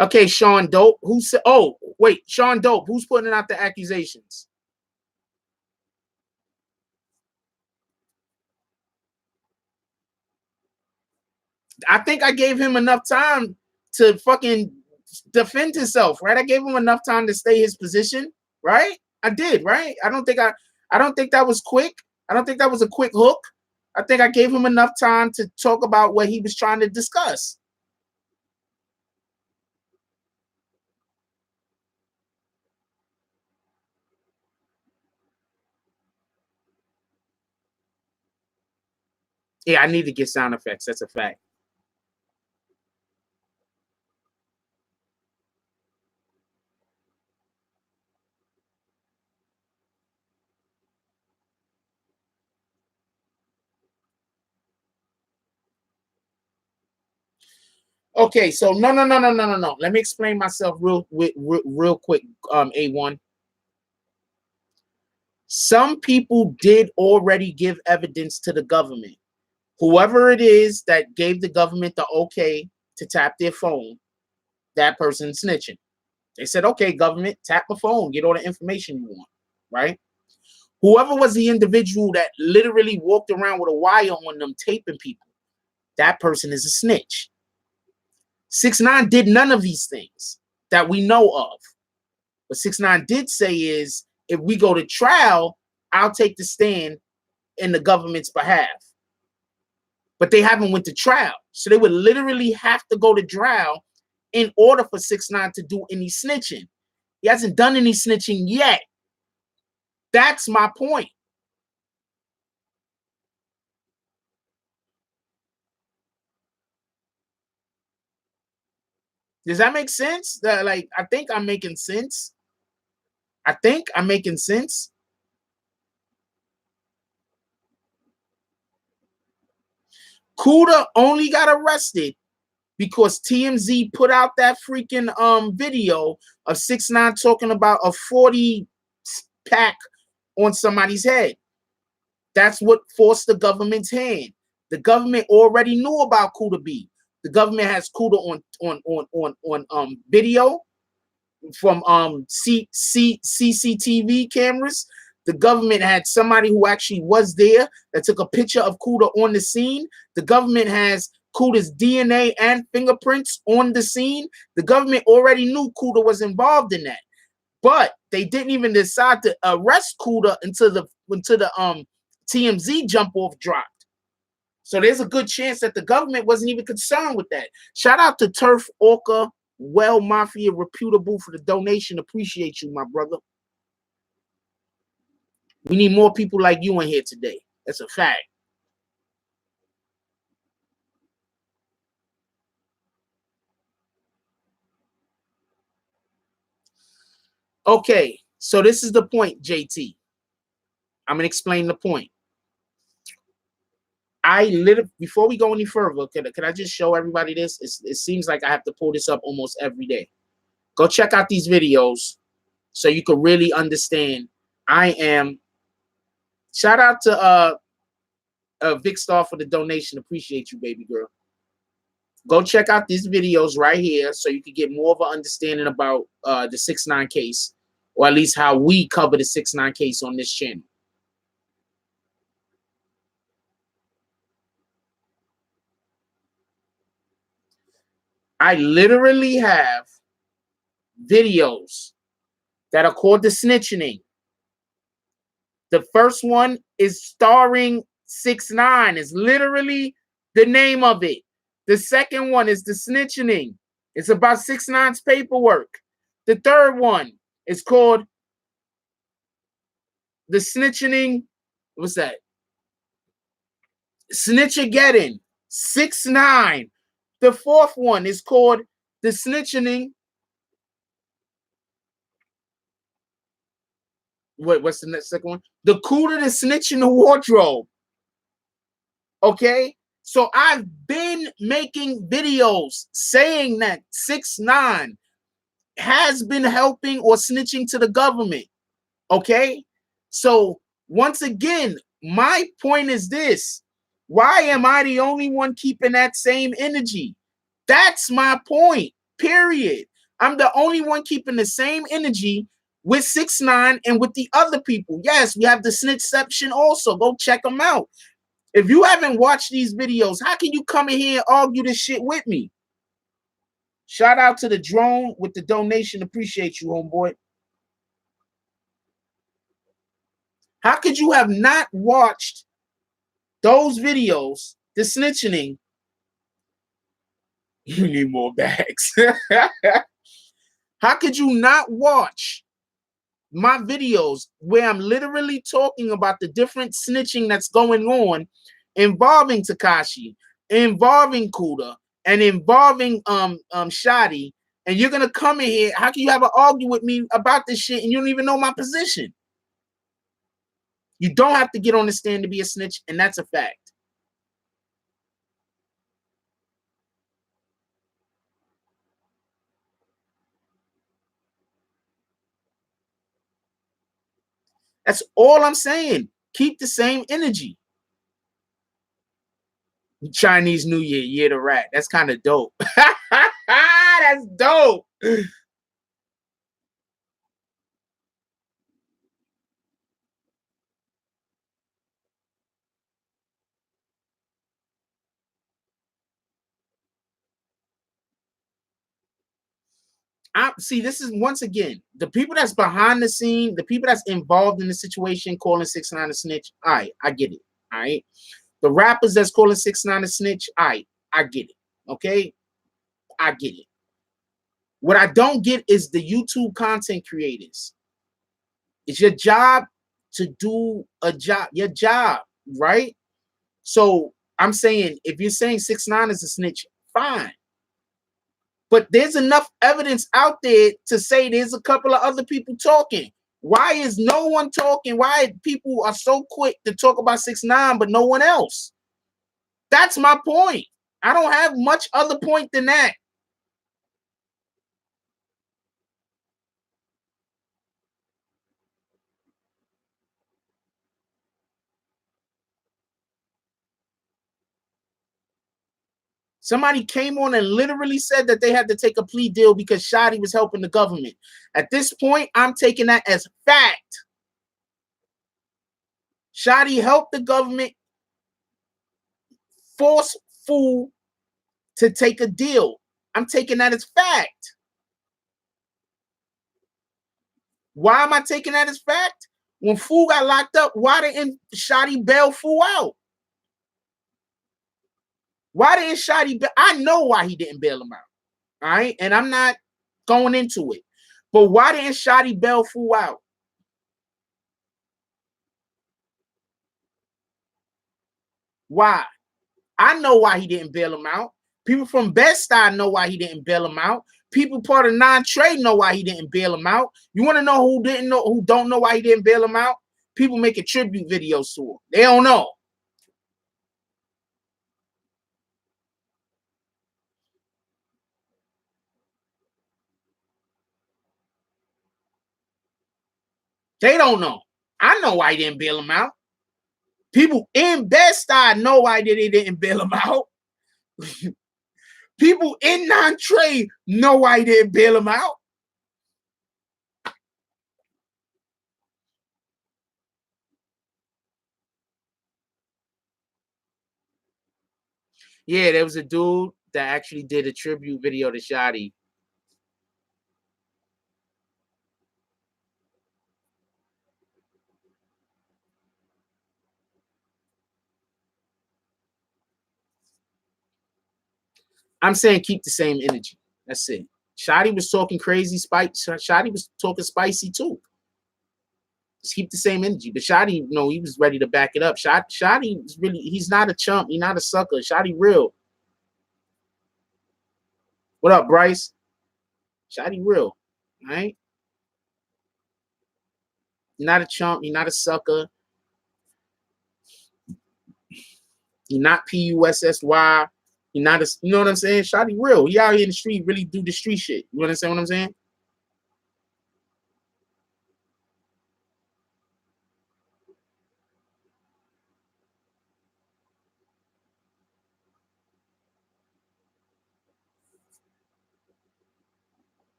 [SPEAKER 1] Okay, Sean Dope. Who said? Oh, wait, Sean Dope. Who's putting out the accusations? I think I gave him enough time to fucking defend himself, right? I gave him enough time to stay his position, right? I did, right? I don't think that was quick. I don't think that was a quick hook. I think I gave him enough time to talk about what he was trying to discuss. Yeah, I need to get sound effects. That's a fact. Okay, so no. Let me explain myself real quick, A1. Some people did already give evidence to the government. Whoever it is that gave the government the okay to tap their phone, that person snitching. They said, okay, government, tap the phone, get all the information you want, right? Whoever was the individual that literally walked around with a wire on them taping people, that person is a snitch. 6ix9ine did none of these things that we know of. What 6ix9ine did say is, if we go to trial, I'll take the stand in the government's behalf. But they haven't went to trial. So they would literally have to go to trial in order for 6ix9ine to do any snitching. He hasn't done any snitching yet. That's my point. Does that make sense? Like, I think I'm making sense. I think I'm making sense. Kuda only got arrested because TMZ put out that freaking video of 6ix9ine talking about a 40 pack on somebody's head. That's what forced the government's hand. The government already knew about Kuda B. The government has Kuda on video from CCTV cameras. The government had somebody who actually was there that took a picture of Kuda on the scene. The government has Kuda's DNA and fingerprints on the scene. The government already knew Kuda was involved in that, but they didn't even decide to arrest Kuda until the TMZ jump off dropped. So there's a good chance that the government wasn't even concerned with that. Shout out to Turf Orca, Well Mafia Reputable for the donation. Appreciate you, my brother. We need more people like you in here today. That's a fact. Okay, so this is the point, JT. I'm going to explain the point. I literally, before we go any further, can I just show everybody this? It seems like I have to pull this up almost every day. Go check out these videos so you can really understand. I am, shout out to Vic Star for the donation. Appreciate you, baby girl. Go check out these videos right here so you can get more of an understanding about the 6ix9ine case, or at least how we cover the 6ix9ine case on this channel. I literally have videos that are called the snitching. The first one is starring 6ix9ine. It's literally the name of it. The second one is the snitching. It's about 6ix9ine's paperwork. The third one is called the snitching. What's that? Snitchageddon. 6ix9ine. The fourth one is called the snitching. What's the next second one? The Cooler to Snitch in the Wardrobe. Okay? So I've been making videos saying that 6ix9ine has been helping or snitching to the government. Okay? So once again, my point is this. Why am I the only one keeping that same energy? That's my point, period. I'm the only one keeping the same energy with 6ix9ine and with the other people. Yes, we have the snitchception also. Go check them out. If you haven't watched these videos, how can you come in here and argue this shit with me? Shout out to the drone with the donation. Appreciate you, homeboy. How could you have not watched those videos, the snitching? You need more bags. How could you not watch my videos where I'm literally talking about the different snitching that's going on involving Tekashi, involving Kuda, and involving Shotti, and you're gonna come in here? How can you have an argue with me about this shit and you don't even know my position? You don't have to get on the stand to be a snitch, and that's a fact. That's all I'm saying. Keep the same energy. Chinese New Year, Year the Rat. That's kind of dope. That's dope. See, this is once again the people that's behind the scene, the people that's involved in the situation, calling 6ix9ine a snitch. All right, I get it. All right, the rappers that's calling 6ix9ine a snitch. All right, I get it. Okay, I get it. What I don't get is the YouTube content creators. It's your job to do a job, your job, right? So I'm saying, if you're saying 6ix9ine is a snitch, fine. But there's enough evidence out there to say there's a couple of other people talking. Why is no one talking? Why people are so quick to talk about 6ix9ine, but no one else? That's my point. I don't have much other point than that. Somebody came on and literally said that they had to take a plea deal because Shotti was helping the government. At this point, I'm taking that as fact. Shotti helped the government force Fool to take a deal. I'm taking that as fact. Why am I taking that as fact? When Fool got locked up, why didn't Shotti bail Fool out? Why didn't Shotti bail? I know why he didn't bail him out. All right, and I'm not going into it. But why didn't Shotti bail Fool out? Why? I know why he didn't bail him out. People from Bed-Stuy know why he didn't bail him out. People part of non-trade know why he didn't bail him out. You want to know who don't know why he didn't bail him out? People making tribute videos to him. They don't know. They don't know. I know why he didn't bail him out. People in Bed-Stuy know why they didn't bail him out. People in non-trade know why he didn't bail him out. Yeah, there was a dude that actually did a tribute video to Shotti. I'm saying keep the same energy. That's it. Shotti was talking crazy, Shotti was talking spicy too. Just keep the same energy. But Shotti, you know, he was ready to back it up. Shotti is really, he's not a chump. He's not a sucker. Shotti real. What up, Bryce? Shotti real, right? You're not a chump. You're not a sucker. You're not PUSSY. You're not a, you know what I'm saying? Shotti real. He out here in the street, really do the street shit. You understand what I'm saying?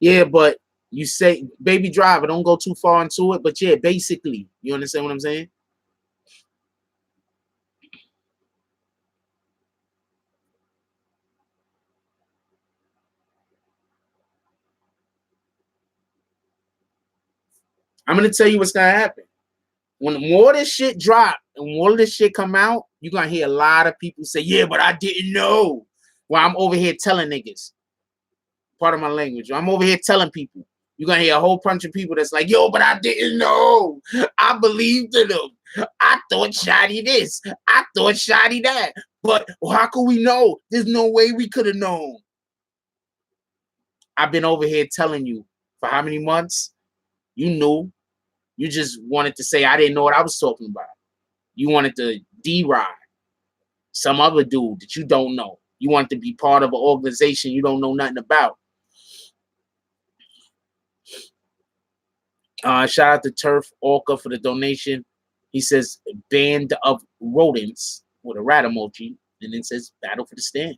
[SPEAKER 1] Yeah, but you say, baby driver, don't go too far into it. But yeah, basically, you understand what I'm saying? I'm going to tell you what's going to happen. When more of this shit drop and more of this shit come out, you're going to hear a lot of people say, yeah, but I didn't know. Well, I'm over here telling niggas. Part of my language. I'm over here telling people. You're going to hear a whole bunch of people that's like, yo, but I didn't know. I believed in them. I thought Shotti this. I thought Shotti that. But how could we know? There's no way we could have known. I've been over here telling you for how many months? You knew. You just wanted to say, I didn't know what I was talking about. You wanted to D-ride some other dude that you don't know. You want to be part of an organization you don't know nothing about. Shout out to Turf Orca for the donation. He says, band of rodents with a rat emoji. And then says, battle for the stand.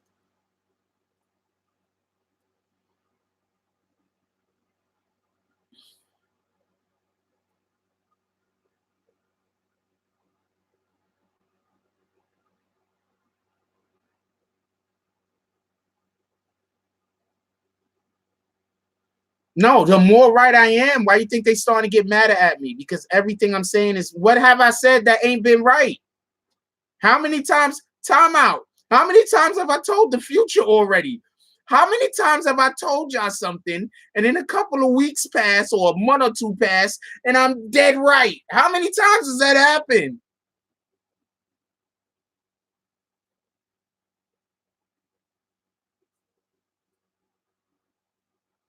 [SPEAKER 1] No, the more right I am, why you think they starting to get mad at me? Because everything I'm saying is, what have I said that ain't been right? How many times? Time out. How many times have I told the future already? How many times have I told y'all something and then a couple of weeks pass or a month or two pass and I'm dead right? How many times has that happened?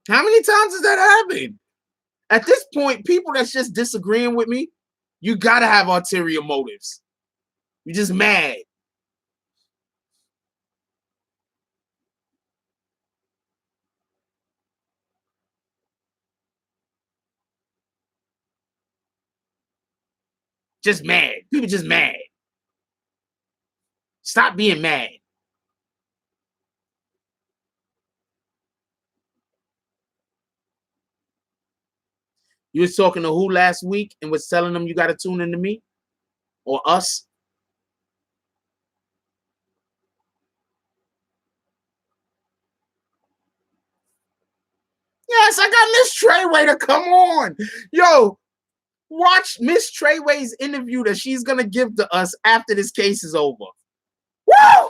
[SPEAKER 1] How many times has that happened? At this point, people that's just disagreeing with me, you gotta have ulterior motives. You're just mad. Just mad. People just mad. Stop being mad. You was talking to who last week and was telling them you got to tune into me or us? Yes, I got Miss Treyway to come on. Yo, watch Miss Treyway's interview that she's going to give to us after this case is over. Woo!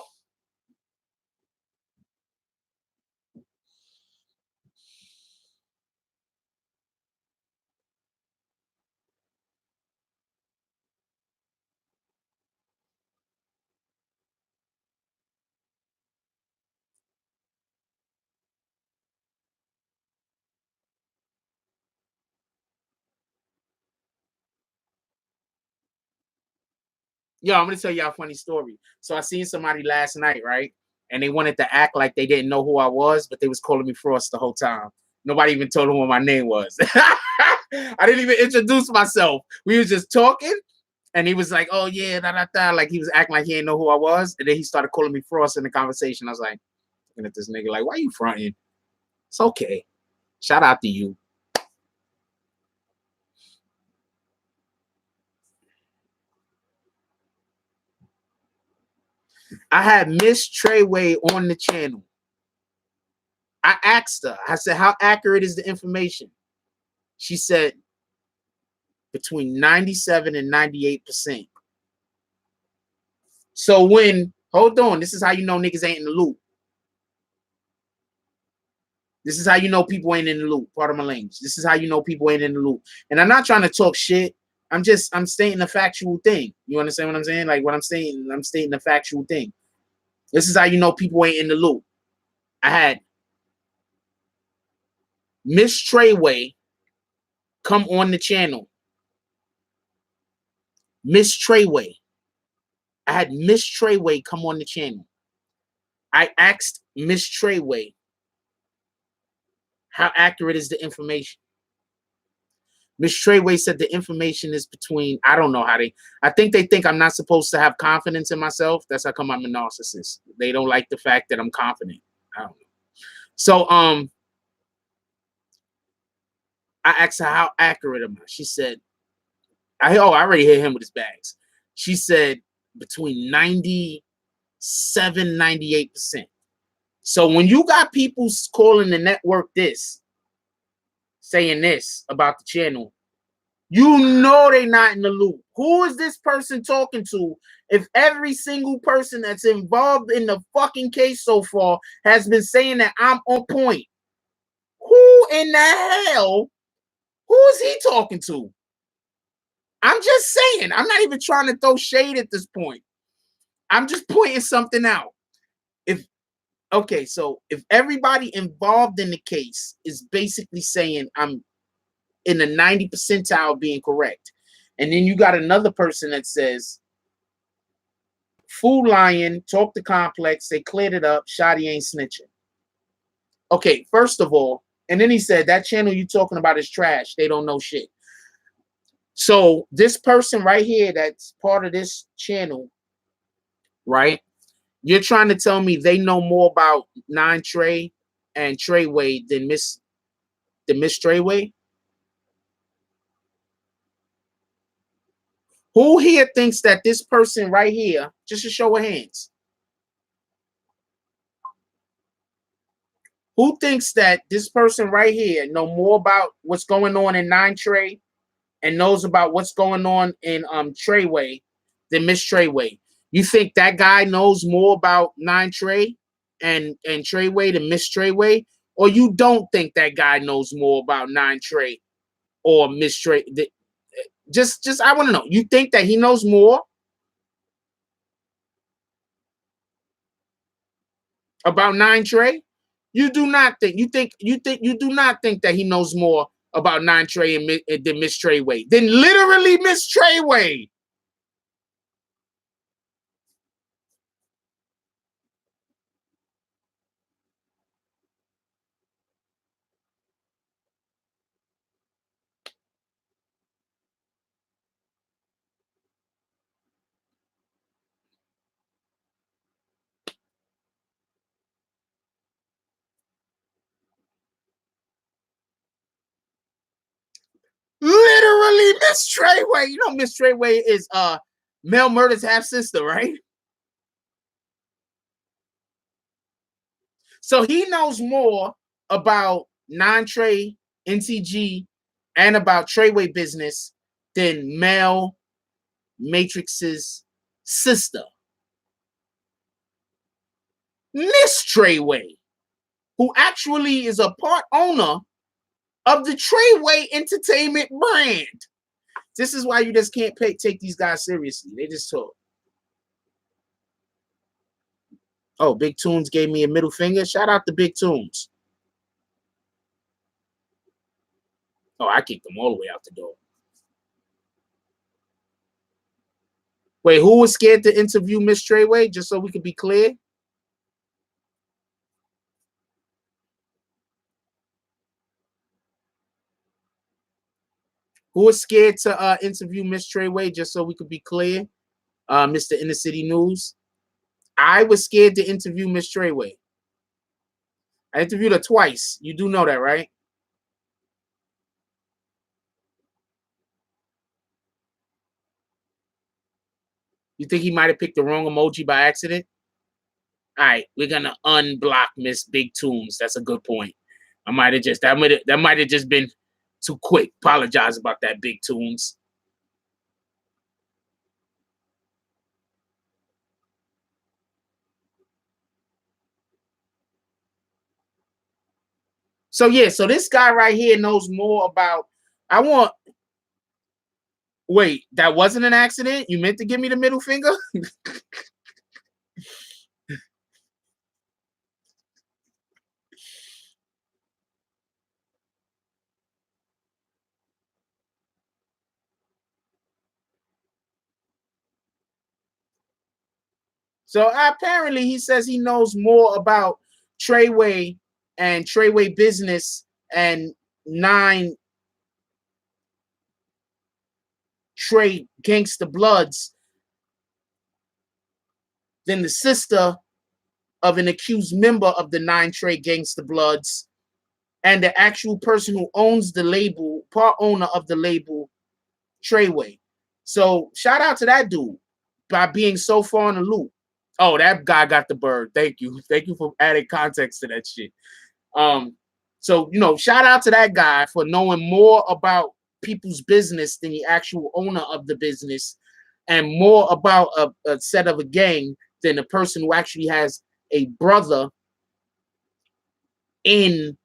[SPEAKER 1] Yo, I'm going to tell y'all a funny story. So I seen somebody last night, right? And they wanted to act like they didn't know who I was, but they was calling me Frost the whole time. Nobody even told him what my name was. I didn't even introduce myself. We was just talking, and he was like, "Oh yeah, da da da," like he was acting like he didn't know who I was, and then he started calling me Frost in the conversation. I was like, looking at this nigga like, "Why you fronting?" It's okay. Shout out to you. I had Miss Treyway on the channel. I asked her, I said, how accurate is the information? She said between 97 and 98%. So when, hold on, this is how you know niggas ain't in the loop. This is how you know people ain't in the loop. Part of my language. This is how you know people ain't in the loop. And I'm not trying to talk shit. I'm stating a factual thing. You understand what I'm saying? Like what I'm saying, I'm stating a factual thing. This is how you know people ain't in the loop. I had Miss Treyway come on the channel. Miss Treyway. I had Miss Treyway come on the channel. I asked Miss Treyway, how accurate is the information? Miss Treyway said the information is between, I don't know how I think they think I'm not supposed to have confidence in myself. That's how come I'm a narcissist. They don't like the fact that I'm confident. I don't know. So, I asked her how accurate am I? She said, I already hit him with his bags. She said between 97, 98%. So when you got people calling the network this, saying this about the channel, you know they're not in the loop. Who is this person talking to if every single person that's involved in the fucking case so far has been saying that I'm on point? Who in the hell, who is he talking to? I'm just saying. I'm not even trying to throw shade at this point. I'm just pointing something out. So if everybody involved in the case is basically saying I'm in the 90 percentile being correct, and then you got another person that says fool lying, talk to complex, they cleared it up, Shotti ain't snitching. Okay, first of all, and then he said that channel you talking about is trash. They don't know shit. So this person right here that's part of this channel, right? You're trying to tell me they know more about 9 Trey and Treyway than Miss Treyway? Who here thinks that this person right here, just a show of hands, who thinks that this person right here know more about what's going on in 9 Trey and knows about what's going on in Treyway than Miss Treyway? You think that guy knows more about 9 Trey and Treyway than Miss Treyway? Or you don't think that guy knows more about 9 Trey or Miss Trey? Just I want to know. You think that he knows more about 9 Trey? You do not think. You do not think that he knows more about 9 Trey than Miss Treyway. Then literally Miss Treyway. Literally Miss Treyway. You know Miss Treyway is Mel Murder's half sister, right? So he knows more about 9 Trey, NTG, and about Treyway business than Mel Matrix's sister, Miss Treyway, who actually is a part owner of the Treyway Entertainment brand. This is why you just can't take these guys seriously. They just talk. Oh, Big Tunes gave me a middle finger. Shout out to Big Tunes. Oh, I kicked them all the way out the door. Wait, who was scared to interview Miss Treyway? Just so we could be clear. Who was scared to interview Miss Treyway, just so we could be clear? Mr. Inner City News. I was scared to interview Miss Treyway. I interviewed her twice. You do know that, right? You think he might have picked the wrong emoji by accident? All right, we're gonna unblock Miss Big Tunes. That's a good point. I might have just that might have just been too quick. Apologize about that, Big Tunes. So yeah, so this guy right here knows more about. Wait, that wasn't an accident? You meant to give me the middle finger? So apparently he says he knows more about Treyway and Treyway business and 9 Trey Gangsta Bloods than the sister of an accused member of the 9 Trey Gangsta Bloods and the actual person who owns the label, part owner of the label, Treyway. So shout out to that dude by being so far in the loop. Oh, that guy got the bird. Thank you. Thank you for adding context to that shit. So, you know, shout out to that guy for knowing more about people's business than the actual owner of the business and more about a set of a gang than the person who actually has a brother in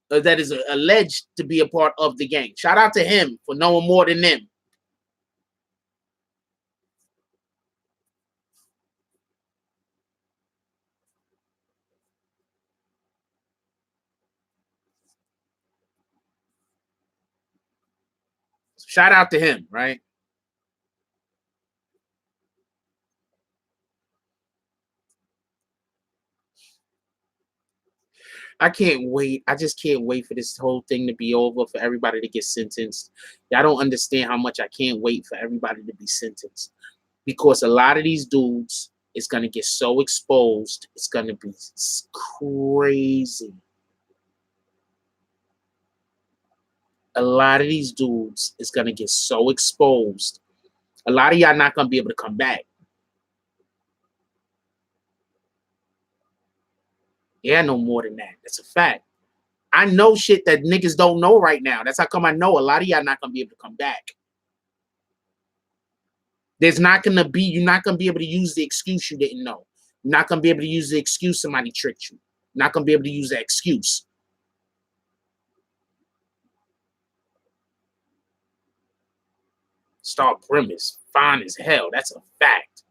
[SPEAKER 1] that is alleged to be a part of the gang. Shout out to him for knowing more than them. Shout out to him, right? I can't wait. I just can't wait for this whole thing to be over, for everybody to get sentenced. Y'all don't understand how much I can't wait for everybody to be sentenced. Because a lot of these dudes is going to get so exposed. It's going to be crazy. A lot of these dudes is going to get so exposed. A lot of y'all not going to be able to come back. Yeah, I know more than that. That's a fact. I know shit that niggas don't know right now. That's how come I know a lot of y'all not going to be able to come back. There's not going to be, you're not going to be able to use the excuse you didn't know. You're not going to be able to use the excuse somebody tricked you. You're not going to be able to use that excuse. Star premise, fine as hell. That's a fact.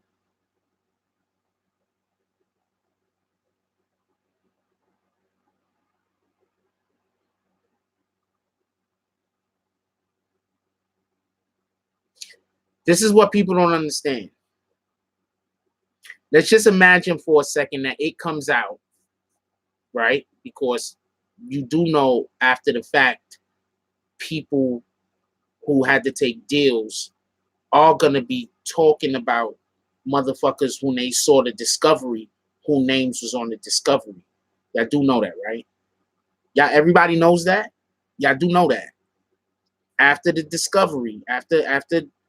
[SPEAKER 1] This is what people don't understand. Let's just imagine for a second that it comes out, right? Because you do know after the fact, people who had to take deals are going to be talking about motherfuckers when they saw the discovery, who names was on the discovery. Y'all do know that, right? Y'all, everybody knows that? Y'all do know that. After the discovery, after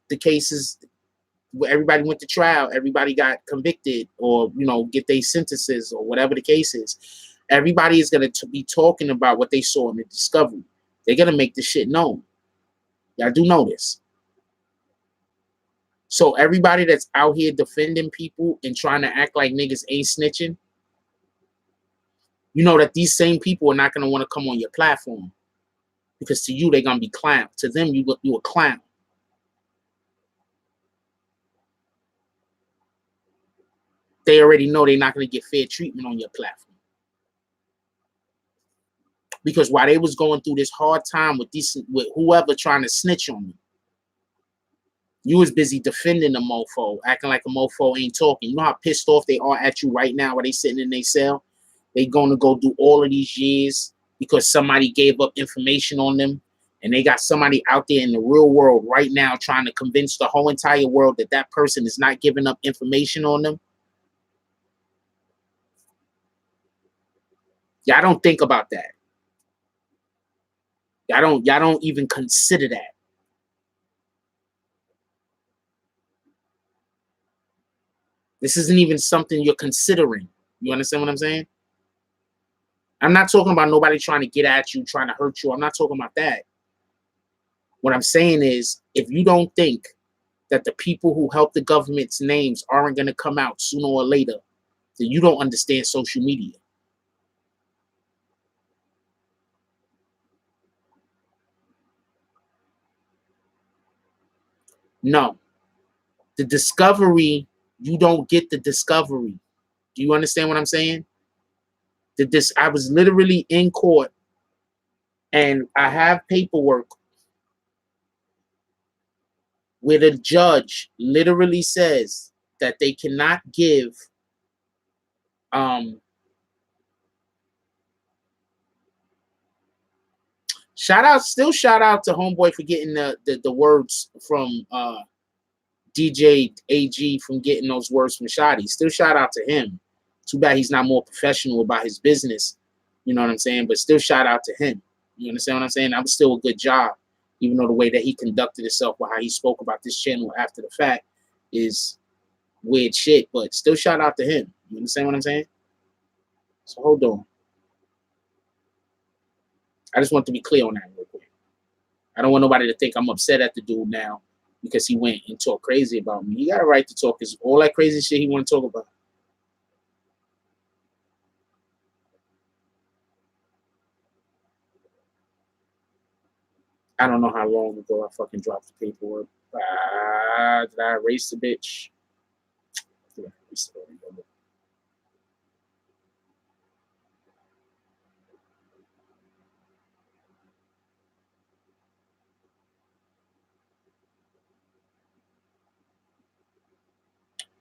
[SPEAKER 1] the cases where everybody went to trial, everybody got convicted or, you know, get their sentences or whatever the case is, everybody is going to be talking about what they saw in the discovery. They're going to make the shit known. Y'all do know this. So everybody that's out here defending people and trying to act like niggas ain't snitching, you know that these same people are not going to want to come on your platform because to you, they're going to be clown. To them, you a clown. They already know they're not going to get fair treatment on your platform. Because while they was going through this hard time with whoever trying to snitch on them, you was busy defending the mofo, acting like a mofo ain't talking. You know how pissed off they are at you right now while they sitting in their cell? They going to go do all of these years because somebody gave up information on them and they got somebody out there in the real world right now trying to convince the whole entire world that that person is not giving up information on them, y'all don't think about that. Y'all don't even consider that. This isn't even something you're considering. You understand what I'm saying? I'm not talking about nobody trying to get at you, trying to hurt you. I'm not talking about that. What I'm saying is, if you don't think that the people who help the government's names aren't going to come out sooner or later, then you don't understand social media. No. The discovery, you don't get the discovery. Do you understand what I'm saying? I was literally in court, and I have paperwork where the judge literally says that they cannot give shout out to homeboy for getting the words from DJ AG, from getting those words from Shotti. Still shout out to him. Too bad he's not more professional about his business. You know what I'm saying? But still shout out to him. You understand what I'm saying? That was still a good job, even though the way that he conducted himself or how he spoke about this channel after the fact is weird shit. But still shout out to him. You understand what I'm saying? So hold on. I just want to be clear on that real quick. I don't want nobody to think I'm upset at the dude now because he went and talked crazy about me. He got a right to talk, because all that crazy shit he want to talk about. I don't know how long ago I fucking dropped the paperwork. Did I erase the bitch? Did I erase it?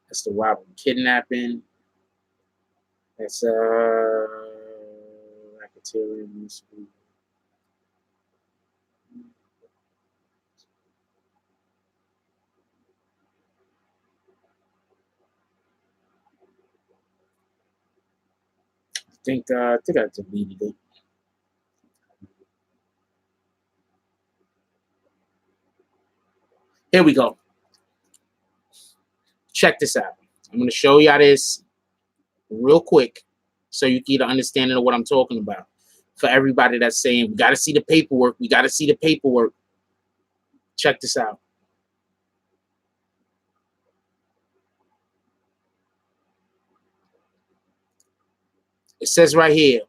[SPEAKER 1] That's the robbery, kidnapping. That's racketeering. I think I deleted it. Here we go. Check this out. I'm going to show y'all this real quick so you get an understanding of what I'm talking about. For everybody that's saying, we got to see the paperwork. We got to see the paperwork. Check this out. It says right here,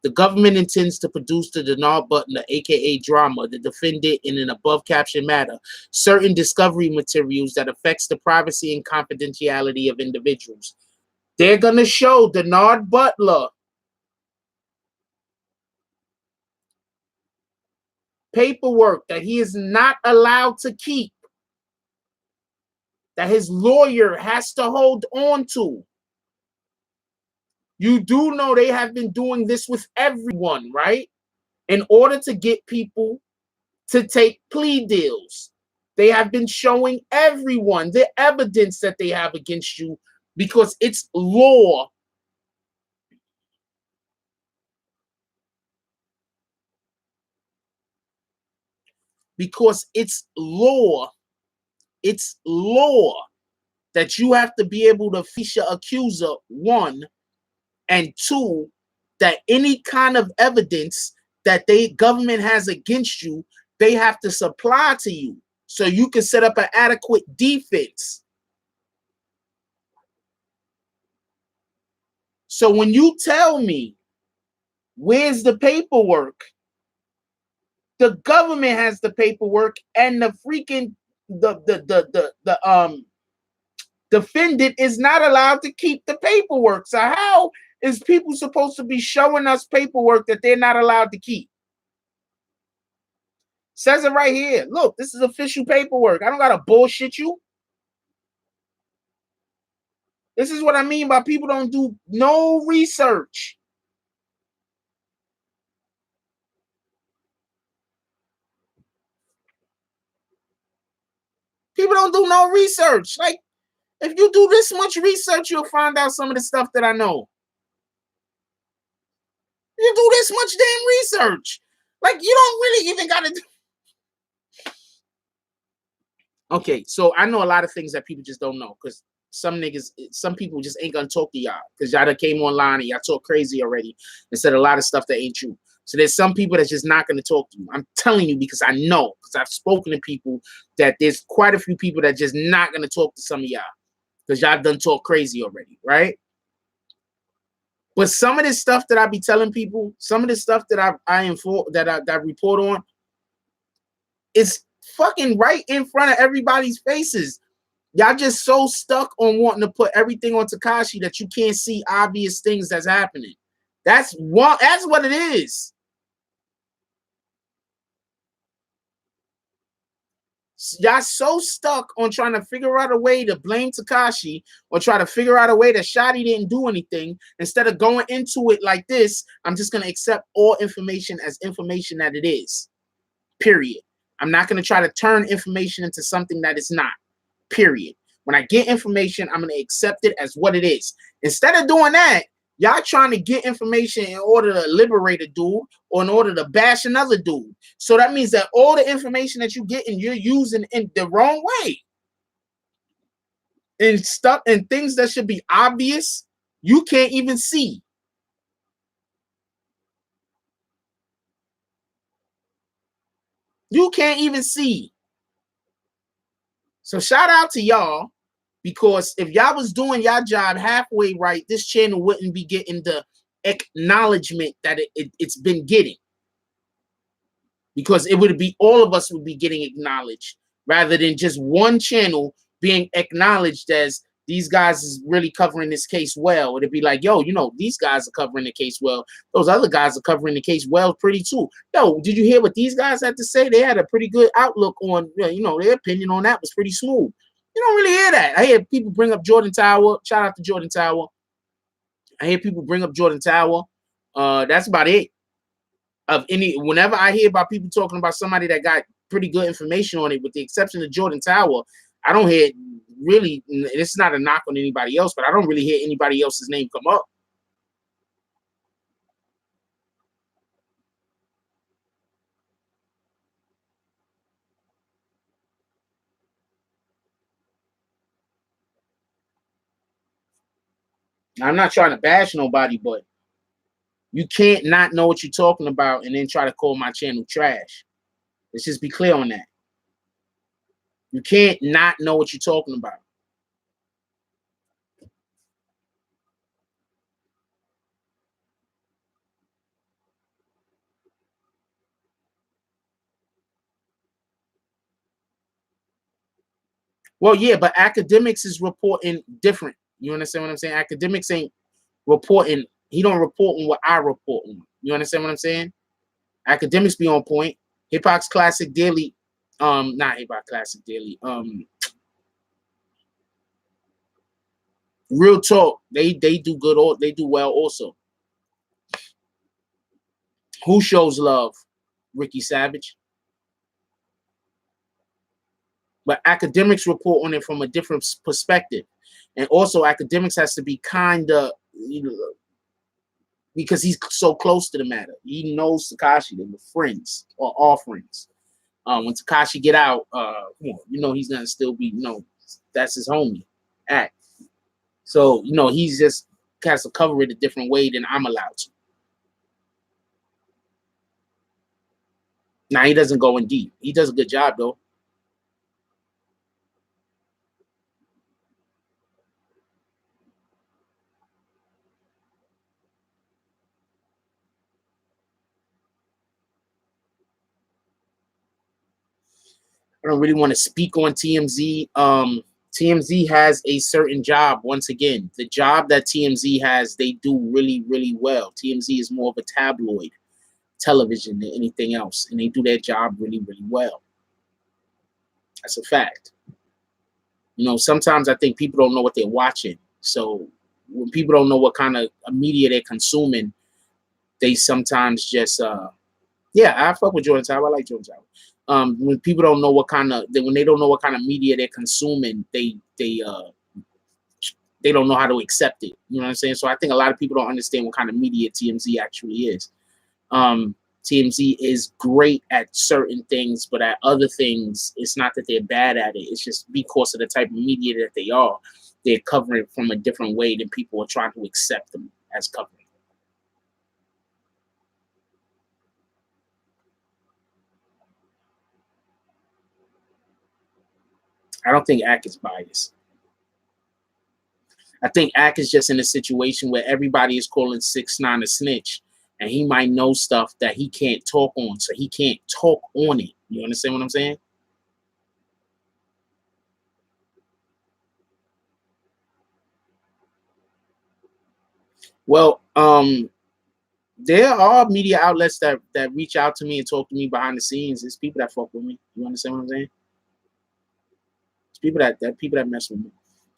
[SPEAKER 1] the government intends to produce to Denard Butler, aka Drama, the defendant, in an above captioned matter, certain discovery materials that affects the privacy and confidentiality of individuals. They're going to show Denard Butler paperwork that he is not allowed to keep, that his lawyer has to hold on to. You do know they have been doing this with everyone, right? In order to get people to take plea deals. They have been showing everyone the evidence that they have against you because it's law. Because it's law. It's law that you have to be able to face your accuser, one, and two, that any kind of evidence that government has against you, they have to supply to you so you can set up an adequate defense. So when you tell me, where's the paperwork? The government has the paperwork, and the freaking defendant is not allowed to keep the paperwork. So how is people supposed to be showing us paperwork that they're not allowed to keep? Says it right here. Look, this is official paperwork. I don't gotta bullshit you. This is what I mean by people don't do no research. People don't do no research. Like, if you do this much research, you'll find out some of the stuff that I know. You do this much damn research. Like, you don't really even got to do. Okay, so I know a lot of things that people just don't know because some people just ain't gonna talk to y'all because y'all done came online and y'all talk crazy already and said a lot of stuff that ain't true. So there's some people that's just not gonna talk to you. I'm telling you because I know, because I've spoken to people that there's quite a few people that just not gonna talk to some of y'all because y'all done talk crazy already, right? But some of this stuff that I be telling people, some of this stuff that I report on, is fucking right in front of everybody's faces. Y'all just so stuck on wanting to put everything on Tekashi that you can't see obvious things that's happening. That's what it is. Y'all so stuck on trying to figure out a way to blame Tekashi or try to figure out a way that Shotti didn't do anything. Instead of going into it like this, I'm just going to accept all information as information that it is. Period. I'm not going to try to turn information into something that it's not. Period. When I get information, I'm going to accept it as what it is. Instead of doing that, y'all trying to get information in order to liberate a dude or in order to bash another dude. So that means that all the information that you're getting, you're using in the wrong way. And stuff and things that should be obvious, you can't even see. You can't even see. So shout out to y'all, because if y'all was doing y'all job halfway right, this channel wouldn't be getting the acknowledgement that it's been getting. Because it would be all of us would be getting acknowledged rather than just one channel being acknowledged as these guys is really covering this case well. It'd be like, yo, you know, these guys are covering the case well. Those other guys are covering the case well pretty too. Yo, did you hear what these guys had to say? They had a pretty good outlook on, you know, their opinion on that was pretty smooth. You don't really hear that. I hear people bring up Jordan Tower. Shout out to Jordan Tower. I hear people bring up Jordan Tower. That's about it. Whenever I hear about people talking about somebody that got pretty good information on it, with the exception of Jordan Tower, I don't hear really, it's not a knock on anybody else, but I don't really hear anybody else's name come up. I'm not trying to bash nobody, but you can't not know what you're talking about and then try to call my channel trash. Let's just be clear on that. You can't not know what you're talking about. Well, yeah, but academics is reporting different. You understand what I'm saying? Academics ain't reporting. He don't report on what I report on. You understand what I'm saying? Academics be on point. Hip Hop's Classic Daily, not Hip Hop Classic Daily. Real Talk, they do good. Or they do well also. Who shows love? Ricky Savage. But academics report on it from a different perspective, and also academics has to be kind of, you know, because he's so close to the matter. He knows Tekashi. They were friends or all friends. When Tekashi get out, you know, he's gonna still be, you know, that's his homie act. So, you know, he's just has to cover it a different way than I'm allowed to. Now he doesn't go in deep. He does a good job though. I don't really want to speak on TMZ. TMZ has a certain job. Once again, the job that TMZ has, they do really, really well. TMZ is more of a tabloid television than anything else, and they do their job really, really well. That's a fact. You know, sometimes I think people don't know what they're watching. So when people don't know what kind of media they're consuming, they sometimes just, yeah, I fuck with Jordan Tower. I like Jordan Tower. When people don't know what kind of when they don't know what kind of media they're consuming, they don't know how to accept it. You know what I'm saying? So I think a lot of people don't understand what kind of media TMZ actually is. TMZ is great at certain things, but at other things, it's not that they're bad at it. It's just because of the type of media that they are. They're covering it from a different way than people are trying to accept them as covering. I don't think Ack is biased. I think Ack is just in a situation where everybody is calling 6ix9ine a snitch, and he might know stuff that he can't talk on, so he can't talk on it. You understand what I'm saying? Well, there are media outlets that reach out to me and talk to me behind the scenes. It's people that fuck with me. You understand what I'm saying? It's people that mess with me.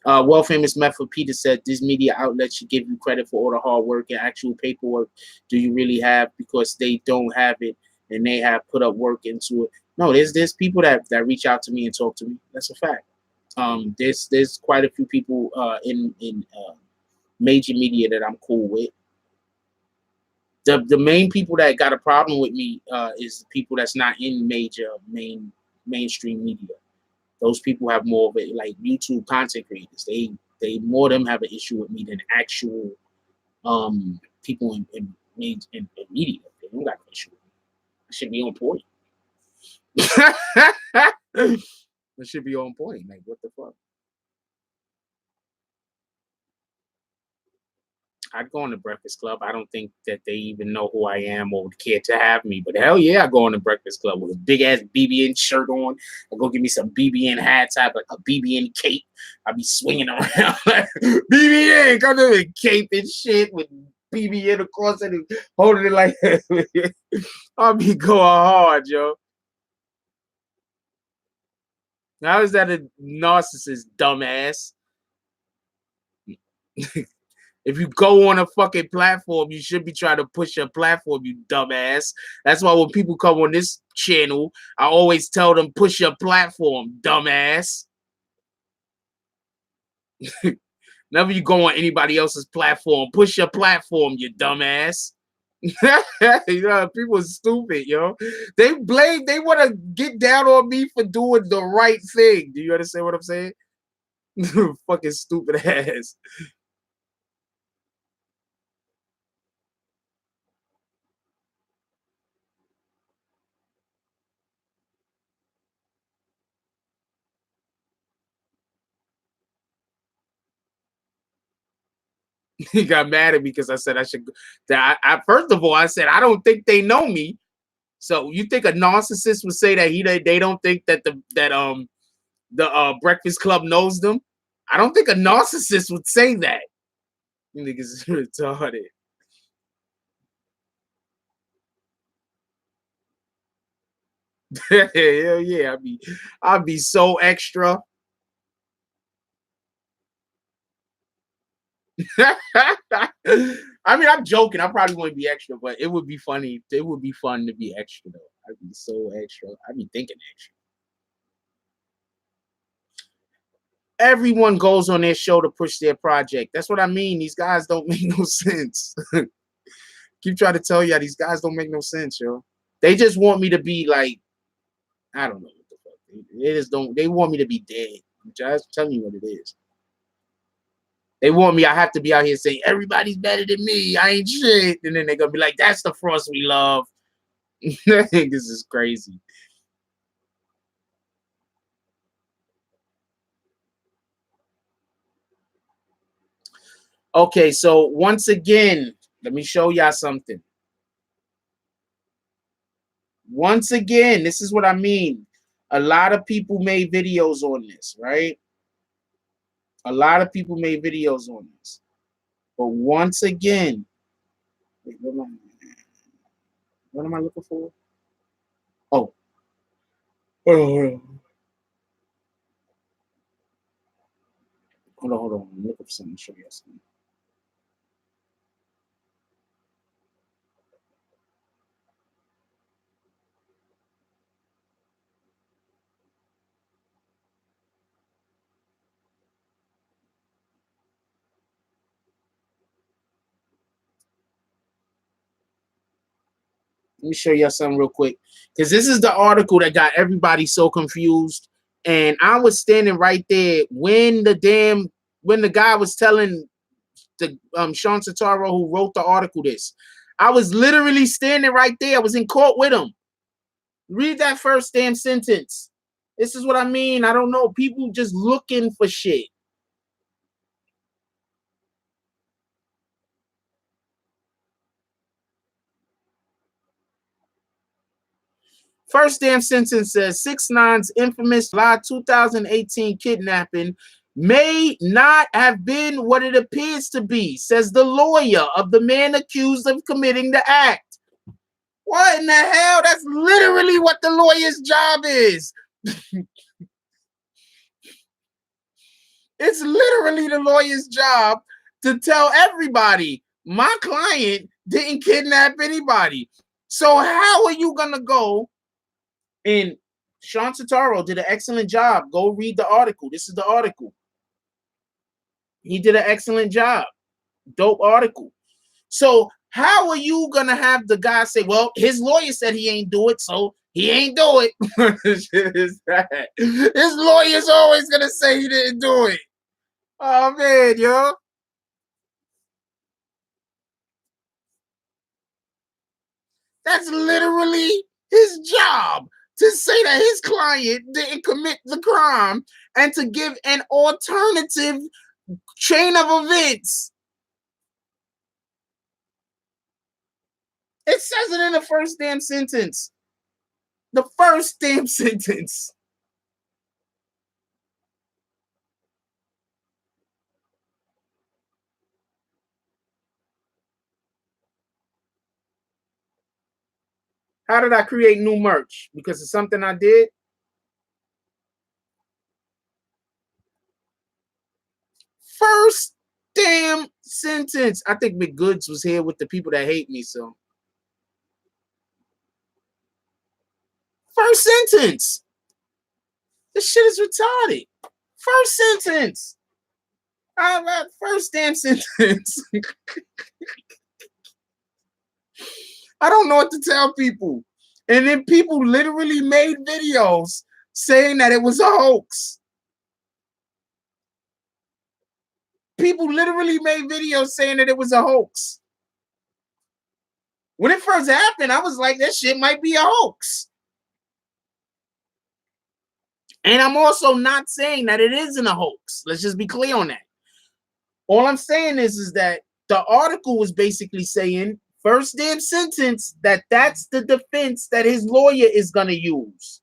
[SPEAKER 1] World famous Method Peter said this media outlet should give you credit for all the hard work and actual paperwork. Do you really have? Because they don't have it and they have put up work into it. No, there's people that reach out to me and talk to me. That's a fact. There's quite a few people in major media that I'm cool with. The main people that got a problem with me is the people that's not in mainstream media. Those people have more of it, like YouTube content creators. They more of them have an issue with me than actual people in media. They don't got an issue with me. I should be on point. It should be on point. Like, what the fuck? I'd go on the Breakfast Club. I don't think that they even know who I am or would care to have me. But hell yeah, I go on the Breakfast Club with a big ass BBN shirt on. I go get me some BBN hats. I have like a BBN cape. I'll be swinging around like BBN, come to the cape and shit with BBN across it and holding it like I'll be going hard, yo. How is that a narcissist, dumbass? If you go on a fucking platform, you should be trying to push your platform, you dumbass. That's why when people come on this channel, I always tell them, push your platform, dumbass. Never you go on anybody else's platform, push your platform, you dumbass. You know, people are stupid, yo. They want to get down on me for doing the right thing. Do you understand what I'm saying? Fucking stupid ass. He got mad at me because I said I should. That I first of all, I said I don't think they know me. So you think a narcissist would say that they don't think that the Breakfast Club knows them? I don't think a narcissist would say that. You niggas is retarded. Hell yeah, I'd be so extra. I mean, I'm joking. I probably wouldn't be extra, but it would be funny. It would be fun to be extra though. I'd be so extra. I'd be thinking extra. Everyone goes on their show to push their project. That's what I mean. These guys don't make no sense. Keep trying to tell you these guys don't make no sense, yo. They just want me to be like, I don't know what the fuck. They just don't. They want me to be dead. I'm just telling you what it is. They want me. I have to be out here saying everybody's better than me. I ain't shit, and then they're gonna be like, "That's the Frost we love." This is crazy. Okay, so once again, let me show y'all something. Once again, this is what I mean. A lot of people made videos on this, right? A lot of people made videos on this. But once again, wait, what am I looking for? Oh, hold on. Hold on. I'm looking for something to show you something. Let me show you something real quick, because this is the article that got everybody so confused. And I was standing right there when the guy was telling the Sean Sataro, who wrote the article, this. I was literally standing right there. I was in court with him. Read that first damn sentence. This is what I mean. I don't know. People just looking for shit. First damn sentence says 6ix9ine's infamous July 2018 kidnapping may not have been what it appears to be, says the lawyer of the man accused of committing the act. What in the hell? That's literally what the lawyer's job is. It's literally the lawyer's job to tell everybody my client didn't kidnap anybody. So how are you gonna go? And Sean Sataro did an excellent job. Go read the article. This is the article. He did an excellent job. Dope article. So how are you gonna have the guy say, well, his lawyer said he ain't do it, so he ain't do it? His lawyer's always gonna say he didn't do it. Oh man, yo. That's literally his job, to say that his client didn't commit the crime and to give an alternative chain of events. It says it in the first damn sentence. The first damn sentence. How did I create new merch? Because it's something I did. First damn sentence. I think Big Goods was here with the people that hate me, so. First sentence. This shit is retarded. First sentence. First damn sentence. I don't know what to tell people. And then people literally made videos saying that it was a hoax. People literally made videos saying that it was a hoax. When it first happened, I was like, that shit might be a hoax. And I'm also not saying that it isn't a hoax. Let's just be clear on that. All I'm saying is that the article was basically saying, first damn sentence, that's the defense that his lawyer is going to use.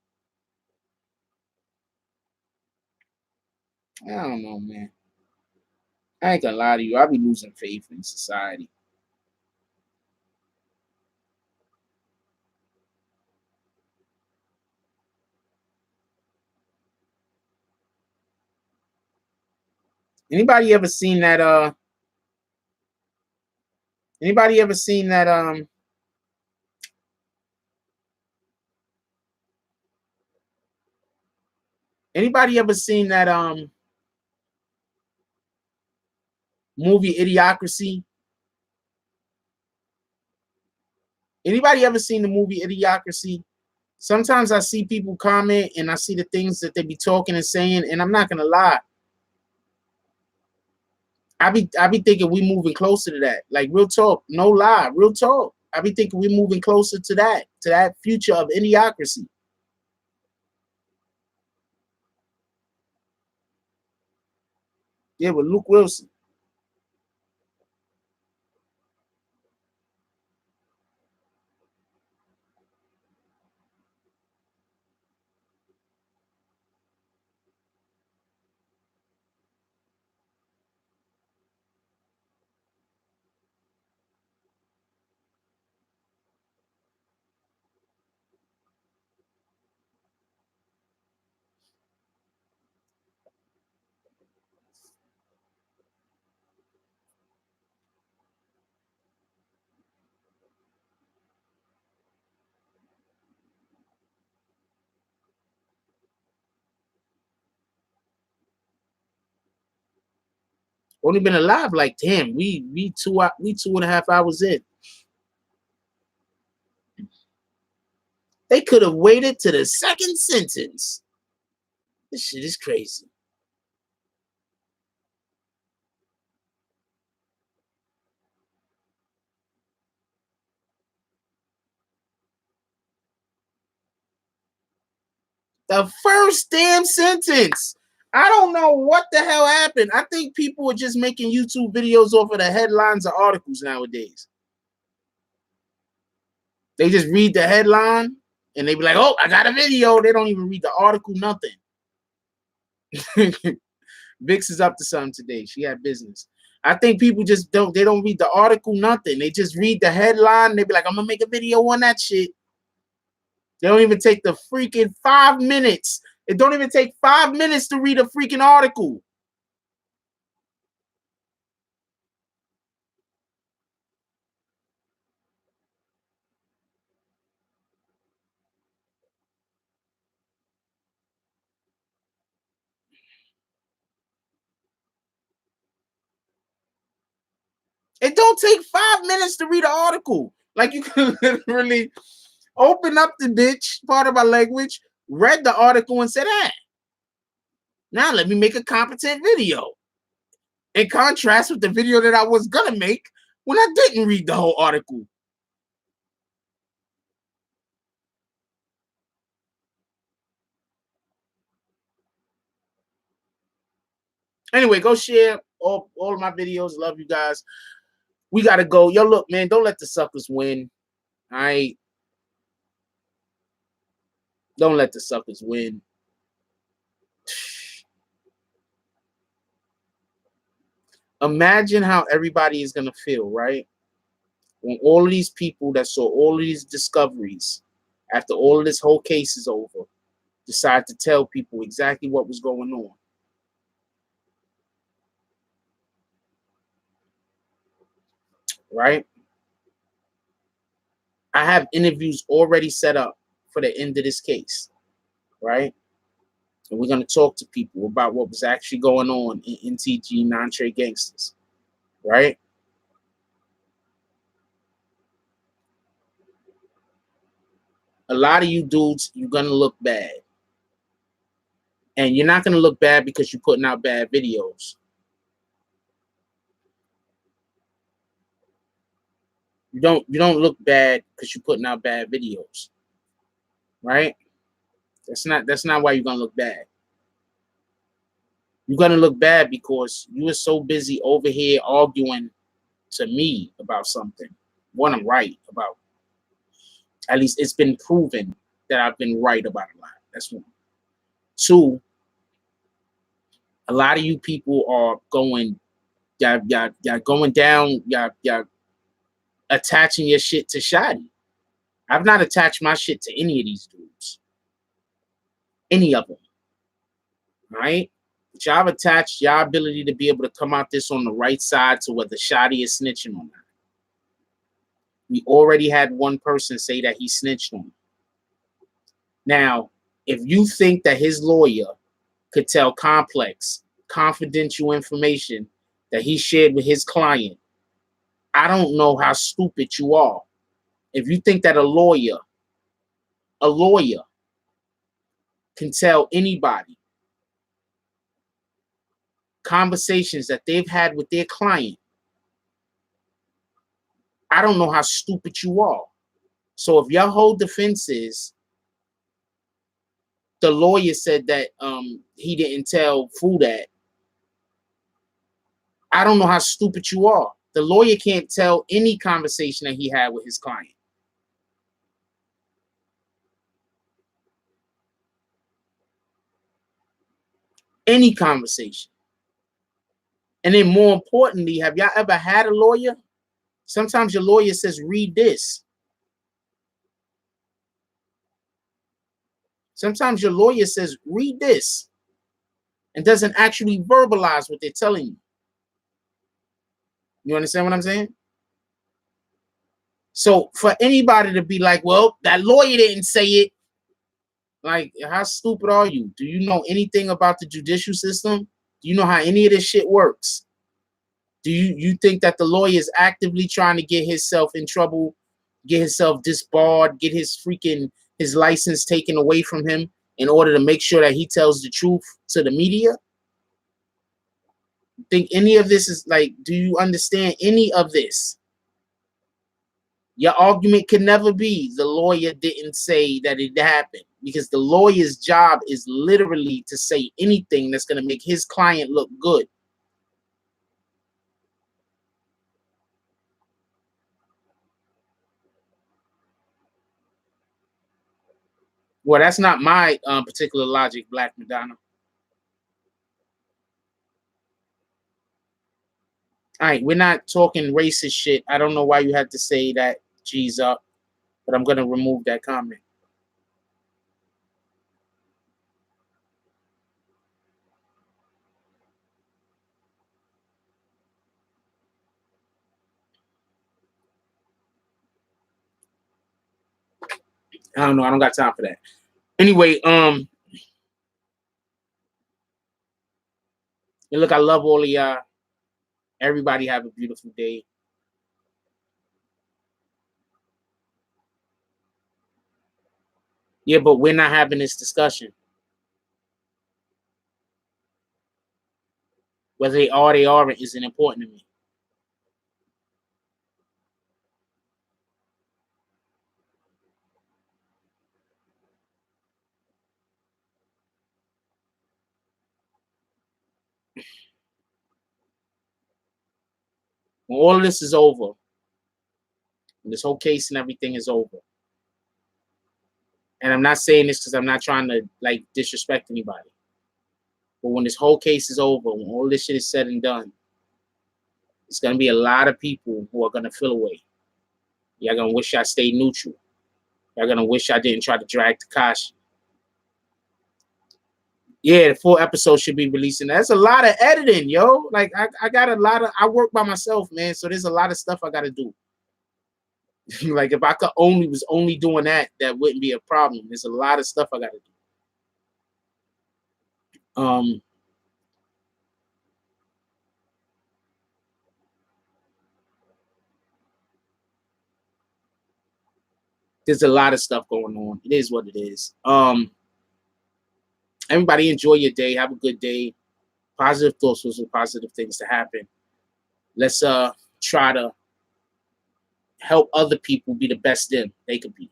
[SPEAKER 1] I don't know, man. I ain't gonna lie to you. I be losing faith in society. Anybody ever seen that? Anybody ever seen that? Anybody ever seen that? Movie Idiocracy? Anybody ever seen the movie Idiocracy? Sometimes I see people comment and I see the things that they be talking and saying, and I'm not gonna lie. I be thinking we moving closer to that. Like real talk, no lie, real talk. I be thinking we moving closer to that future of Idiocracy. Yeah, with Luke Wilson. Only been alive like damn. We 2.5 hours in. They could have waited to the second sentence. This shit is crazy. The first damn sentence. I don't know what the hell happened. I think people are just making YouTube videos off of the headlines of articles nowadays. They just read the headline and they be like, oh, I got a video. They don't even read the article, nothing. Vix is up to something today. She had business. I think people just don't read the article, nothing. They just read the headline. They be like, I'm going to make a video on that shit. They don't even take the freaking 5 minutes. It don't even take 5 minutes to read a freaking article. It don't take 5 minutes to read an article. Like, you can literally open up the bitch, part of my language, read the article and said, ah, now let me make a competent video. In contrast with the video that I was gonna make when I didn't read the whole article. Anyway, go share all of my videos. Love you guys. We gotta go. Yo, look, man, don't let the suckers win. All right. Don't let the suckers win. Imagine how everybody is gonna feel, right? When all of these people that saw all of these discoveries, after all of this whole case is over, decide to tell people exactly what was going on. Right? I have interviews already set up for the end of this case, right? And we're going to talk to people about what was actually going on in NTG, non-trade gangsters, right? A lot of you dudes, you're going to look bad. And you're not going to look bad because you're putting out bad videos. You don't look bad because you're putting out bad videos, right? That's not why you're going to look bad. You're going to look bad because you were so busy over here arguing to me about something. One, I'm right about. At least it's been proven that I've been right about a lot. That's one. Two, a lot of you people are going, y'all going down, y'all attaching your shit to Shotti. I've not attached my shit to any of these dudes. Any of them. Right? But y'all have attached your ability to be able to come out this on the right side to whether Shotti is snitching or not. We already had one person say that he snitched on him. Now, if you think that his lawyer could tell Complex confidential information that he shared with his client, I don't know how stupid you are. If you think that a lawyer can tell anybody conversations that they've had with their client, I don't know how stupid you are. So if your whole defense is the lawyer said that he didn't tell Fu that, I don't know how stupid you are. The lawyer can't tell any conversation that he had with his client. Any conversation. And then more importantly, have y'all ever had a lawyer? Sometimes your lawyer says, read this. Sometimes your lawyer says, read this, and doesn't actually verbalize what they're telling you. You understand what I'm saying? So for anybody to be like, well, that lawyer didn't say it. Like, how stupid are you? Do you know anything about the judicial system? Do you know how any of this shit works? Do you think that the lawyer is actively trying to get himself in trouble, get himself disbarred, get his his license taken away from him in order to make sure that he tells the truth to the media? Think any of this is like, do you understand any of this? Your argument can never be the lawyer didn't say that it happened, because the lawyer's job is literally to say anything that's going to make his client look good. Well, that's not my particular logic, Black Madonna. All right, we're not talking racist shit. I don't know why you had to say that G's up, but I'm going to remove that comment. I don't know. I don't got time for that. Anyway, and look, I love all of y'all. Everybody have a beautiful day. Yeah, but we're not having this discussion. Whether they are or they aren't isn't important to me. When all of this is over, when this whole case and everything is over, and I'm not saying this because I'm not trying to like disrespect anybody, but when this whole case is over, when all this shit is said and done, it's gonna be a lot of people who are gonna feel away. Y'all gonna wish I stayed neutral. Y'all gonna wish I didn't try to drag Tekashi. Yeah, the full episode should be releasing. That's a lot of editing, yo. Like I got a lot of, I work by myself, man. So there's a lot of stuff I gotta do. Like if I could was only doing that wouldn't be a problem. There's a lot of stuff I gotta do. There's a lot of stuff going on. It is what it is. Everybody enjoy your day. Have a good day. Positive thoughts for positive things to happen. Let's try to help other people be the best them they could be.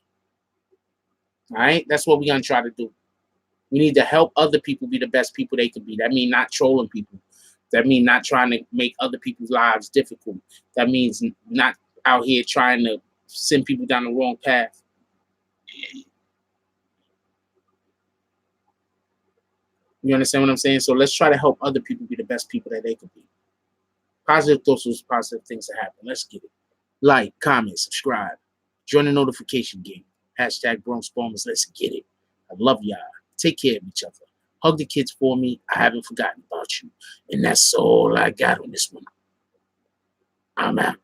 [SPEAKER 1] All right, that's what we're gonna try to do. We need to help other people be the best people they could be. That means not trolling people. That means not trying to make other people's lives difficult. That means not out here trying to send people down the wrong path. You understand what I'm saying? So let's try to help other people be the best people that they could be. Positive thoughts was positive things to happen. Let's get it. Like, comment, subscribe. Join the notification game. Hashtag Bronx Bombers. Let's get it. I love y'all. Take care of each other. Hug the kids for me. I haven't forgotten about you. And that's all I got on this one. I'm out.